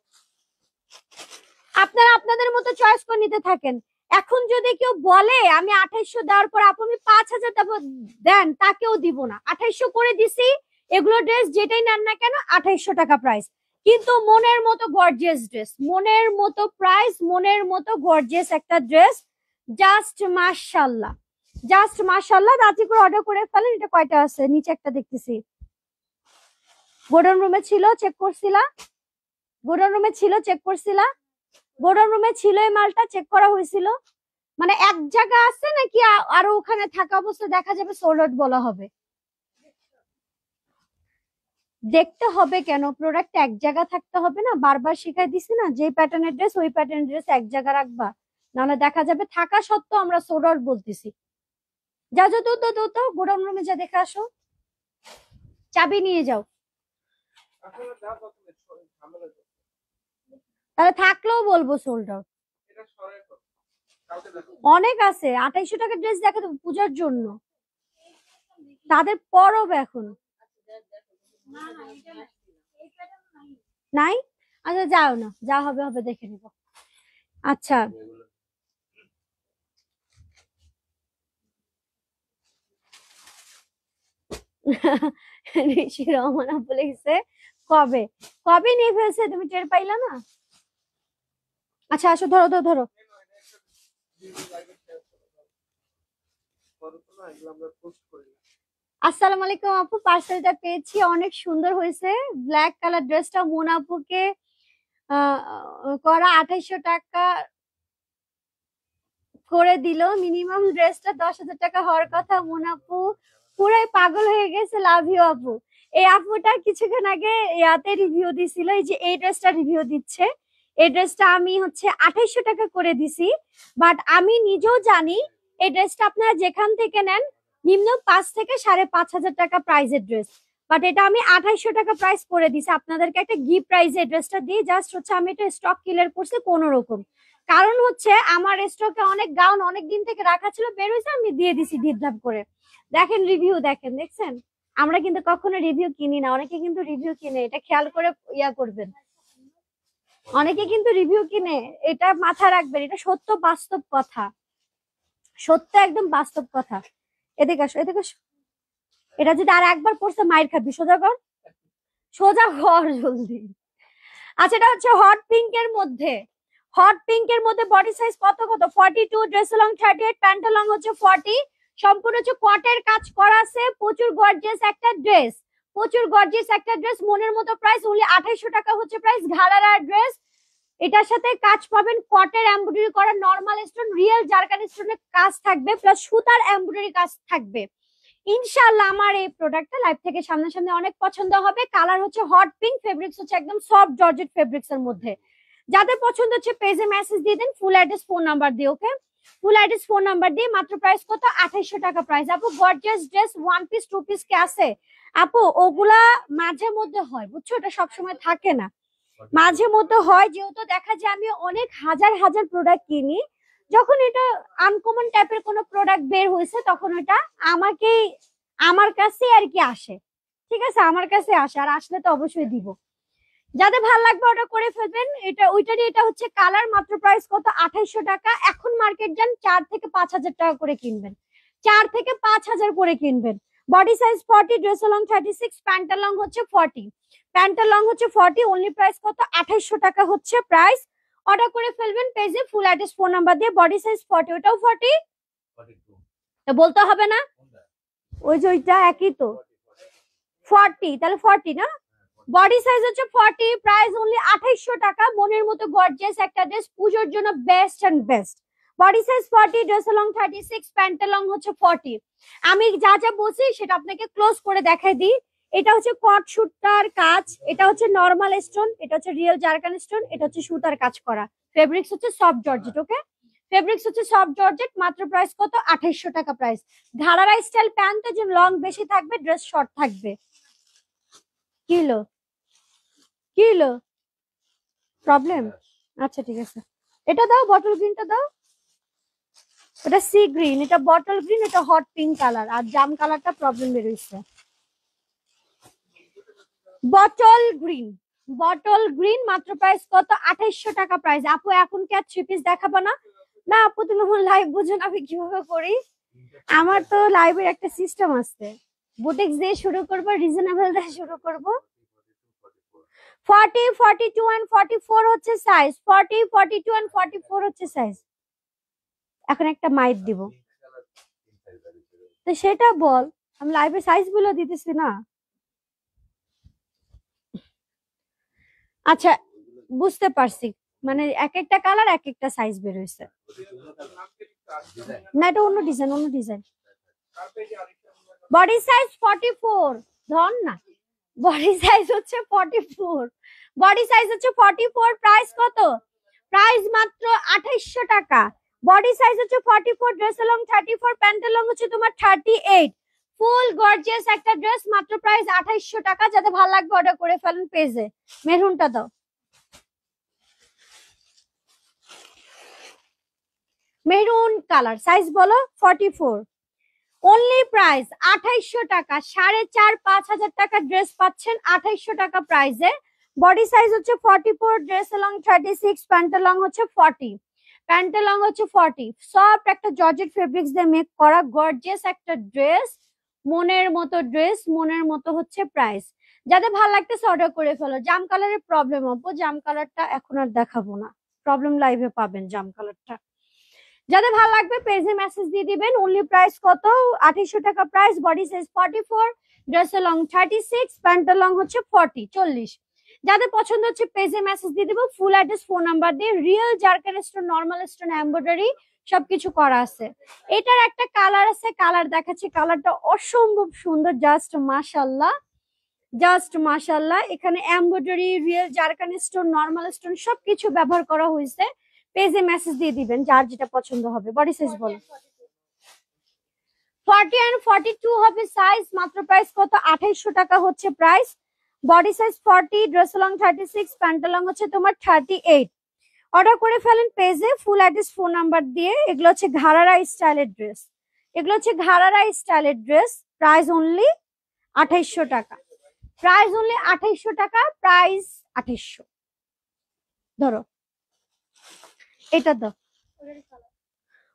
আপনারা আপনাদের মতো চয়েস করে নিতে থাকেন। এখন যদি কেউ বলে আমি 2800 দেওয়ার পর আপু আমি 5000 দেন, তাকেও দিব না। 2800 করে দিছি। এগুলো ড্রেস যেটাই নেন না কেন 2800 টাকা প্রাইস, কিন্তু মনের মতো গর্জিয়াস ড্রেস, মনের মতো প্রাইস, মনের মতো গর্জিয়াস একটা ড্রেস। জাস্ট মাশাআল্লাহ, জাস্ট মাশাআল্লাহ। রাজি করে অর্ডার করে ফেলেন। এটা কয়টা আছে? নিচে একটা দেখতেছি। গোডাউন রুমে ছিল, চেক করছিলা? গোডাউন রুমে ছিল, চেক করছিলা? গোডাউন রুমে ছিল এই মালটা, চেক করা হয়েছিল। মানে এক জায়গা আছে নাকি আরো ওখানে থাকা অবস্থা দেখা যাবে সোল্ড আউট বলা হবে? দেখতে হবে কেন? প্রোডাক্ট এক জায়গা থাকতে হবে না? বারবার শিখাই দিছি না, যে প্যাটার্নের ড্রেস ওই প্যাটার্নের ড্রেস এক জায়গা রাখবা, নাহলে দেখা যাবে থাকা সত্ত্বেও আমরা সোল্ড আউট বলতেছি। যা যা তো গোডাউন রুমে যা দেখে আসো, চাবি নিয়ে যাও। তাহলে থাকলেও বলবো সোল্ড আউট। অনেক আছে। 2800 টাকার ড্রেস দেখা দেবো পূজার জন্য, তাদের পরব এখন নাই। আচ্ছা যাও না, যা হবে হবে, দেখে নিব। আচ্ছা ঋষি রহমান আপু লিখছে কবে কবে নিয়ে ফেলছে, তুমি টের পাইলা না? আচ্ছা আসো, ধরো ধরো ধরো। আসসালামু আলাইকুম আপু, পার্সেলটা পেয়েছি, অনেক সুন্দর হয়েছে। ব্ল্যাক কালার ড্রেসটা মোনা আপুকে করা 2800 টাকা করে দিল। মিনিমাম ড্রেসটা 10,000 টাকা হওয়ার কথা। মোনা আপু পুরাই পাগল হয়ে গেছে। লাভ ইউ আপু। এই আপুটা কিছুক্ষণ আগে ইয়াতে রিভিউ দিছিল, এই যে এই ড্রেসটা রিভিউ দিচ্ছে। এই ড্রেসটা আমি হচ্ছে 2800 টাকা করে দিছি, বাট আমি নিজেও জানি এই ড্রেসটা আপনারা যেখান থেকে নেন নিম্ন 5 থেকে 5,500 টাকা প্রাইসের ড্রেস, বাট এটা আমি 2800 টাকা প্রাইস করে দিছি। আপনাদেরকে একটা গিফট প্রাইসে ড্রেসটা দিয়ে জাস্ট হচ্ছে আমি এটা স্টক ক্লিয়ার করছি কোনো রকম। কারণ হচ্ছে আমার স্টকে অনেক গাউন অনেক দিন থেকে রাখা ছিল, বের হয়েছে, আমি দিয়ে দিছি ঢিপঢাপ করে। দেখেন রিভিউ, দেখেন, দেখছেন? আমরা কিন্তু কখনো রিভিউ কিনি না, অনেকে কিন্তু রিভিউ কিনে, এটা খেয়াল করে ইয়া করবেন। অনেকে কিন্তু রিভিউ কিনে, এটা মাথায় রাখবেন, এটা সত্য বাস্তব কথা, সত্য একদম বাস্তব কথা। এদিকে আসো, এদিকে আসো। এটা যদি আর একবার পড়ছে মাইর খাবি। সোজা কর, সোজা কর জলদি। আচ্ছা এটা হচ্ছে হট পিঙ্ক এর মধ্যে, হট পিঙ্ক এর মধ্যে বডি সাইজ কত কত 42, ড্রেস লং 38, প্যান্ট লং হচ্ছে 40। সম্পূর্ণ হচ্ছে কটের কাজ করা আছে। প্রচুর গর্জিয়াস একটা ড্রেস, প্রচুর গর্জিয়াস একটা ড্রেস। মনের মতো প্রাইস অনলি 2800 টাকা হচ্ছে প্রাইস। ঘাড়ারা ড্রেস, এটার সাথে কাজ পাবেন কটের এমব্রয়ডারি করা, নরমাল স্টোন, রিয়েল জারকান স্টোনের কাজ থাকবে, প্লাস সুতার এমব্রয়ডারি কাজ থাকবে। ইনশাআল্লাহ আমার এই প্রোডাক্টটা লাইভ থেকে সামনাসামনি অনেক পছন্দ হবে। কালার হচ্ছে হট পিঙ্ক, ফেব্রিক্স হচ্ছে একদম সফট জর্জেট ফেব্রিক্স এর মধ্যে। যাদের পছন্দ হচ্ছে পেজে মেসেজ দিয়ে দেন, ফুল অ্যাড্রেস ফোন নাম্বার দিয়ে। ওকে, ফুল অ্যাড্রেস ফোন নাম্বার দিয়ে। মাত্র প্রাইস কত? 2800 টাকা প্রাইস। আপু গর্জিয়াস ড্রেস 1 পিস 2 পিস কে আছে আপু? ওগুলা মাঝে মধ্যে হয়, বুঝছো, এটা সবসময় থাকে না, মাঝে মধ্যে হয়। যেহেতু দেখা যায় আমি অনেক হাজার হাজার প্রোডাক্ট কিনি, যখন এটা আনকমন টাইপের কোনো প্রোডাক্ট বের হয়েছে তখন ওটা আমাকে আমার কাছে আর কি আসে। ঠিক আছে, আমার কাছে আসে, আর আসলে তো অবশ্যই দিব। যাদের ভালো লাগবে অর্ডার করে ফেলবেন। এটা ওইটারই, এটা হচ্ছে কালার। মাত্র প্রাইস কত? 2800 টাকা। এখন মার্কেট যান 4 থেকে 5,000 টাকা করে কিনবেন, 4 থেকে 5,000 করে কিনবেন। Body size 40, dress long 36, pant long হচ্ছে 40, প্যান্ট লং হচ্ছে 40। অনলি প্রাইস কত? 2800 টাকা হচ্ছে প্রাইস। অর্ডার করে ফেলবেন পেজে, ফুল অ্যাড্রেস ফোন নাম্বার দিয়ে। বডি সাইজ 40, ওটাও 40, বলতে হবে না, ওই যে ওইটা একই তো 40, তাহলে 40 না? বডি সাইজ হচ্ছে 40, প্রাইস অনলি 2800 টাকা। মনের মতো গর্জিয়াস একটা ড্রেস, পুজোর জন্য best and best. Body size 40, dress long 36, pant long হচ্ছে 40। আমি যা যা বলছি সেটা আপনাকে ক্লোজ করে দেখাই দিই। এটা হচ্ছে কট সুতার কাজ, এটা হচ্ছে নরমাল স্টোন, এটা হচ্ছে রিয়েল জারকান স্টোন, এটা হচ্ছে সুতার কাজ করা। ফেব্রিক্স হচ্ছে সফট জর্জেট। ওকে, ফেব্রিক্স হচ্ছে সফট জর্জেট। মাত্র প্রাইস কত? 2800 টাকা প্রাইস। ঘাড়ারা স্টাইল প্যান্ট যে লং বেশি থাকবে, ড্রেস শর্ট থাকবে। Kilo kilo problem? আচ্ছা ঠিক আছে, এটা দাও, বটল গ্রিনটা দাও। এটা সি গ্রিন, এটা বটল গ্রিন, এটা হট পিঙ্ক কালার, আর জাম কালারটা প্রবলেম বেরোইছে। Bottle green, bottle green. মাত্র প্রাইস কত? 2800 টাকা প্রাইস। আপু এখন কি আর থ্রি পিস দেখাবো না? না আপু, তুমি আমার লাইভ বুঝো না আমি কিভাবে করি। আমার তো লাইভের একটা সিস্টেম আছে, বুটিক্স দিয়ে শুরু করবো, রিজনেবল দিয়ে শুরু করবো। 40, 42 and 44 হচ্ছে সাইজ। 40, 42 and 44 হচ্ছে সাইজ। এখন একটা মাইক দিব, তো সেটা বল। আমি লাইভে সাইজ গুলো দিতেছি না। আচ্ছা বুঝতে পারছি, মানে এক একটা কালার এক একটা সাইজ বের হয়েছে। না এটা অন্য ডিজাইন, অন্য ডিজাইন। বডি সাইজ 44, ধর না, বডি সাইজ হচ্ছে 44, বডি সাইজ হচ্ছে 44। প্রাইস কত? প্রাইস মাত্র 2800 টাকা। বডি সাইজ হচ্ছে 44, ড্রেস লং 34, প্যান্ট লং হচ্ছে তোমার 38। ফুল গর্জিয়াস একটা ড্রেস, মাত্র প্রাইস 2800 টাকা। যাদের ভালো লাগবে অর্ডার করে ফেলুন পেজে। মেরুনটা দাও, মেরুন কালার, সাইজ বলো। 44, অনলি প্রাইস 2800 টাকা। 4,500-5,000 টাকা ড্রেস পাচ্ছেন 2800 টাকা প্রাইসে। বডি সাইজ হচ্ছে 44, ড্রেস লং 36, প্যান্ট লং হচ্ছে 40, প্যান্ট লং হচ্ছে 40। সফট একটা জর্জেট ফেব্রিক্স দিয়ে মেক করা গর্জিয়াস একটা ড্রেস, মনের মতো ড্রেস, মনের মতো হচ্ছে প্রাইস। যাদের ভালো লাগতেছে অর্ডার করে ফেলো। জাম কালারের প্রবলেম হবো, জাম কালারটা এখন আর দেখাবো না, প্রবলেম লাইভে পাবেন জাম কালারটা। যাদের ভালো লাগবে পেজে মেসেজ দিয়ে দিবেন। অনলি প্রাইস কত? 2800 টাকা price. Body size 44, dress long 36, pant long হচ্ছে 40। যাদের পছন্দ হচ্ছে পেজে মেসেজ দিয়ে দিব, ফুল অ্যাড্রেস ফোন নাম্বার দিয়ে। Real zircon stone, normal stone, embroidery সবকিছু করা আছে। এটার একটা কালার আছে, কালার দেখাচ্ছি। কালারটা অসম্ভব সুন্দর, জাস্ট মাশাআল্লাহ, জাস্ট মাশাআল্লাহ। এখানে embroidery, real zircon stone, normal stone সবকিছু ব্যবহার করা হয়েছে। পেজে মেসেজ দিয়ে দিবেন যার যেটা পছন্দ হবে। বডি সাইজ বলো। 40 and 42 হবে সাইজ। মাত্র প্রাইস কত? 2800 টাকা হচ্ছে price. Body size 40, dress long 36, pant long হচ্ছে তোমার 38। অর্ডার করে ফেলেন পেজে, ফুল অ্যাড্রেস ফোন নাম্বার দিয়ে। এগুলো হচ্ছে ঘাড়ারা স্টাইলের ড্রেস, এগুলো হচ্ছে ঘাড়ারা স্টাইলের ড্রেস। প্রাইস অনলি 2800 টাকা, প্রাইস অনলি 2800 টাকা, প্রাইস 2800। ধরো এটা দাও।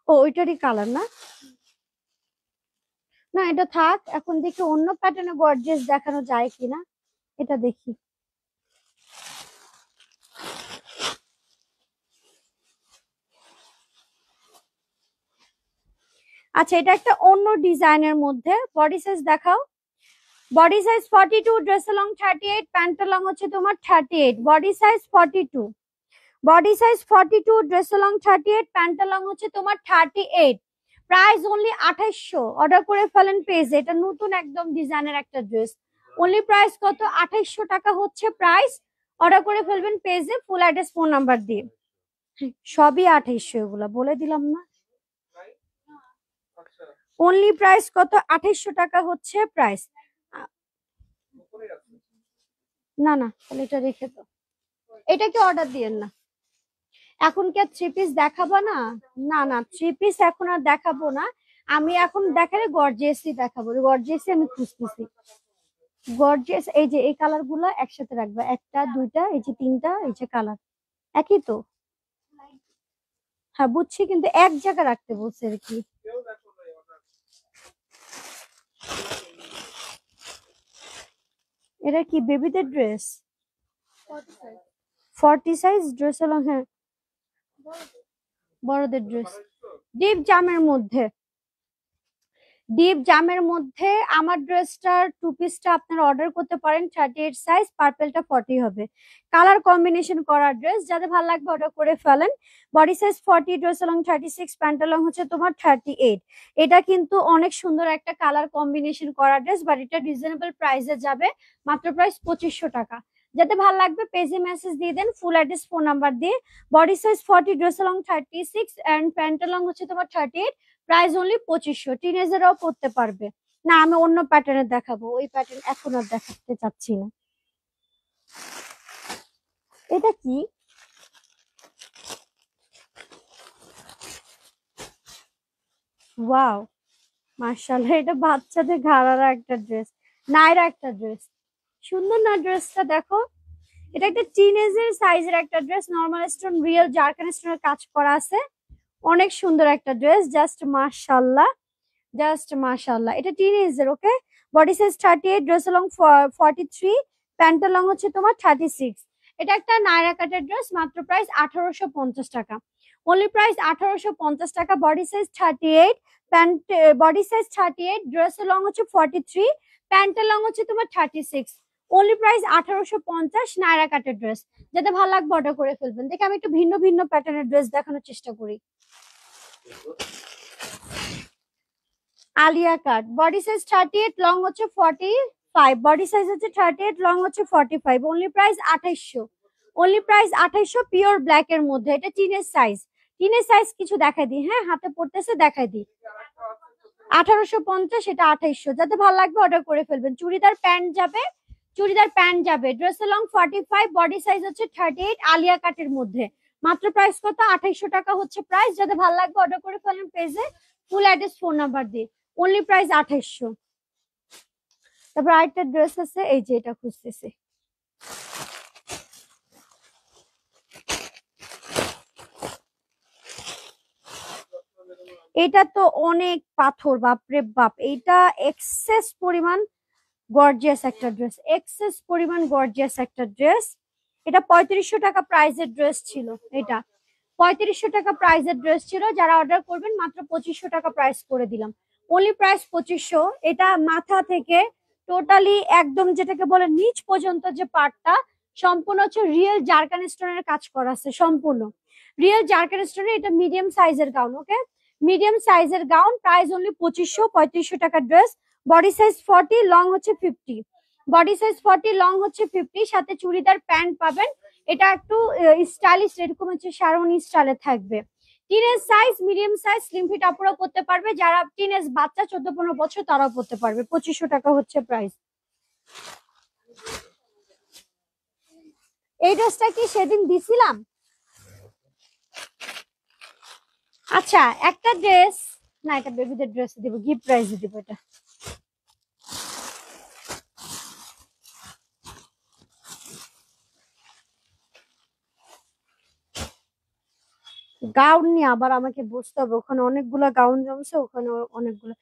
ও ওইটারই কালার না? না এটা থাক, এখন দেখি অন্য প্যাটার্নে গর্জিয়াস দেখানো যায় কিনা, এটা দেখি। আচ্ছা এটা একটা অন্য ডিজাইনের মধ্যে। বডি সাইজ দেখাও। Body size 42, dress long 38, pant long হচ্ছে তোমার 38। Body size 42, body size 42, dress long 38, pant long হচ্ছে তোমার 38। Price only 2800। অর্ডার করে ফেলেন পেজে। এটা নতুন একদম ডিজাইনের একটা ড্রেস। অনলি প্রাইস কত? 2800 টাকা হচ্ছে প্রাইস। অর্ডার করে ফেলবেন পেজে, ফুল অ্যাড্রেস ফোন নাম্বার দিয়ে। সবই 2800, এগুলা বলে দিলাম না। অনলি প্রাইস কত? 2800 টাকা হচ্ছে প্রাইস। না না তাহলে এটা রেখে দাও, এটা কি অর্ডার দিয়েন না। এখন কি আর থ্রি পিস দেখাবো না? না না থ্রি পিস এখন আর দেখাবো না। আমি এখন দেখালে গর্জিয়াসই দেখাবো। গর্জিয়াসই আমি খুঁজতেছি। গর্জিয়াস এই যে এই কালার গুলো একসাথে রাখবা, একটা দুইটা এই যে তিনটা, এই যে কালার একই তো। হ্যাঁ বুঝছি, কিন্তু এক জায়গায় রাখতে বলছে আর কি। এটা কি বেবিদের ড্রেস? 40 সাইজ ড্রেস হলো, হ্যাঁ বড়দের ড্রেস। ডিপ জামের মধ্যে, ডিপ জামের মধ্যে আমার ড্রেসটার টু পিসটা আপনারা অর্ডার করতে পারেন 38 সাইজ, পার্পেলটা 40 হবে। কালার কম্বিনেশন করা ড্রেস, যাদের ভালো লাগবে অর্ডার করে ফেলেন। Body size 40, dress long 36, pant long হচ্ছে তোমার 38। এটা কিন্তু অনেক সুন্দর একটা কালার কম্বিনেশন করা ড্রেস, বাট এটা রিজনেবল প্রাইসে যাবে, মাত্র প্রাইস 2500 টাকা। যাতে ভালো লাগবে পেজে মেসেজ দিয়ে দেন ফুল অ্যাড্রেস ফোন নাম্বার দিয়ে। Body size 40, dress long 36 and pant long হচ্ছে তোমার 38, প্রাইস অনলি 2500। টিনেজাররাও পড়তে পারবে। না, আমি অন্য প্যাটার্নের দেখাবো, ওই প্যাটার্ন এখন আর দেখাতে চাচ্ছি না। এটা কি? ওয়াও, মার্শাল্লাহ, এটা বাচ্চাদের ঘাড়ারা একটা ড্রেস, নাইরা একটা ড্রেস। সুন্দর না ড্রেসটা? দেখো, এটা একটা টিনেজের সাইজের একটা dress, normal stone, real zircon স্টোনের কাজ করা আছে। অনেক সুন্দর একটা ড্রেস, জাস্ট মাশাআল্লাহ, জাস্ট মাশাআল্লাহ। এটা টিনেজের, okay. Body size 38, dress long 43, pant long হচ্ছে তোমার 36। এটা একটা নায়রা কাটের ড্রেস, মাত্র প্রাইস 1850 টাকা। অনলি প্রাইস 1850 টাকা। Body size 38, pant, body size 38, dress long হচ্ছে 43, প্যান্ট লং হচ্ছে তোমার 36। অনলি প্রাইস 1850, নায়রা কাটের ড্রেস। যাতে ভালো লাগবে অর্ডার করে ফেলবেন। দেখে আমি একটু ভিন্ন ভিন্ন প্যাটার্নের ড্রেস দেখানোর চেষ্টা করি। আলিয়া কাট, বডি সাইজ 38, লং হচ্ছে 45, বডি সাইজ হচ্ছে 38, লং হচ্ছে 45। Only price 2800, only price 2800, pure black এর মধ্যে। এটা টিনের সাইজ, টিনের সাইজ কিছু দেখাই দিই, হ্যাঁ হাতে পড়তেছে দেখাই দিই। 1850, এটা 2800। যাতে ভালো লাগবে অর্ডার করে ফেলবেন। চুড়িদার প্যান্ট যাবে, চুড়িদার প্যান্ট যাবে। ড্রেসের লং 45, বডি সাইজ হচ্ছে 38, আলিয়া কাটের মধ্যে। মাত্র প্রাইস কত? 2800 টাকা হচ্ছে প্রাইস। যাতে ভালো লাগবে অর্ডার করে ফেলেন পেজে ফুল অ্যাড্রেস ফোন নাম্বার দিয়ে। Only price 2800। তারপর আরেকটা ড্রেস আছে, এই যে এটা খুঁজতেছে। এটা তো অনেক পাথর, বাপরে বাপ, এটা এক্সেস পরিমাণ গর্জিয়াস একটা ড্রেস, এক্সেস পরিমাণ গর্জিয়াস একটা ড্রেস। এটা 3500 টাকা প্রাইসের ড্রেস ছিল। এটা 3500 টাকা প্রাইসের ড্রেস ছিল। যারা অর্ডার করবেন মাত্র 2500 টাকা প্রাইস করে দিলাম। Only price 2500। এটা মাথা থেকে টোটালি একদম যেটাকে বলে নিচ পর্যন্ত যে পার্টটা, সম্পূর্ণ হচ্ছে রিয়েল জারকান স্টোনের কাজ করা আছে, সম্পূর্ণ রিয়েল জারকান স্টোনের। এটা মিডিয়াম সাইজের গাউন, ওকে, মিডিয়াম সাইজের গাউন। প্রাইস অনলি 2500, 3500 টাকার ড্রেস। বডি সাইজ 40, লং হচ্ছে 50, বডি সাইজ 40, লং হচ্ছে 50, সাথে চুড়িদার প্যান্ট পাবেন। এটা একটু স্টাইলিশ, এরকম হচ্ছে শারোনি স্টাইলে থাকবে। Teenage size, medium size, slim fit আপুরা পড়তে পারবে। যারা টিনেজ বাচ্চা 14-15 বছর তারাও পড়তে পারবে। 2500 টাকা হচ্ছে প্রাইস। এই ড্রেসটা কি সেদিন দিছিলাম? আচ্ছা, একটা ড্রেস, না এটা বেবিদের ড্রেস দিব, গিফট প্রাইজে দিব। এটা গাউন নিয়ে আবার আমাকে বুঝতে হবে, ওখানে অনেকগুলা গাউন জমছে, ওখানে অনেকগুলো।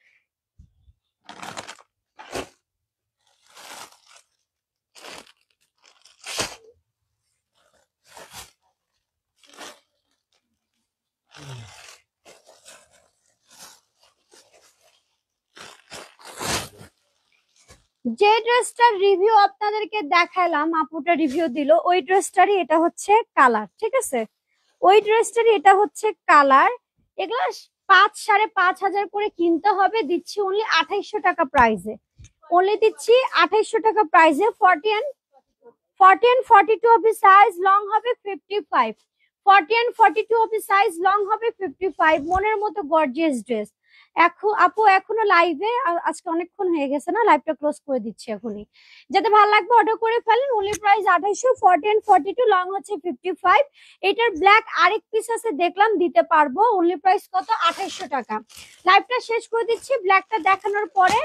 যে ড্রেসটার রিভিউ আপনাদেরকে দেখালাম, আপুটা রিভিউ দিল, ওই ড্রেসটারই এটা হচ্ছে কালার, ঠিক আছে? ওই ড্রেসটারই এটা হচ্ছে কালার। এগুলো 5-5.5 হাজার করে কিনতে হবে, দিচ্ছি অনলি 2800 টাকা প্রাইসে। অনলি দিচ্ছি 2800 টাকা প্রাইসে। 40 and 42 হবে সাইজ, লং হবে 55। 40 and 42 হবে সাইজ, লং হবে 55। মনের মতো গর্জিয়াস ড্রেস। এখন আপু এখনো লাইভে, আজকে অনেকক্ষণ হয়ে গেছে না, লাইভটা ক্লোজ করে দিচ্ছি এখনই। যাতে ভালো লাগবে অর্ডার করে ফেলেন। Only price 2800। 40 and 42, লং হচ্ছে 55। এটার ব্ল্যাক আরেক পিস আছে, দেখলাম দিতে পারবো। অনলি প্রাইস কত? 2800 টাকা। লাইভটা শেষ করে দিচ্ছি। ব্ল্যাকটা দেখানোর পরে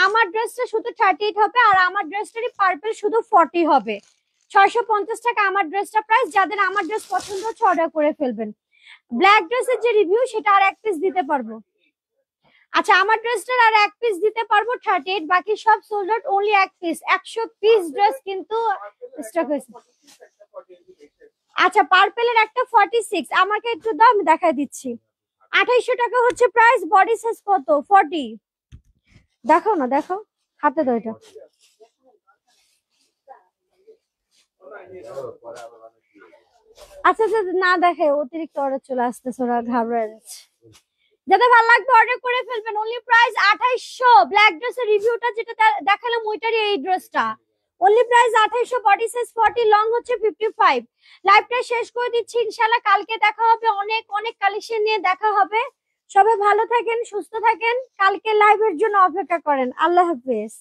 আমার ড্রেসটা শুধু 38 হবে, আর আমার ড্রেসটারই পার্পল শুধু 40 হবে। 650 টাকা আমার ড্রেসটা প্রাইস। যাদের আমার ড্রেস পছন্দ হচ্ছে অর্ডার করে ফেলবেন। ব্ল্যাক ড্রেসের যে রিভিউ সেটা আর এক পিস দিতে পারবো। আচ্ছা, আমার ড্রেসটার আর এক পিস দিতে পারবো 38, বাকি সব সোল্ড আউট। অনলি এক পিস, 100 পিস ড্রেস কিন্তু স্টক হয়েছে। আচ্ছা, পার্পেলের একটা 46 আমাকে একটু দাও, আমি দেখাই দিচ্ছি। 2800 টাকা হচ্ছে প্রাইস। বডি সাইজ কত? 40। দেখাও না, দেখাও, হাতে দাও এটা। আচ্ছা আচ্ছা, না দেখে অতিরিক্ত অর্ডার চলে আসতেছে, ওরা ঘাবড়ে যাচ্ছে। যাদের ভালো লাগবে অর্ডার করে ফেলবেন। Only price 2800। ব্ল্যাক ড্রেসের রিভিউটা যেটা দেখালাম ওইটারই এই ড্রেসটা। Only price 2800। Body size 40, long হচ্ছে 55। লাইভটা শেষ করে দিচ্ছি ইনশাআল্লাহ, কালকে দেখা হবে, অনেক অনেক কালেকশন নিয়ে দেখা হবে। সবাই ভালো থাকেন, সুস্থ থাকেন, কালকে লাইভের জন্য অপেক্ষা করেন। আল্লাহ হাফেজ।